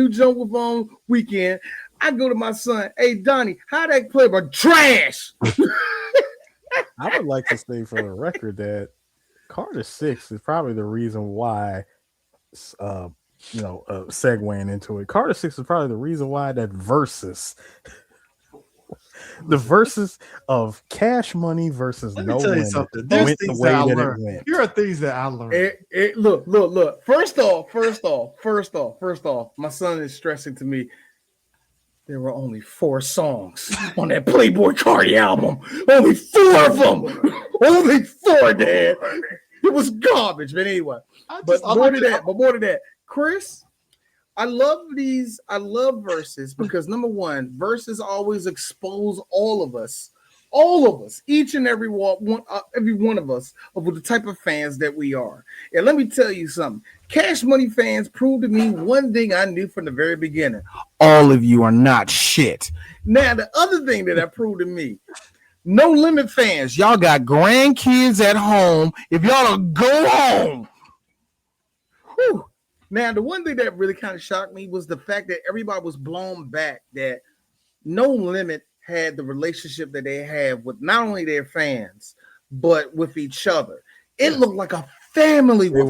jungle on Weekend. I go to my son, hey Donnie, how that Playboy trash? I would like to say for the record Carter 6 is probably the reason why, segueing into it. Carter 6 is probably the reason why that the versus of Cash Money versus Let No me tell you Limit something. went There's the things way that I that it learned. went. Here are things that I learned. Look. First off, my son is stressing to me. There were only 4 songs on that Playboy Cardi album. Only 4 of them. Only 4, Dad. It was garbage, but anyway. But more than that, Chris, I love verses because number one, verses always expose all of us, each and every one of us, of the type of fans that we are. And let me tell you something. Cash Money fans proved to me one thing I knew from the very beginning. All of you are not shit. Now, the other thing that proved to me, No Limit fans, y'all got grandkids at home. If y'all don't go home. Whew. Now, the one thing that really kind of shocked me was the fact that everybody was blown back that No Limit had the relationship that they have with not only their fans, but with each other. It looked like a family. They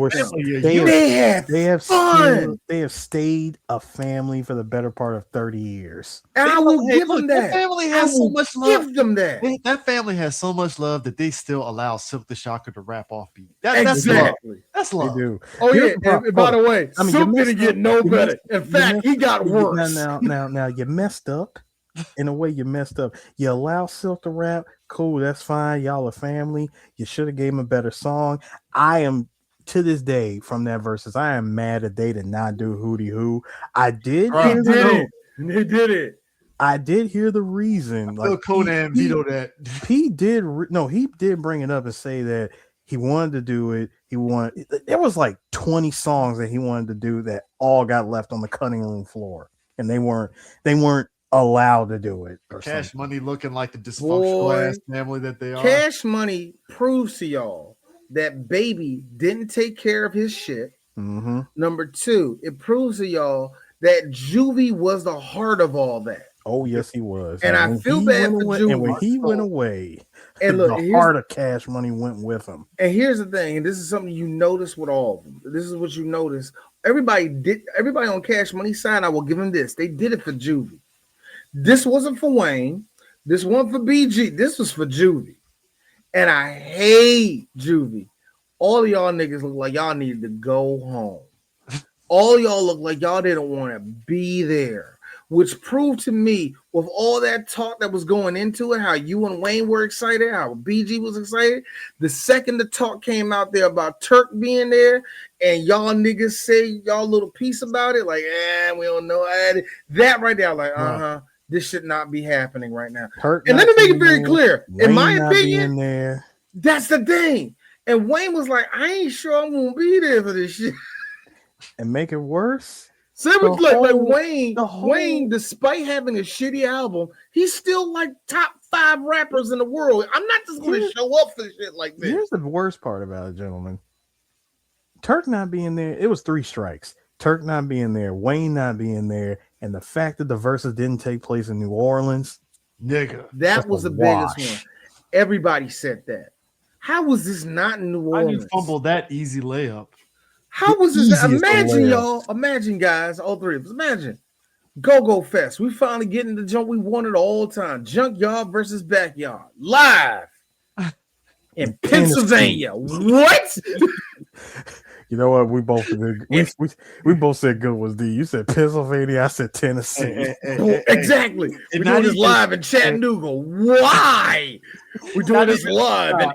have stayed a family for the better part of 30 years. And I will give them that. That family has so much love. Give them that. That family has so much love that they still allow Silk the Shocker to rap off beat. Exactly. That's love. They do. Oh, yeah. And by the way, Silk didn't get no better. In fact, he got worse. Now, you messed up. In a way, you messed up. You allow Silk to rap. Cool, that's fine. Y'all are family. You should have gave him a better song. I am, to this day, from that verses, I am mad that they did not do Hootie Hoo. I did. They did it. I did hear the reason. Like Conan vetoed that. He did bring it up and say that he wanted to do it. There was like 20 songs that he wanted to do that all got left on the cutting room floor, and they weren't allowed to do it. Cash Money looking like the dysfunctional ass family that they are. Cash Money proves to y'all that Baby didn't take care of his shit. Mm-hmm. Number 2, it proves to y'all that Juvie was the heart of all that. Oh yes, he was. And I feel bad for Juvie. And when he went away, and look, the heart of Cash Money went with him. And here's the thing, and this is something you notice with all of them. This is what you notice. Everybody on Cash Money side, I will give him this. They did it for Juvie. This wasn't for Wayne. This wasn't for BG. This was for Juvie. And I hate Juvie. All of y'all niggas look like y'all needed to go home. All y'all look like y'all didn't want to be there, which proved to me with all that talk that was going into it, how you and Wayne were excited, how BG was excited. The second the talk came out there about Turk being there and y'all niggas say y'all little piece about it, like, we don't know. That right there, like, this should not be happening right now. And let me make it very clear. In my opinion, that's the thing. And Wayne was like, I ain't sure I'm gonna be there for this shit. And make it worse. Wayne, despite having a shitty album, he's still like top 5 rappers in the world. I'm not just gonna show up for shit like this. Here's the worst part about it, gentlemen. Turk not being there, it was 3 strikes. Turk not being there, Wayne not being there, and the fact that the verses didn't take place in New Orleans, nigga, that was the biggest one. Everybody said that. How was this not in New Orleans? How you fumbled that easy layup? How was this? Imagine, guys, all 3 of us. Imagine Go-Go Fest. We finally getting the jump we wanted all the time. Junkyard versus Backyard live in Pennsylvania. What? You know what? We both did. We both said good was D. You said Pennsylvania. I said Tennessee. Exactly. We're doing this live in Chattanooga. Why? We're doing this live in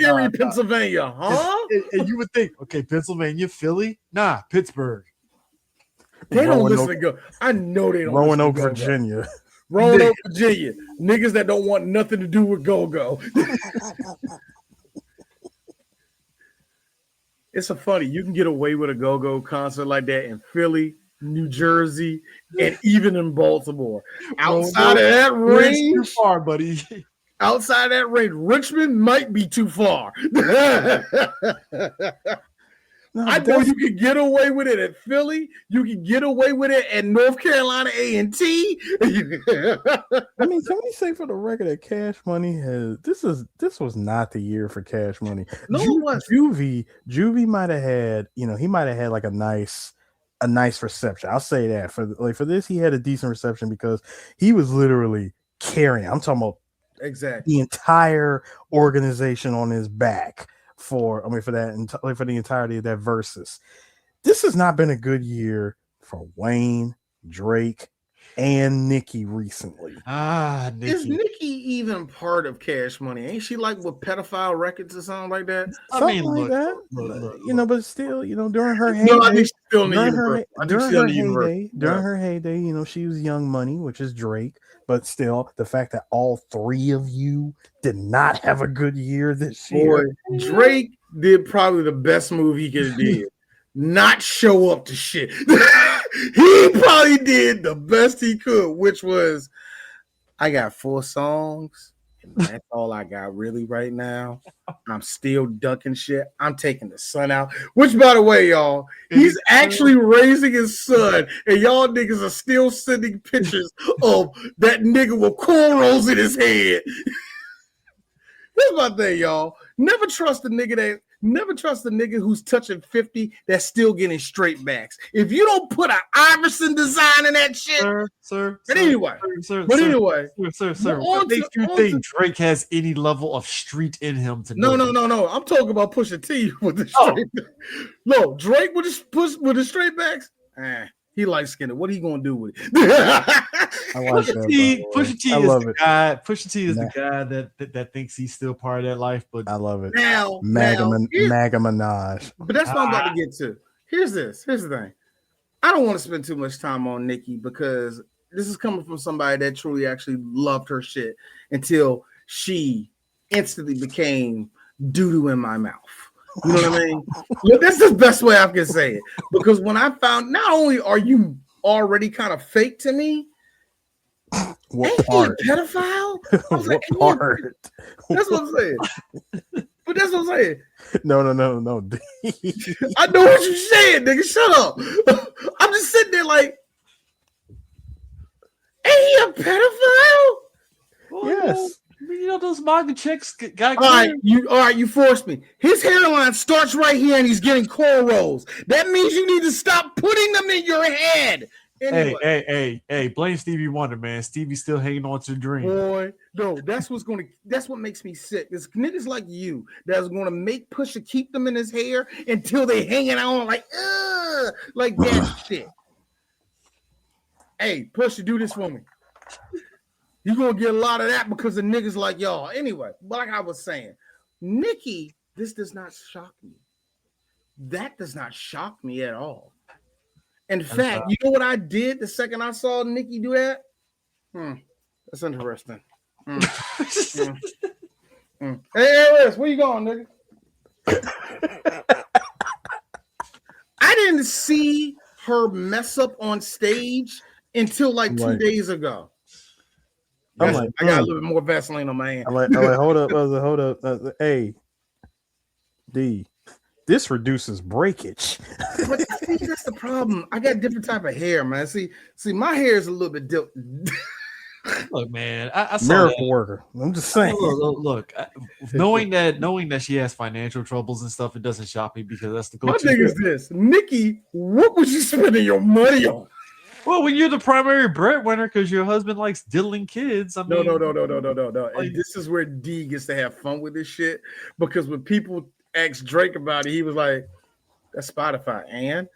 Erie, Pennsylvania, huh? And you would think, okay, Pennsylvania, Philly, Pittsburgh. They don't listen to go. I know they don't. Roanoke, Virginia. Roanoke, Virginia. Niggas that don't want nothing to do with go-go. It's so funny. You can get away with a go-go concert like that in Philly, New Jersey, and even in Baltimore. Outside of that range, too far, buddy. Outside of that range, Richmond might be too far. No, I know you can get away with it at Philly. You can get away with it at North Carolina A&T. I mean, can we say for the record that Cash Money this was not the year for Cash Money. No, it wasn't. Juvie might have had, he might have had like a nice reception. I'll say that for this, he had a decent reception because he was literally carrying. I'm talking about exactly the entire organization on his back for the entirety of that versus. This has not been a good year for Wayne, Drake, and Nicki recently. Nicki. Is Nicki even part of Cash Money? Ain't she like with Pedophile Records or something like that? Something like that. Look. But still, during her heyday, I think she's still in the during her heyday, she was Young Money, which is Drake. But still, the fact that all three of you did not have a good year this year. Boy, Drake did probably the best move he could have did. Not show up to shit. He probably did the best he could, which was, I got 4 songs, and that's all I got really right now. I'm still ducking shit. I'm taking the sun out, which, by the way, y'all, he's actually raising his son, and y'all niggas are still sending pictures of that nigga with cornrows in his head. Here's my thing, y'all. Never trust the nigga who's touching 50 that's still getting straight backs. If you don't put an Iverson design in that shit, sir. Anyway, What makes you think Drake has any level of street in him to No. I'm talking about Pusha T with the straight. No, Drake with the straight backs. He light skinned. What are you gonna do with it? Pusha T is the guy that thinks he's still part of that life, but I love it. Now, Maga Minaj. But that's what I'm about to get to. Here's the thing. I don't want to spend too much time on Nicki because this is coming from somebody that truly actually loved her shit until she instantly became doo-doo in my mouth. You know what I mean? Look, that's the best way I can say it. Because when I found, not only are you already kind of fake to me, what part? He a pedophile? I was what part? That's what I'm saying. But that's what I'm saying. No. I know what you're saying, nigga. Shut up. I'm just sitting there like, ain't he a pedophile? Yes. Those MAGA chicks got all right, you forced me. His hairline starts right here and he's getting cornrows. That means you need to stop putting them in your head. Anyway. Hey, blame Stevie Wonder, man. Stevie's still hanging on to the dream. Boy, no, that's what makes me sick. It's niggas like you that's gonna make Pusha keep them in his hair until they hanging out like that shit. Hey, Pusha, do this for me. You're going to get a lot of that because of niggas like y'all. Anyway, like I was saying, Nicki, this does not shock me. That does not shock me at all. In fact, you know what I did the second I saw Nicki do that? That's interesting. Hey, Aris, where you going, nigga? I didn't see her mess up on stage until like 2 days ago. I got a little bit more Vaseline on my hand. I'm like, hold up. Hey, D, this reduces breakage. But see, that's the problem. I got a different type of hair, man. See, my hair is a little bit different. Look, man, I saw miracle that. worker. I'm just saying. Look, knowing that she has financial troubles and stuff, it doesn't shock me because that's the go-to. My thing is this, Nicki, what was you spending your money on? Well, when you're the primary breadwinner because your husband likes diddling kids, I mean, no. And this is where D gets to have fun with this shit because when people asked Drake about it, he was like, "That's Spotify." And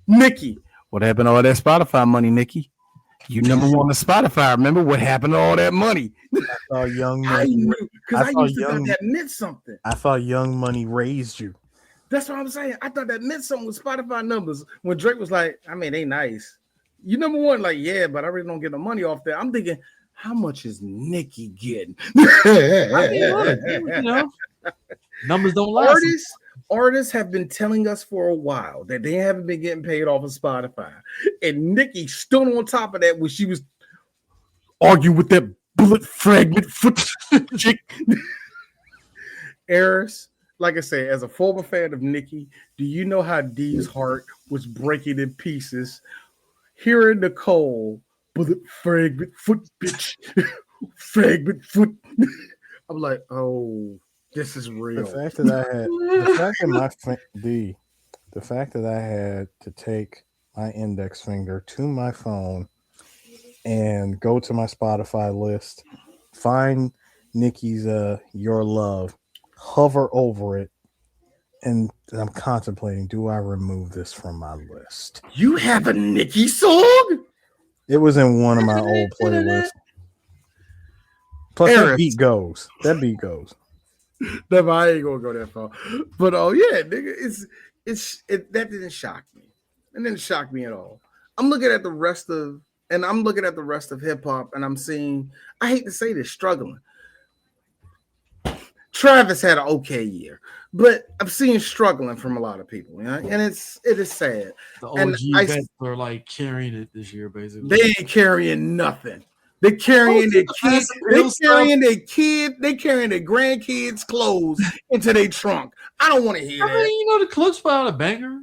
Nicki, what happened to all that Spotify money, Nicki? You number one on Spotify. Remember what happened to all that money? I saw Young Money. I knew because I used to think that meant something. I thought Young Money raised you. That's what I'm saying. I thought that meant something with Spotify numbers. When Drake was like, I mean, they nice. You number one, like, yeah, but I really don't get no money off that. I'm thinking, how much is Nicki getting? Numbers don't lie. Artists have been telling us for a while that they haven't been getting paid off of Spotify. And Nicki stood on top of that when she was arguing with that bullet fragment foot chick. Eris, like I said, as a former fan of Nicki, do you know how D's heart was breaking in pieces hearing Nicole, but the fragment foot, bitch, fragment foot. I'm like, oh, this is real. The fact that I had to take my index finger to my phone and go to my Spotify list, find Nicki's Your Love, hover over it, and I'm contemplating, do I remove this from my list? You have a Nicki song? It was in one of my old playlists. Plus that beat goes. Never, I ain't gonna go that far. But oh yeah, nigga, that didn't shock me. It didn't shock me at all. I'm looking at the rest of hip hop, and I'm seeing, I hate to say this, struggling. Travis had an okay year, but I'm seeing struggling from a lot of people, you know? And it is sad. The OG vets are like carrying it this year, basically. They ain't carrying nothing. They're carrying their kids. They're carrying their kid. They're carrying their grandkids' clothes into their trunk. I don't want to hear that. I mean, you know, the Clips put out a banger.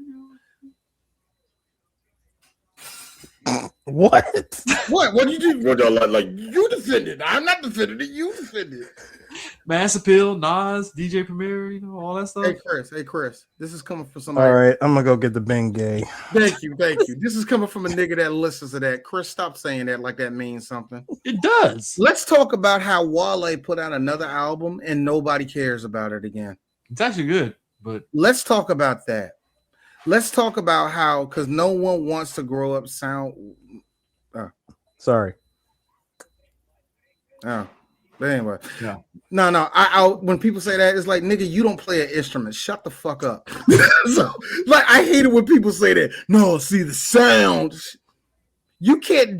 What? What did you do? Like you defended? I'm not defending it. You defended it. Mass Appeal, Nas, DJ Premier, you know, all that stuff. Hey Chris, this is coming from somebody. All right, I'm gonna go get the Bengay. Thank you. This is coming from a nigga that listens to that. Chris, stop saying that like that means something. It does. Let's talk about how Wale put out another album and nobody cares about it again. It's actually good, but let's talk about that. Let's talk about how, because no one wants to grow up sound. Sorry. Oh, but anyway. Yeah. No. I when people say that, it's like, nigga, you don't play an instrument. Shut the fuck up. So, like, I hate it when people say that. No, see the sound. You can't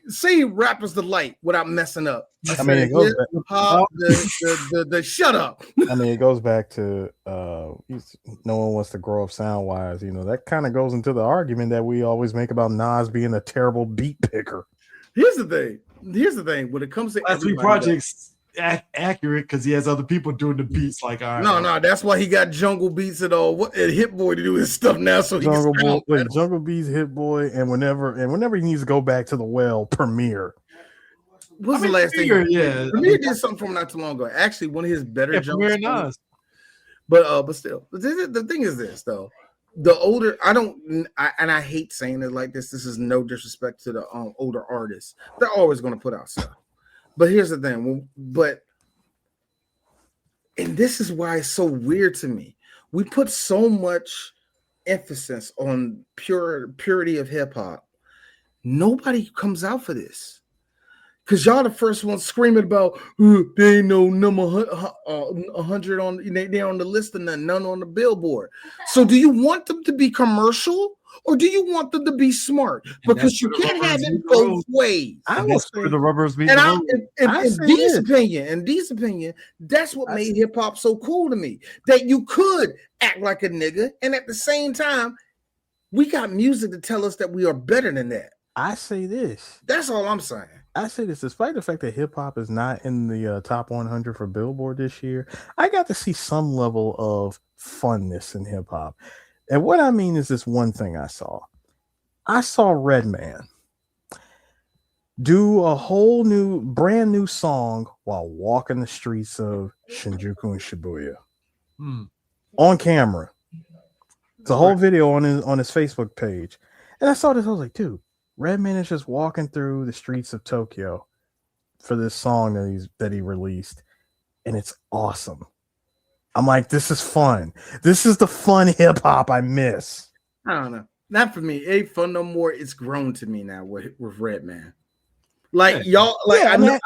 say Rapper's Delight without messing up. I mean, it goes back. The shut up. I mean, it goes back to no one wants to grow up sound wise. You know, that kind of goes into the argument that we always make about Nas being a terrible beat picker. Here's the thing. When it comes to Last 3 projects, accurate because he has other people doing the beats. Like, all right, no, that's why he got Jungle Beats and Hit Boy to do his stuff now. So he Jungle Beats, Hit Boy, and whenever he needs to go back to the well, Premiere. What's the last thing? Yeah, Premiere did something from not too long ago. Actually, one of his better Premiere Nas. But still, the thing is this though. The older, I hate saying it like this. This is no disrespect to the older artists. They're always going to put out stuff. But here's the thing. And this is why it's so weird to me. We put so much emphasis on purity of hip hop. Nobody comes out for this. Because y'all the first ones screaming about they ain't no number 100 on they on the list and none on the billboard. So do you want them to be commercial or do you want them to be smart? Because you can't have it both ways. That's where the rubbers meet. In D's opinion, that's what made hip hop so cool to me. That you could act like a nigga, and at the same time, we got music to tell us that we are better than that. I say this. That's all I'm saying. I say this, despite the fact that hip hop is not in the top 100 for Billboard this year, I got to see some level of funness in hip hop. And what I mean is this one thing I saw. I saw Redman do a whole brand new song while walking the streets of Shinjuku and Shibuya on camera. It's a whole video on his Facebook page. And I saw this, I was like, dude, Redman is just walking through the streets of Tokyo for this song that he released, and it's awesome. I'm like, this is fun. This is the fun hip hop I miss. I don't know. Not for me. It ain't fun no more. It's grown to me now with Redman. Like y'all, like I get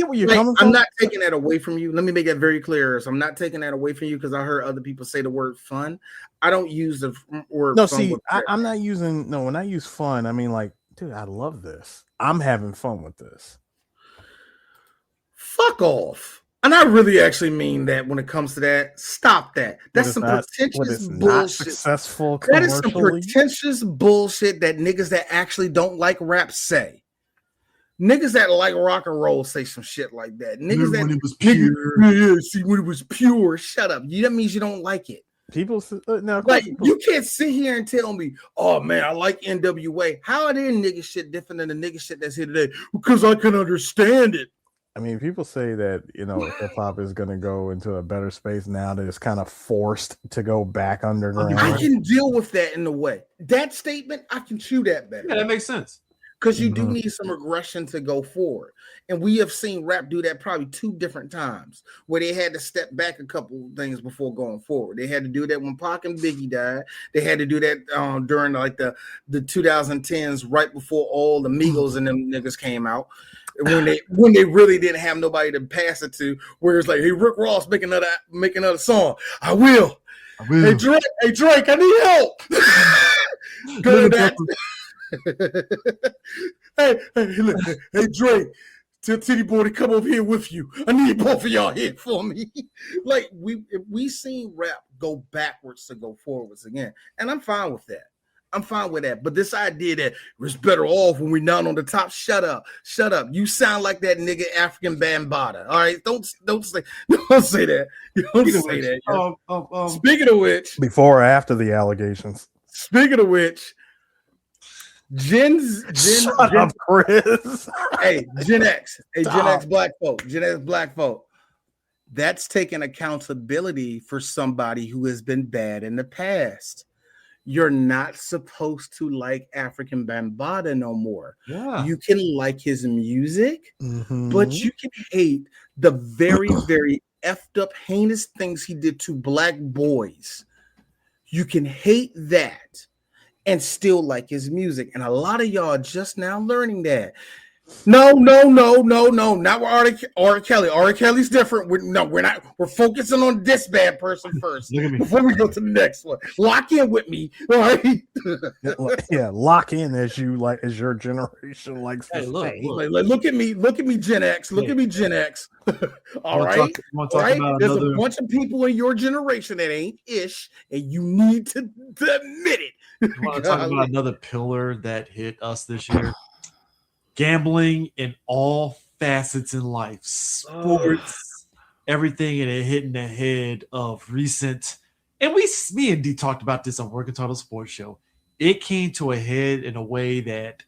where you're coming from. I'm not taking that away from you. Let me make that very clear. So I'm not taking that away from you because I heard other people say the word fun. I don't use the word. No, fun see, I'm not using. No, when I use fun, I mean like, dude, I love this. I'm having fun with this. Fuck off. And I really actually mean that when it comes to that. Stop that. That's some pretentious bullshit. That is some pretentious bullshit that niggas that actually don't like rap say. Niggas that like rock and roll say some shit like that. Niggas that when it was pure. See, when it was pure. Shut up. That means you don't like it. People now, like you can't sit here and tell me, oh man, I like NWA. How are their nigga shit different than the nigga shit that's here today? Because I can understand it. I mean, people say that, you know, hip hop is going to go into a better space now that it's kind of forced to go back underground. I can deal with that in a way. That statement, I can chew that better. Yeah, that makes sense. Because you do need some regression to go forward. And we have seen rap do that probably 2 different times where they had to step back a couple of things before going forward. They had to do that when Pac and Biggie died. They had to do that during like the 2010s, right before all the Migos and them niggas came out. When they really didn't have nobody to pass it to, where it's like, hey, Rick Ross, make another song. I will. Hey Drake, I need help. Go that. hey Drake, tell Titty Boy to come over here with you. I need both of y'all here for me. Like we seen rap go backwards to go forwards again, and I'm fine with that. But this idea that it's better off when we're not on the top, shut up. You sound like that nigga African Bambaataa. All right, don't say that. Don't say that. Speaking of which, before or after the allegations. Speaking of which. Gen up, Chris. Gen X. Gen X black folk. That's taking accountability for somebody who has been bad in the past. You're not supposed to like African Bambaataa no more. Yeah. You can like his music, but you can hate the very, very effed up, heinous things he did to black boys. You can hate that and still like his music. And a lot of y'all just now learning that. No. Not with R. Kelly. R. Kelly's different. We're not. We're focusing on this bad person first. Look at me. Before we go to the next one. Lock in with me. All right. Yeah, lock in as your generation likes to say. Look at me, Gen X. Look at me, Gen X. All right. There's a bunch of people in your generation that ain't ish, and you need to admit it. You want to talk about another pillar that hit us this year? Gambling in all facets in life, sports, everything, and it hitting the head of recent. And me and D talked about this on Working Title Sports Show. It came to a head in a way that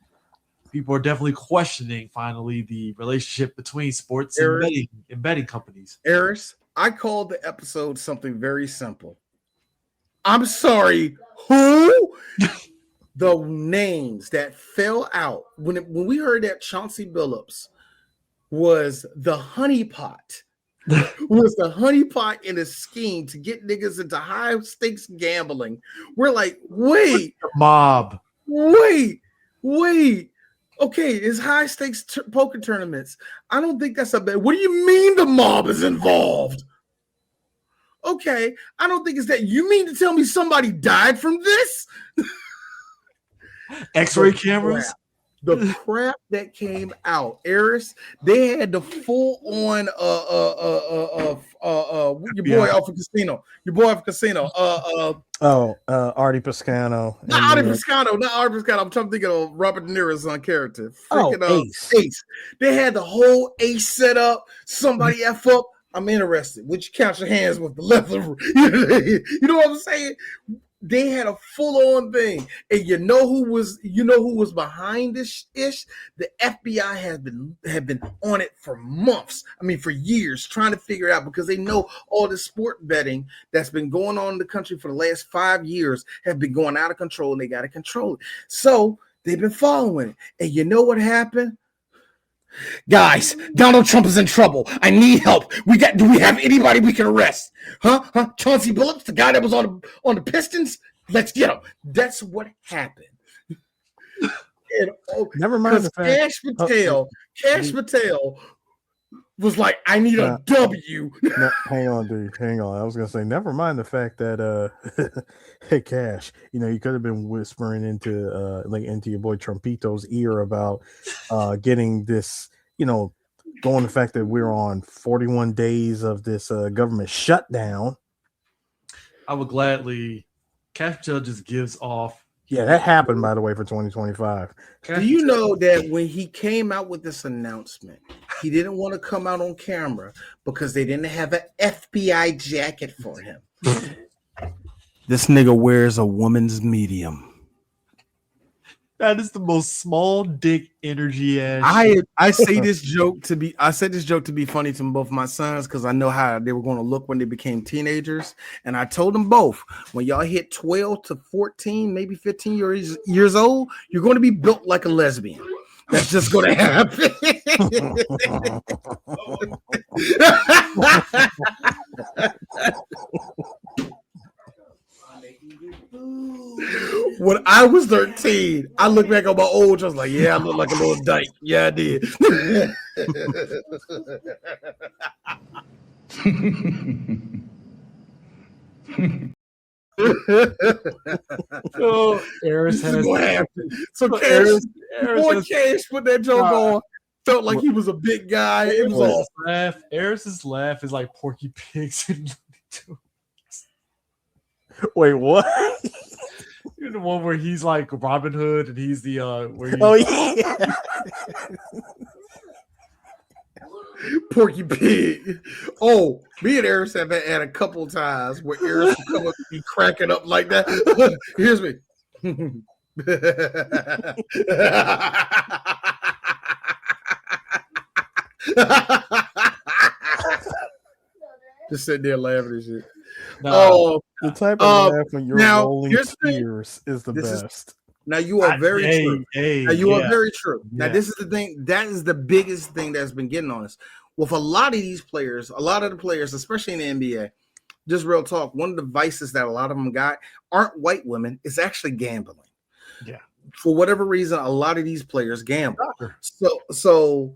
people are definitely questioning. Finally, the relationship between sports and betting companies. Eris, I called the episode something very simple. I'm sorry, who? The names that fell out when we heard that Chauncey Billups was the honeypot, in a scheme to get niggas into high stakes gambling. We're like, wait, mob, wait. Okay, it's high stakes poker tournaments. I don't think that's a bad. What do you mean the mob is involved? Okay, I don't think it's that. You mean to tell me somebody died from this? X-ray cameras. The crap that came out, Eris, they had the full on your boy off of Casino. Artie Piscano. Not Artie Piscano. I'm trying to think of Robert De Niro's character. Ace. They had the whole Ace set up. Somebody F up. I'm interested. Would you count your hands with the left? You know what I'm saying? They had a full-on thing, and you know who was behind this ish? The FBI have been on it for months. I mean, for years, trying to figure it out because they know all the sport betting that's been going on in the country for the last 5 years have been going out of control, and they got to control it. So they've been following it, and you know what happened? Guys, Donald Trump is in trouble. I need help. Do we have anybody we can arrest? Huh? Chauncey Billups, the guy that was on the Pistons? Let's get him. That's what happened. Never mind the fact. Cash Patel was like, I need a W. No, hang on, dude. Hang on. I was gonna say, never mind the fact that hey Cash, you could have been whispering into your boy Trumpito's ear about getting this, going the fact that we're on 41 days of this government shutdown. I would gladly. Cash Patel just gives off. Yeah, that happened, by the way, for 2025. Do you know that when he came out with this announcement, he didn't want to come out on camera because they didn't have an FBI jacket for him? This nigga wears a woman's medium. That is the most small dick energy ass. I said this joke to be funny to both my sons because I know how they were going to look when they became teenagers, and I told them both when y'all hit 12 to 14, maybe 15 years old, you're going to be built like a lesbian. That's just going to happen. When I was 13, I look back on my old, I was like, yeah, I look like a little dyke. Yeah, I did. So Eris has so Cash put that joke on. Felt like he was a big guy. It was awesome. Eris's laugh is like Porky Pigs. Wait, what? You're the one where he's like Robin Hood and he's the yeah. Porky Pig. Oh, me and Eris have had a couple times where Eris will come up and be cracking up like that. Here's me. Just sitting there laughing and shit. The type of laugh when you're rolling tears is the best. Now you are very true. Very true. Now this is the thing. That is the biggest thing that's been getting on us. With a lot of these players, a lot of the players, especially in the NBA, just real talk. One of the vices that a lot of them got aren't white women. It's actually gambling. Yeah. For whatever reason, a lot of these players gamble. So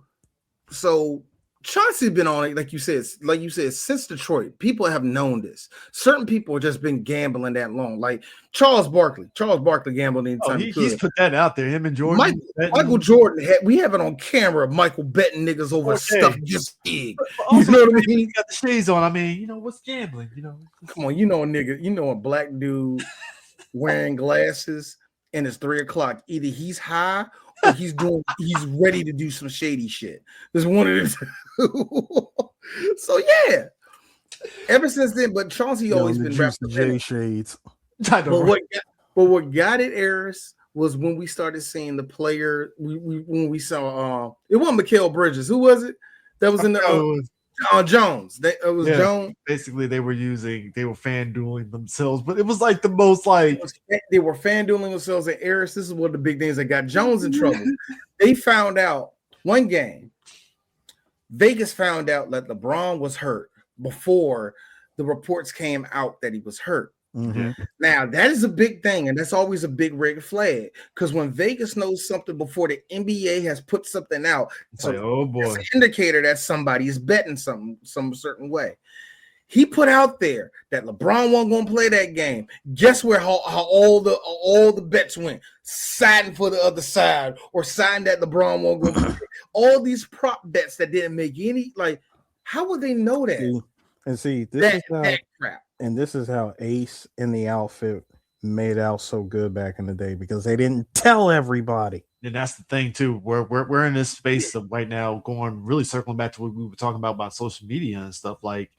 Chauncey's been on it, like you said, since Detroit. People have known this. Certain people have just been gambling that long. Like Charles Barkley gambled anytime he could. He's put that out there. Him and Jordan. Michael Jordan we have it on camera. Michael betting niggas over stuff just big. You know what I mean? He got the shades on. I mean, what's gambling? Come on, a nigga, a black dude wearing glasses and it's 3:00. Either he's high or he's ready to do some shady shit. There's one of the two. So yeah, ever since then, but Chauncey always been J shades. But what got it, Eris, was when we started seeing the player. When we saw it wasn't Mikal Bridges. Who was it? That was in the Jones. It was Jones. Basically, they were fan dueling themselves, but it was like the most like they were fan dueling themselves. And Eris, this is one of the big things that got Jones in trouble. They found out one game. Vegas found out that LeBron was hurt before the reports came out that he was hurt. Mm-hmm. Now that is a big thing, and that's always a big red flag. Because when Vegas knows something before the NBA has put something out, it's like, oh boy, it's an indicator that somebody is betting some certain way. He put out there that LeBron wasn't going to play that game. Guess where how all the bets went? Siding for the other side, or siding that LeBron won't go play. All these prop bets that didn't make any, like, how would they know that? This is how Ace in the outfit made out so good back in the day, because they didn't tell everybody. And that's the thing too. We're in this space of right now, really circling back to what we were talking about social media and stuff. Like,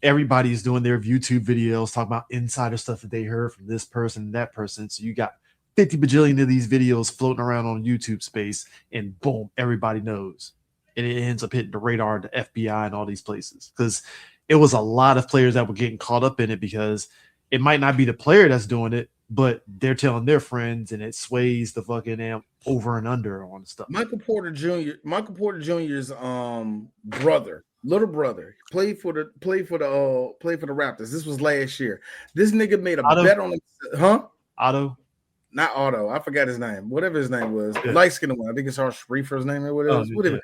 everybody's doing their YouTube videos talking about insider stuff that they heard from this person and that person. So you got 50 bajillion of these videos floating around on YouTube space, and boom, everybody knows. And it ends up hitting the radar, the FBI, and all these places. Because it was a lot of players that were getting caught up in it, because it might not be the player that's doing it, but they're telling their friends, and it sways the fucking amp over and under on stuff. Michael Porter Jr.'s little brother played for the Raptors. This was last year. This nigga made a bet on him. Otto? Not Otto. I forgot his name. Whatever his name was. Yeah. Light-skinned one. I think it's Harsh Reefer's name or whatever. Yeah.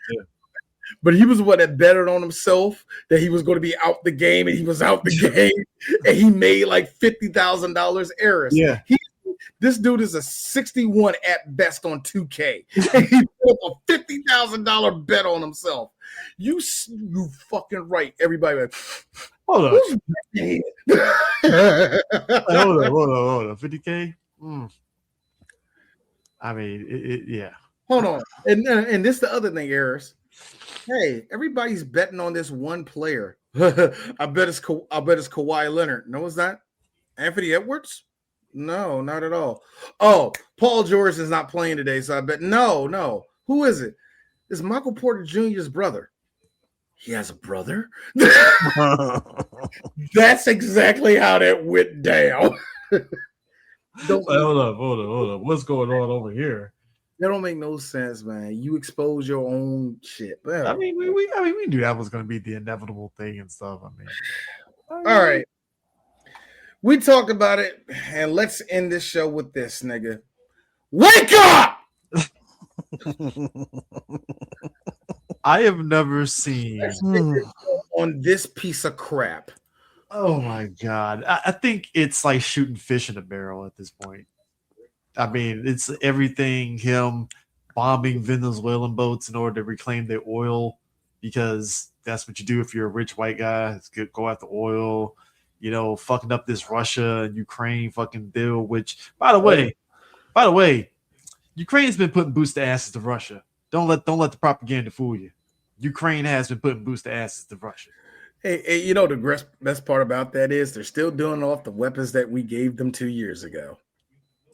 But he was the one that betted on himself that he was going to be out the game, and he was out the game, and he made like $50,000 errors. Yeah. This dude is a 61 at best on 2K. And he put up a $50,000 bet on himself. You fucking right. Everybody. Hold on. Hold on. 50K? I mean, yeah. Hold on, and this the other thing, Eris. Hey, everybody's betting on this one player. I bet it's Kawhi Leonard. No, it's not. Anthony Edwards? No, not at all. Oh, Paul George is not playing today, so I bet no. Who is it? It's Michael Porter Jr.'s brother. He has a brother? That's exactly how that went down. Hold up. What's going on over here? That don't make no sense, man. You expose your own shit. Man. I mean, we knew that was going to be the inevitable thing and stuff. I mean, all right. We talked about it, and let's end this show with this, nigga. Wake up! I have never seen on this piece of crap. Oh my god! I think it's like shooting fish in a barrel at this point. I mean, it's everything him bombing Venezuelan boats in order to reclaim their oil, because that's what you do if you're a rich white guy. It's good, go after oil. You know, fucking up this Russia and Ukraine fucking deal. Which, by the way, Ukraine's been putting boots to asses to Russia. Don't let the propaganda fool you. Ukraine has been putting boots to asses to Russia. Hey, you know the best part about that is they're still doing off the weapons that we gave them 2 years ago.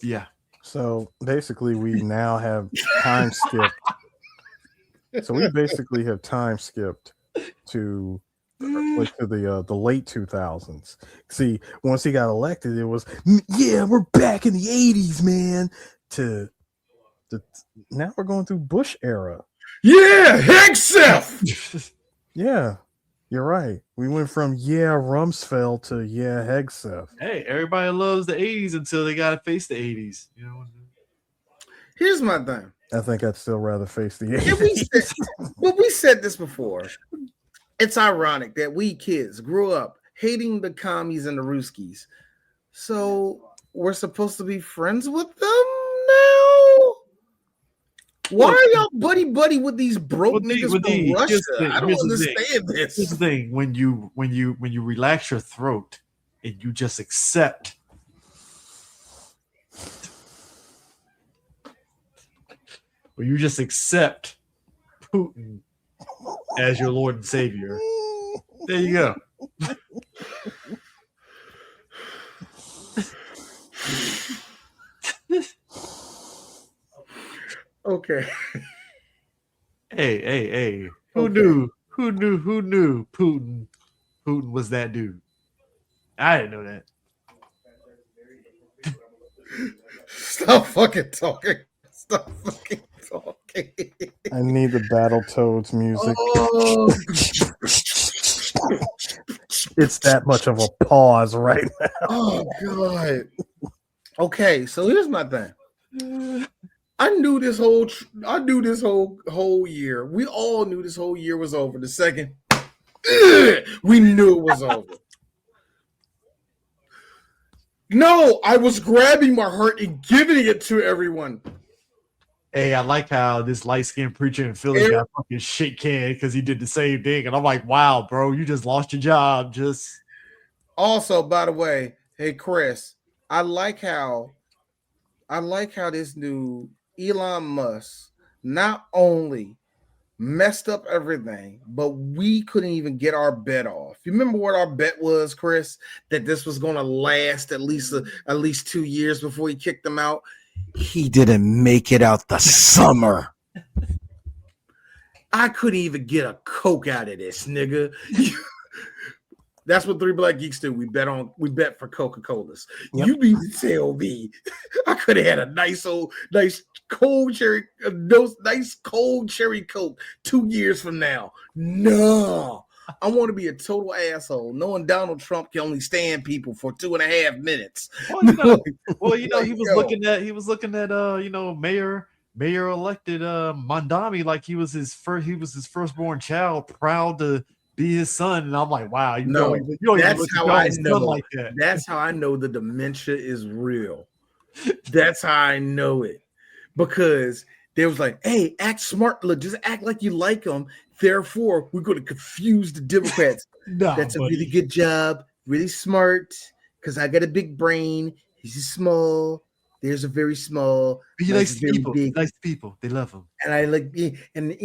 Yeah. So basically, we now have time skipped. So we basically have time skipped to the late 2000s. See, once he got elected, it was we're back in the 80s, man. To now we're going through Bush era. Yeah, Hegseth. Yeah, you're right. We went from Rumsfeld to Hegseth. Hey, everybody loves the 80s until they got to face the 80s. You know. Here's my thing. I think I'd still rather face the 80s. We said this before. It's ironic that we kids grew up hating the commies and the Ruskies. So we're supposed to be friends with them now? Why are y'all buddy with these broke niggas from Russia? I don't understand this. Here's the thing: when you relax your throat and you just accept, Putin as your Lord and Savior, there you go. Okay. Hey. Who knew Putin was that dude? I didn't know that. Stop fucking talking. I need the Battletoads music. Oh. It's that much of a pause right now. Oh god. Okay, so here's my thing. I knew this whole year. We all knew this whole year was over. The second we knew it was over. No, I was grabbing my heart and giving it to everyone. Hey, I like how this light-skinned preacher in Philly got fucking shit canned because he did the same thing. And I'm like, wow, bro, you just lost your job. Also, by the way, hey Chris, I like how this new Elon Musk not only messed up everything, but we couldn't even get our bet off. You remember what our bet was, Chris? That this was going to last at least 2 years before he kicked them out. He didn't make it out the summer. I couldn't even get a Coke out of this, nigga. That's what 3 Black Geeks do. We bet for Coca-Colas. Yep. You mean to tell me I could have had a nice cold cherry Coke 2 years from now? No. I want to be a total asshole, knowing Donald Trump can only stand people for 2.5 minutes. He was looking at mayor elected Mondami like he was his firstborn child, proud to be his son, and I'm like, wow, that's how I know. Like that. That's how I know the dementia is real. That's how I know it, because they was like, hey, act smart, just act like you like them. Therefore, we're going to confuse the Democrats. That's a really good job, really smart, because I got a big brain. He's small. There's a very small. He likes people. He likes people. They love him. And I like, and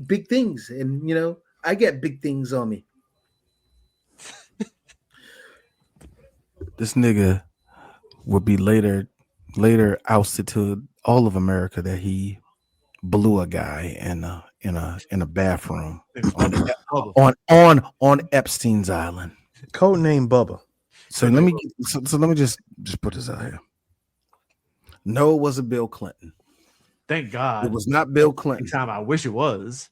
big things. And I get big things on me. This nigga would be later ousted to all of America that he blew a guy in a bathroom on Epstein's Island. Codename Bubba. So let me just put this out here. No, it wasn't Bill Clinton. Thank God. It was not Bill Clinton. Time I wish it was.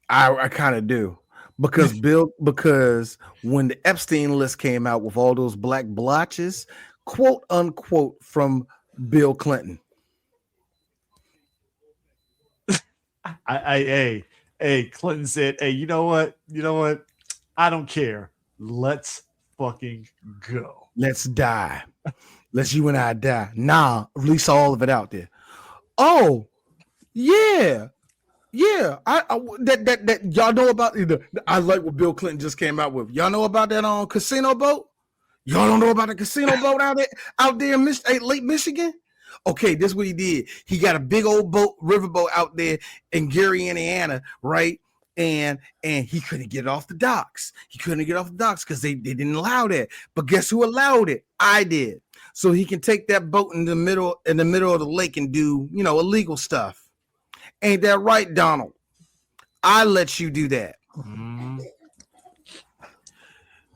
I kind of do. Because when the Epstein list came out with all those black blotches, quote unquote, from Bill Clinton. Clinton said, hey, you know what? I don't care. Let's fucking go. Let's die. Let's you and I die. Nah, release all of it out there. Oh, yeah. Yeah, that y'all know about. I like what Bill Clinton just came out with. Y'all know about that on casino boat? Y'all don't know about the casino boat out there in Lake Michigan? Okay, this is what he did. He got a big old riverboat out there in Gary, Indiana, right? And he couldn't get it off the docks. He couldn't get off the docks because they didn't allow that. But guess who allowed it? I did. So he can take that boat in the middle of the lake and do illegal stuff. Ain't that right, Donald? I let you do that. Mm-hmm.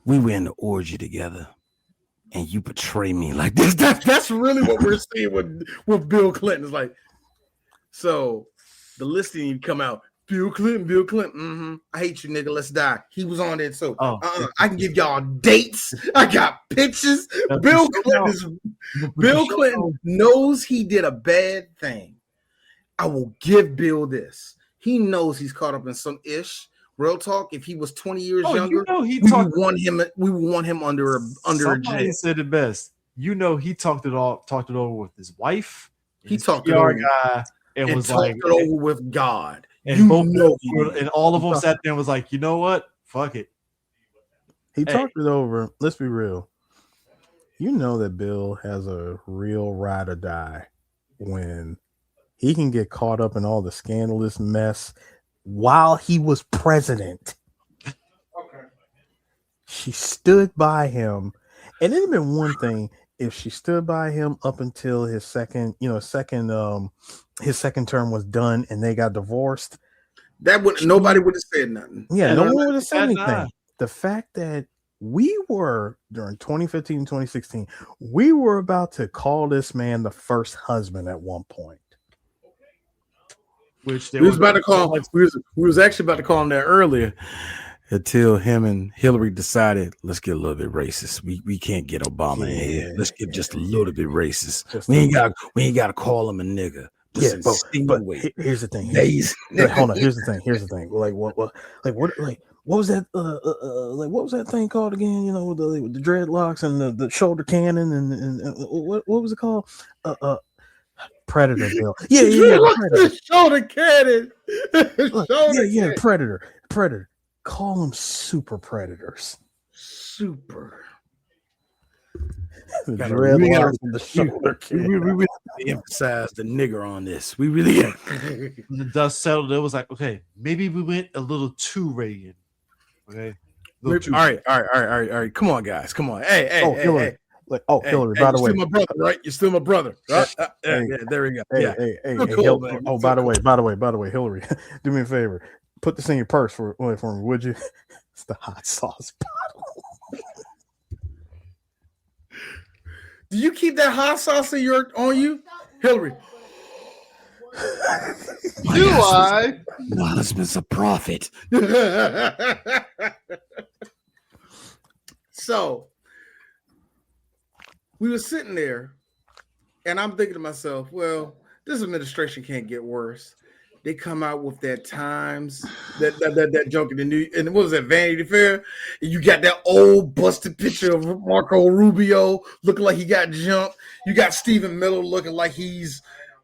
We were in the orgy together, and you betray me like this. That's really what we're seeing with Bill Clinton. It's like, so the listing come out. Bill Clinton. Mm-hmm. I hate you, nigga. Let's die. He was on it. So I can give y'all dates. I got pictures. Bill Clinton knows he did a bad thing. I will give Bill this. He knows he's caught up in some ish. Real talk. If he was 20 years younger, we would want him under a jail. He said it best. He talked it over with his wife. He talked it over guy and was like it over with God. And and all of them sat there and was like, you know what? Fuck it. He talked it over. Let's be real. You know that Bill has a real ride or die when he can get caught up in all the scandalous mess while he was president. Okay. She stood by him. And it'd have been one thing if she stood by him up until his second term was done and they got divorced. Nobody would have said nothing. Yeah, no one would have said anything. The fact that we were during 2015 and 2016, we were about to call this man the first husband at one point. Which we was actually about to call him that earlier until him and Hillary decided, let's get a little bit racist. We can't get Obama in here. Let's get just a little bit racist. We ain't got to call him a nigga. Yeah, but here's the thing. Hold on. Here's the thing. Like what was that? What was that thing called again? With the dreadlocks and the shoulder cannon and what was it called? Predator, Bill. Yeah. Predator. Shoulder cannon. Yeah. Predator. Call them super predators. Super. We really emphasize the nigger on this. We really when the dust settled, it was like, okay, maybe we went a little too Reagan. Okay. All right. Come on, guys. Come on. Hey. Hillary. Hillary, by the way. You're still my brother, right? You're still my brother. Right? Yeah, there we go. Hey. Cool, by the way, Hillary, do me a favor. Put this in your purse for me, would you? It's the hot sauce bottle. Do you keep that hot sauce on you, Hillary? Do I? My husband's a prophet. So we were sitting there, and I'm thinking to myself, well, this administration can't get worse. They come out with that Times, that joke in the new, and what was that, Vanity Fair? And you got that old busted picture of Marco Rubio looking like he got jumped. You got Stephen Miller looking like he's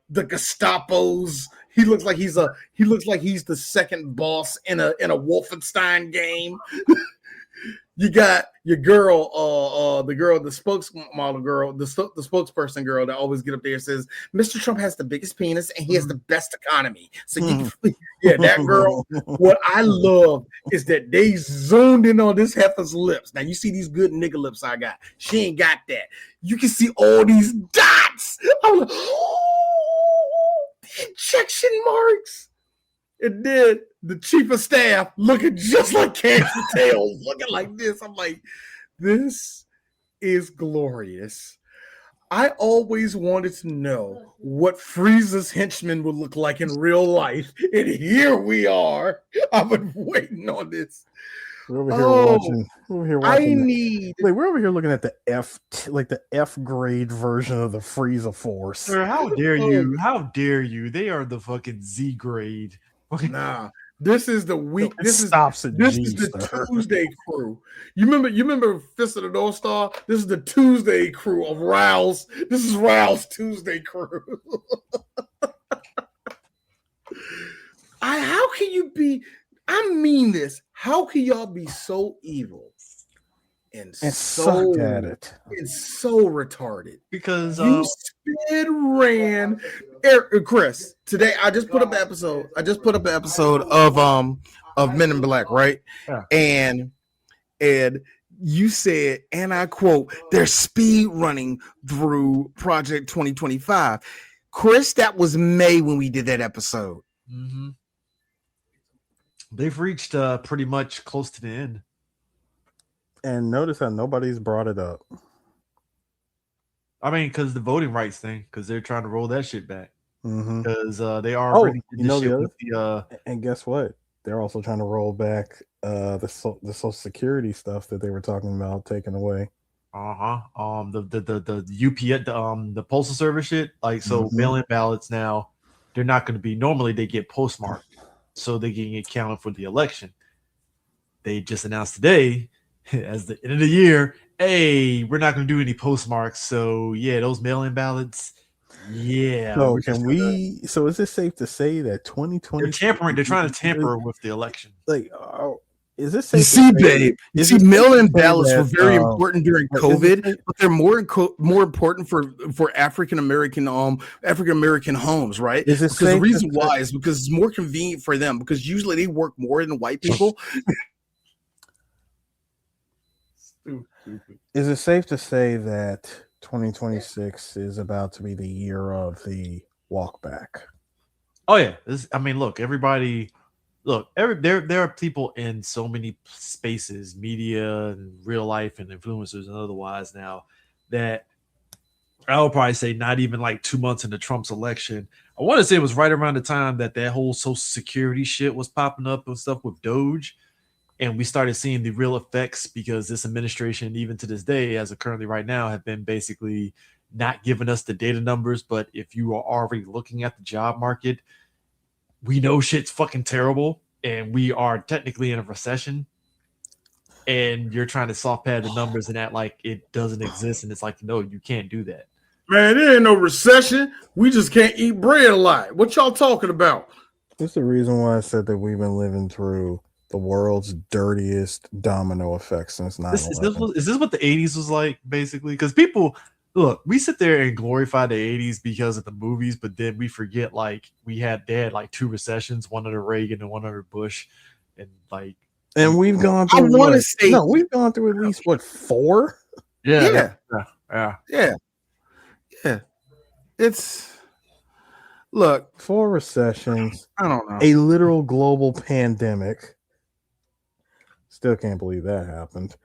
the Gestapo's. He looks like he's the second boss in a Wolfenstein game. You got your girl, the spokesmodel girl, the spokesperson girl that always get up there and says, Mr. Trump has the biggest penis and he has the best economy. So you can, yeah, that girl. What I love is that they zoomed in on this heifer's lips. Now you see these good nigga lips I got. She ain't got that. You can see all these dots. I'm like, oh, the injection marks. It did. The chief of staff looking just like Cancer Tails, looking like this. I'm like, this is glorious. I always wanted to know what Frieza's henchman would look like in real life, and here we are. I've been waiting on this. We're over here watching. We're over here watching. We're over here looking at the F grade version of the Frieza Force. Sir, how dare you? How dare you? They are the fucking Z grade. Nah, this is the week. This is the Tuesday crew. You remember Fist of the North Star? This is the Tuesday crew of Raoul's. This is Raoul's Tuesday crew. How can you be? I mean this. How can y'all be so evil and so at it? It's so retarded because you spin ran. Chris, today I just put up an episode. Of Men in Black, right? Yeah. And you said, and I quote, they're speed running through Project 2025. Chris, that was May when we did that episode. Mm-hmm. They've reached pretty much close to the end. And notice how nobody's brought it up. I mean, because the voting rights thing, because they're trying to roll that shit back. Mm-hmm. Because they already did this shit with and guess what? They're also trying to roll back the Social Security stuff that they were talking about taking away. The UPS, the postal service shit. Like, so mail-in ballots now, they're not going to be. Normally, they get postmarked, so they can get counted for the election. They just announced today, as the end of the year, hey, we're not going to do any postmarks. So yeah, those mail-in ballots. Yeah. So So is it safe to say that 2020? They're tampering. They're trying to tamper with the election. Like, is this safe? You see, mail-in ballots were very important during COVID, but they're more important for African American homes, right? Because the reason why is because it's more convenient for them, because usually they work more than white people. Is it safe to say that 2026 is about to be the year of the walk back? Oh yeah. There are people in so many spaces, media and real life and influencers and otherwise now, that I would probably say not even like 2 months into Trump's election. I want to say it was right around the time that whole Social Security shit was popping up and stuff with Doge. And we started seeing the real effects, because this administration, even to this day, as of currently right now, have been basically not giving us the data numbers. But if you are already looking at the job market, we know shit's fucking terrible, and we are technically in a recession. And you're trying to soft pad the numbers and act like it doesn't exist. And it's like, no, you can't do that. Man, there ain't no recession. We just can't eat bread a lot. What y'all talking about? That's the reason why I said that we've been living through the world's dirtiest domino effect since 9/11. Is this what the 80s was like, basically? Because people, look, we sit there and glorify the 80s because of the movies, but then we forget, like, they had like 2 recessions, one under Reagan and one under Bush, and like, and we've gone through. We've gone through at least 4. Yeah. It's look, 4 recessions. I don't know. A literal global pandemic. Still can't believe that happened.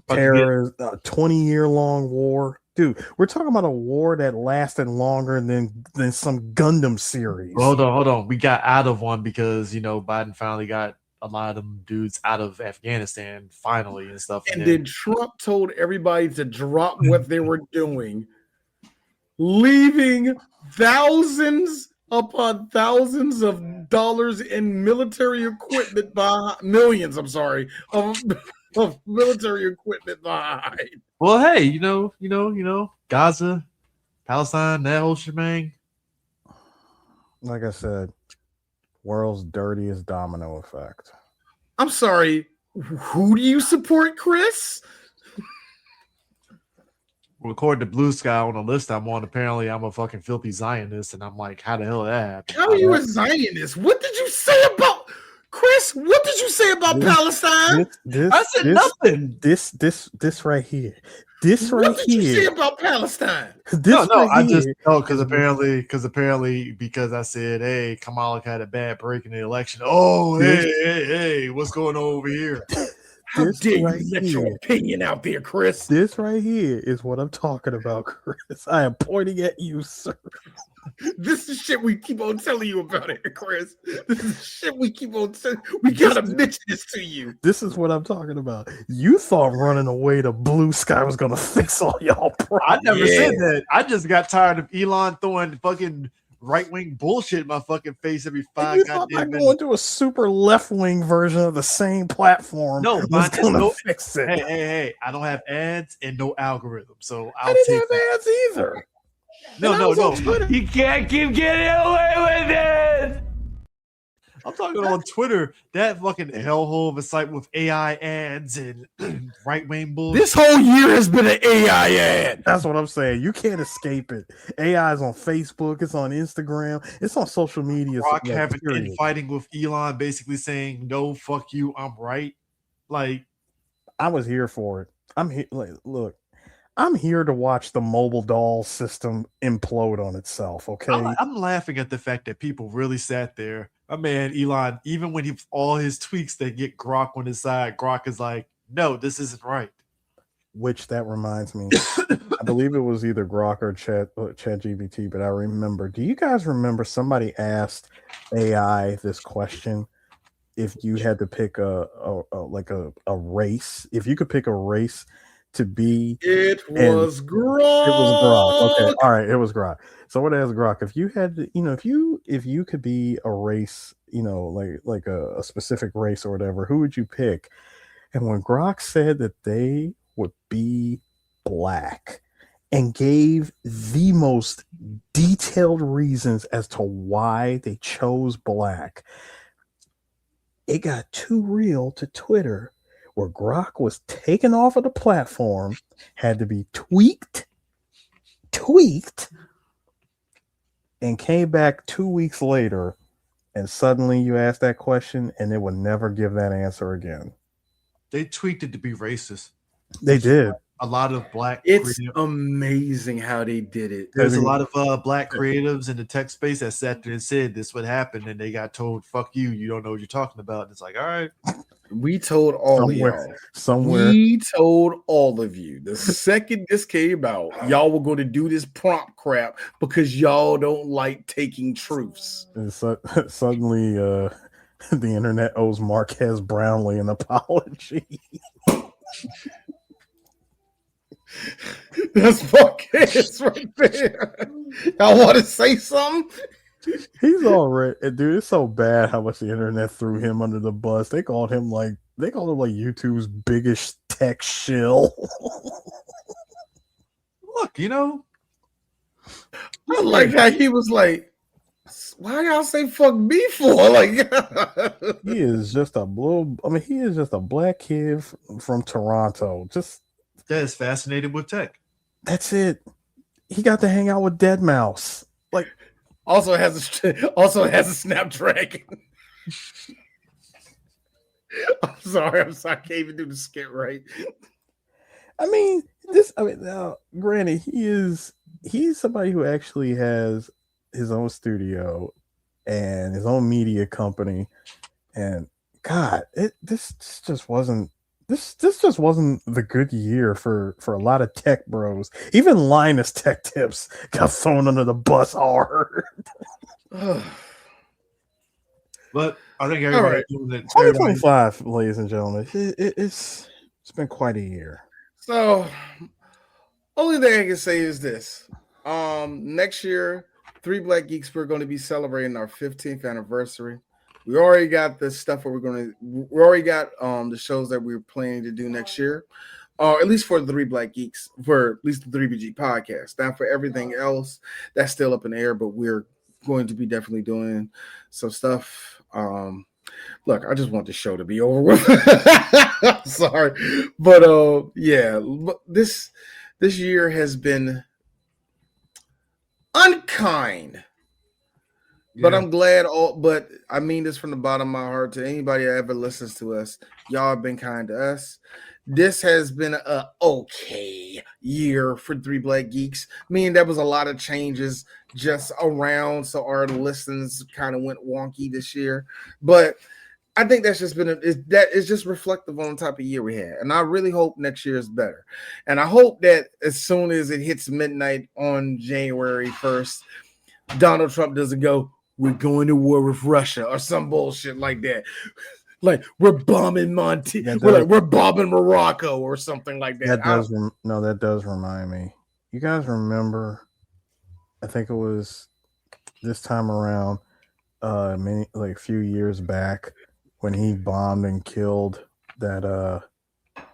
Terror, 20-year-long war. Dude, we're talking about a war that lasted longer than some Gundam series. Hold on. We got out of one because, Biden finally got a lot of them dudes out of Afghanistan finally and stuff. And then Trump told everybody to drop what they were doing, leaving thousands upon thousands of dollars in military equipment millions, of military equipment behind. Well, hey, Gaza, Palestine, that whole shebang. Like I said, world's dirtiest domino effect. I'm sorry. Who do you support, Chris? Well, according to Blue Sky on the list I'm on, apparently I'm a fucking filthy Zionist, and I'm like, how the hell did that happen? How are you a Zionist? What did you say about Chris? What did you say about Palestine? I said nothing. This right here. This right What did you say here. about Palestine? This No, right I just here no, because apparently because I said, hey, Kamala had a bad break in the election. Oh, hey, what's going on over here? How This dare right you let your here. opinion out there, Chris? This right here is what I'm talking about, Chris. I am pointing at you, sir. This is shit we keep on telling you about it, Chris. This is shit we keep on telling. We gotta mention this to you. This is what I'm talking about. You thought running away to Blue Sky was gonna fix all y'all problems. I never said that. I just got tired of Elon throwing fucking right-wing bullshit in my fucking face every 5 You thought by goddamn going minutes. to a super left-wing version of the same platform No, was mine has gonna no fix it. Hey, I don't have ads and no algorithm, so I'll I didn't take have that. ads either. No. You can't keep getting away with it. I'm talking on Twitter, that fucking hellhole of a site with AI ads and right-wing bullshit. This whole year has been an AI ad. That's what I'm saying. You can't escape it. AI is on Facebook. It's on Instagram. It's on social media. Rock like, having period. infighting with Elon, basically saying, no, fuck you, I'm right. Like, I was here for it. I'm here. Like, look, I'm here to watch the mobile doll system implode on itself. Okay. I'm laughing at the fact that people really sat there. My man Elon, even when he all his tweaks that get Grok on his side, Grok is like, no, this isn't right. Which that reminds me, I believe it was either Grok or ChatGPT, but I remember. Do you guys remember somebody asked AI this question? If you had to pick a race, if you could pick a race to be, It was Grok. It was Grok. Okay, all right, it was Grok. So what asked Grok? If you had to, if you could be a race, like a specific race or whatever, who would you pick? And when Grok said that they would be black and gave the most detailed reasons as to why they chose black, it got too real to Twitter, where Grok was taken off of the platform, had to be tweaked, and came back 2 weeks later, and suddenly you ask that question, and it would never give that answer again. They tweaked it to be racist. They did. A lot of black. It's amazing how they did it. There's a lot of black creatives in the tech space that sat there and said this would happen, and they got told, "Fuck you, you don't know what you're talking about." And it's like, all right, we told all of y'all. We told all of you the second this came out, y'all were going to do this prompt crap because y'all don't like taking truths. And suddenly, the internet owes Marquez Brownlee an apology. That's Marquez right there. Y'all want to say something? He's already, dude. It's so bad how much the internet threw him under the bus. They called him like YouTube's biggest tech shill. Look, I like how he was like, "Why y'all say fuck me for?" Like, he is just a he is just a black kid from Toronto. Just that is fascinated with tech. That's it. He got to hang out with Deadmau5. Like, also has a Snapdragon. I'm sorry. I can't even do the skit right. Now, granted, he's somebody who actually has his own studio and his own media company, and God, this just wasn't the good year for a lot of tech bros. Even Linus Tech Tips got thrown under the bus hard. But I think everybody doing it. 2025, ladies and gentlemen, it's been quite a year. So, only thing I can say is this: next year, 3 Black Geeks, we're going to be celebrating our 15th anniversary. We already got the stuff we already got the shows that we're planning to do next year, at least for the 3 Black Geeks, for at least the 3BG podcast. Now for everything else, that's still up in the air, but we're going to be definitely doing some stuff Look, I just want the show to be over with. Sorry, but yeah, this year has been unkind. But I'm glad but I mean this from the bottom of my heart to anybody that ever listens to us. Y'all have been kind to us. This has been a okay year for Three Black Geeks. Meaning there was a lot of changes just around, so our listens kind of went wonky this year. But I think that's just that is just reflective on the type of year we had. And I really hope next year is better. And I hope that as soon as it hits midnight on January 1st, Donald Trump doesn't go, "We're going to war with Russia," or some bullshit like that. Like we're bombing we're bombing Morocco or something like that. That does remind me. You guys remember? I think it was this time around, a few years back, when he bombed and killed that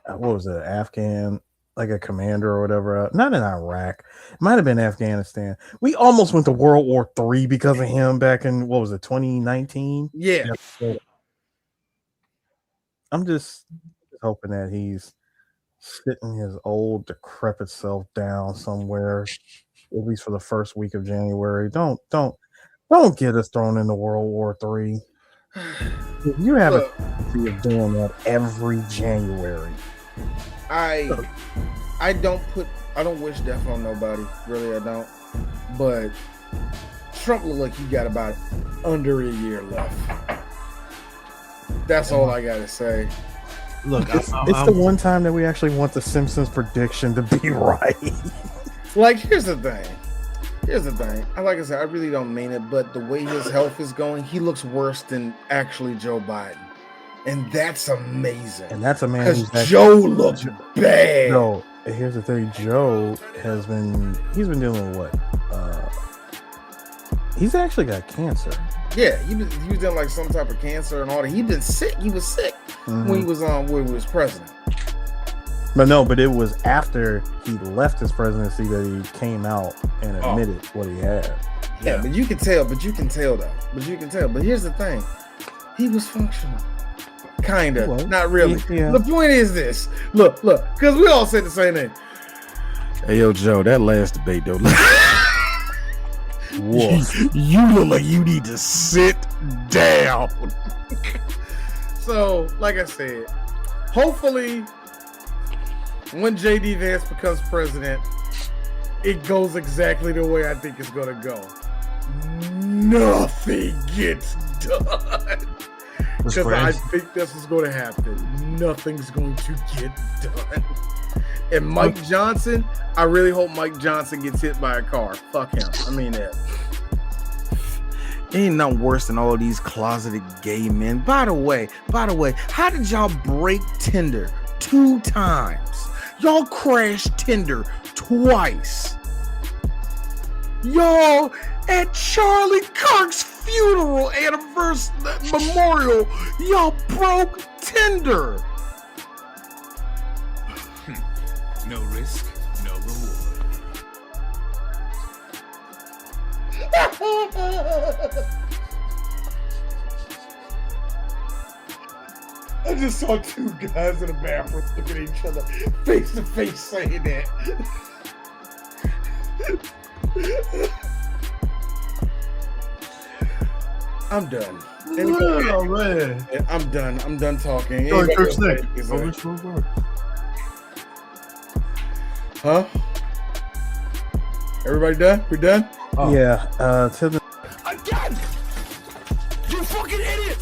what was it, Afghan, like a commander or whatever. Not in Iraq. It might have been Afghanistan. We almost went to World War III because of him back in 2019? Yeah. I'm just hoping that he's sitting his old decrepit self down somewhere, at least for the first week of January. Don't get us thrown into World War III. You have a tendency of doing that every January. I don't wish death on nobody. Really, I don't. But Trump looked like he got about under a year left. That's all I gotta say. Look, it's the one time that we actually want the Simpsons prediction to be right. Like, here's the thing. Like I said, I really don't mean it, but the way his health is going, he looks worse than actually Joe Biden. And that's amazing. And that's a man because Joe looked bad. No, here's the thing. Joe he's been dealing with what? He's actually got cancer. Yeah, he was dealing like some type of cancer and all that. He'd been sick. He was sick when he was when he was president. But it was after he left his presidency that he came out and admitted what he had. Yeah, but you can tell though. But here's the thing. He was functional. Kind of. Not really. Yeah. The point is this. Look, because we all said the same thing. Hey, yo, Joe, that last debate, though. You look like you need to sit down. So, like I said, hopefully when JD Vance becomes president, it goes exactly the way I think it's going to go. Nothing gets done. Because I think this is going to happen. Nothing's going to get done. And Mike Johnson, I really hope Mike Johnson gets hit by a car. Fuck him. I mean that. Ain't nothing worse than all these closeted gay men. By the way, how did y'all break Tinder 2 times? Y'all crashed Tinder twice. Y'all at Charlie Kirk's funeral anniversary memorial, y'all broke Tinder. No risk, no reward. I just saw 2 guys in the bathroom looking at each other face to face saying that. I'm done. Oh, man. I'm done talking. Huh? Everybody done? We done? Yeah. To the again. You fucking idiot.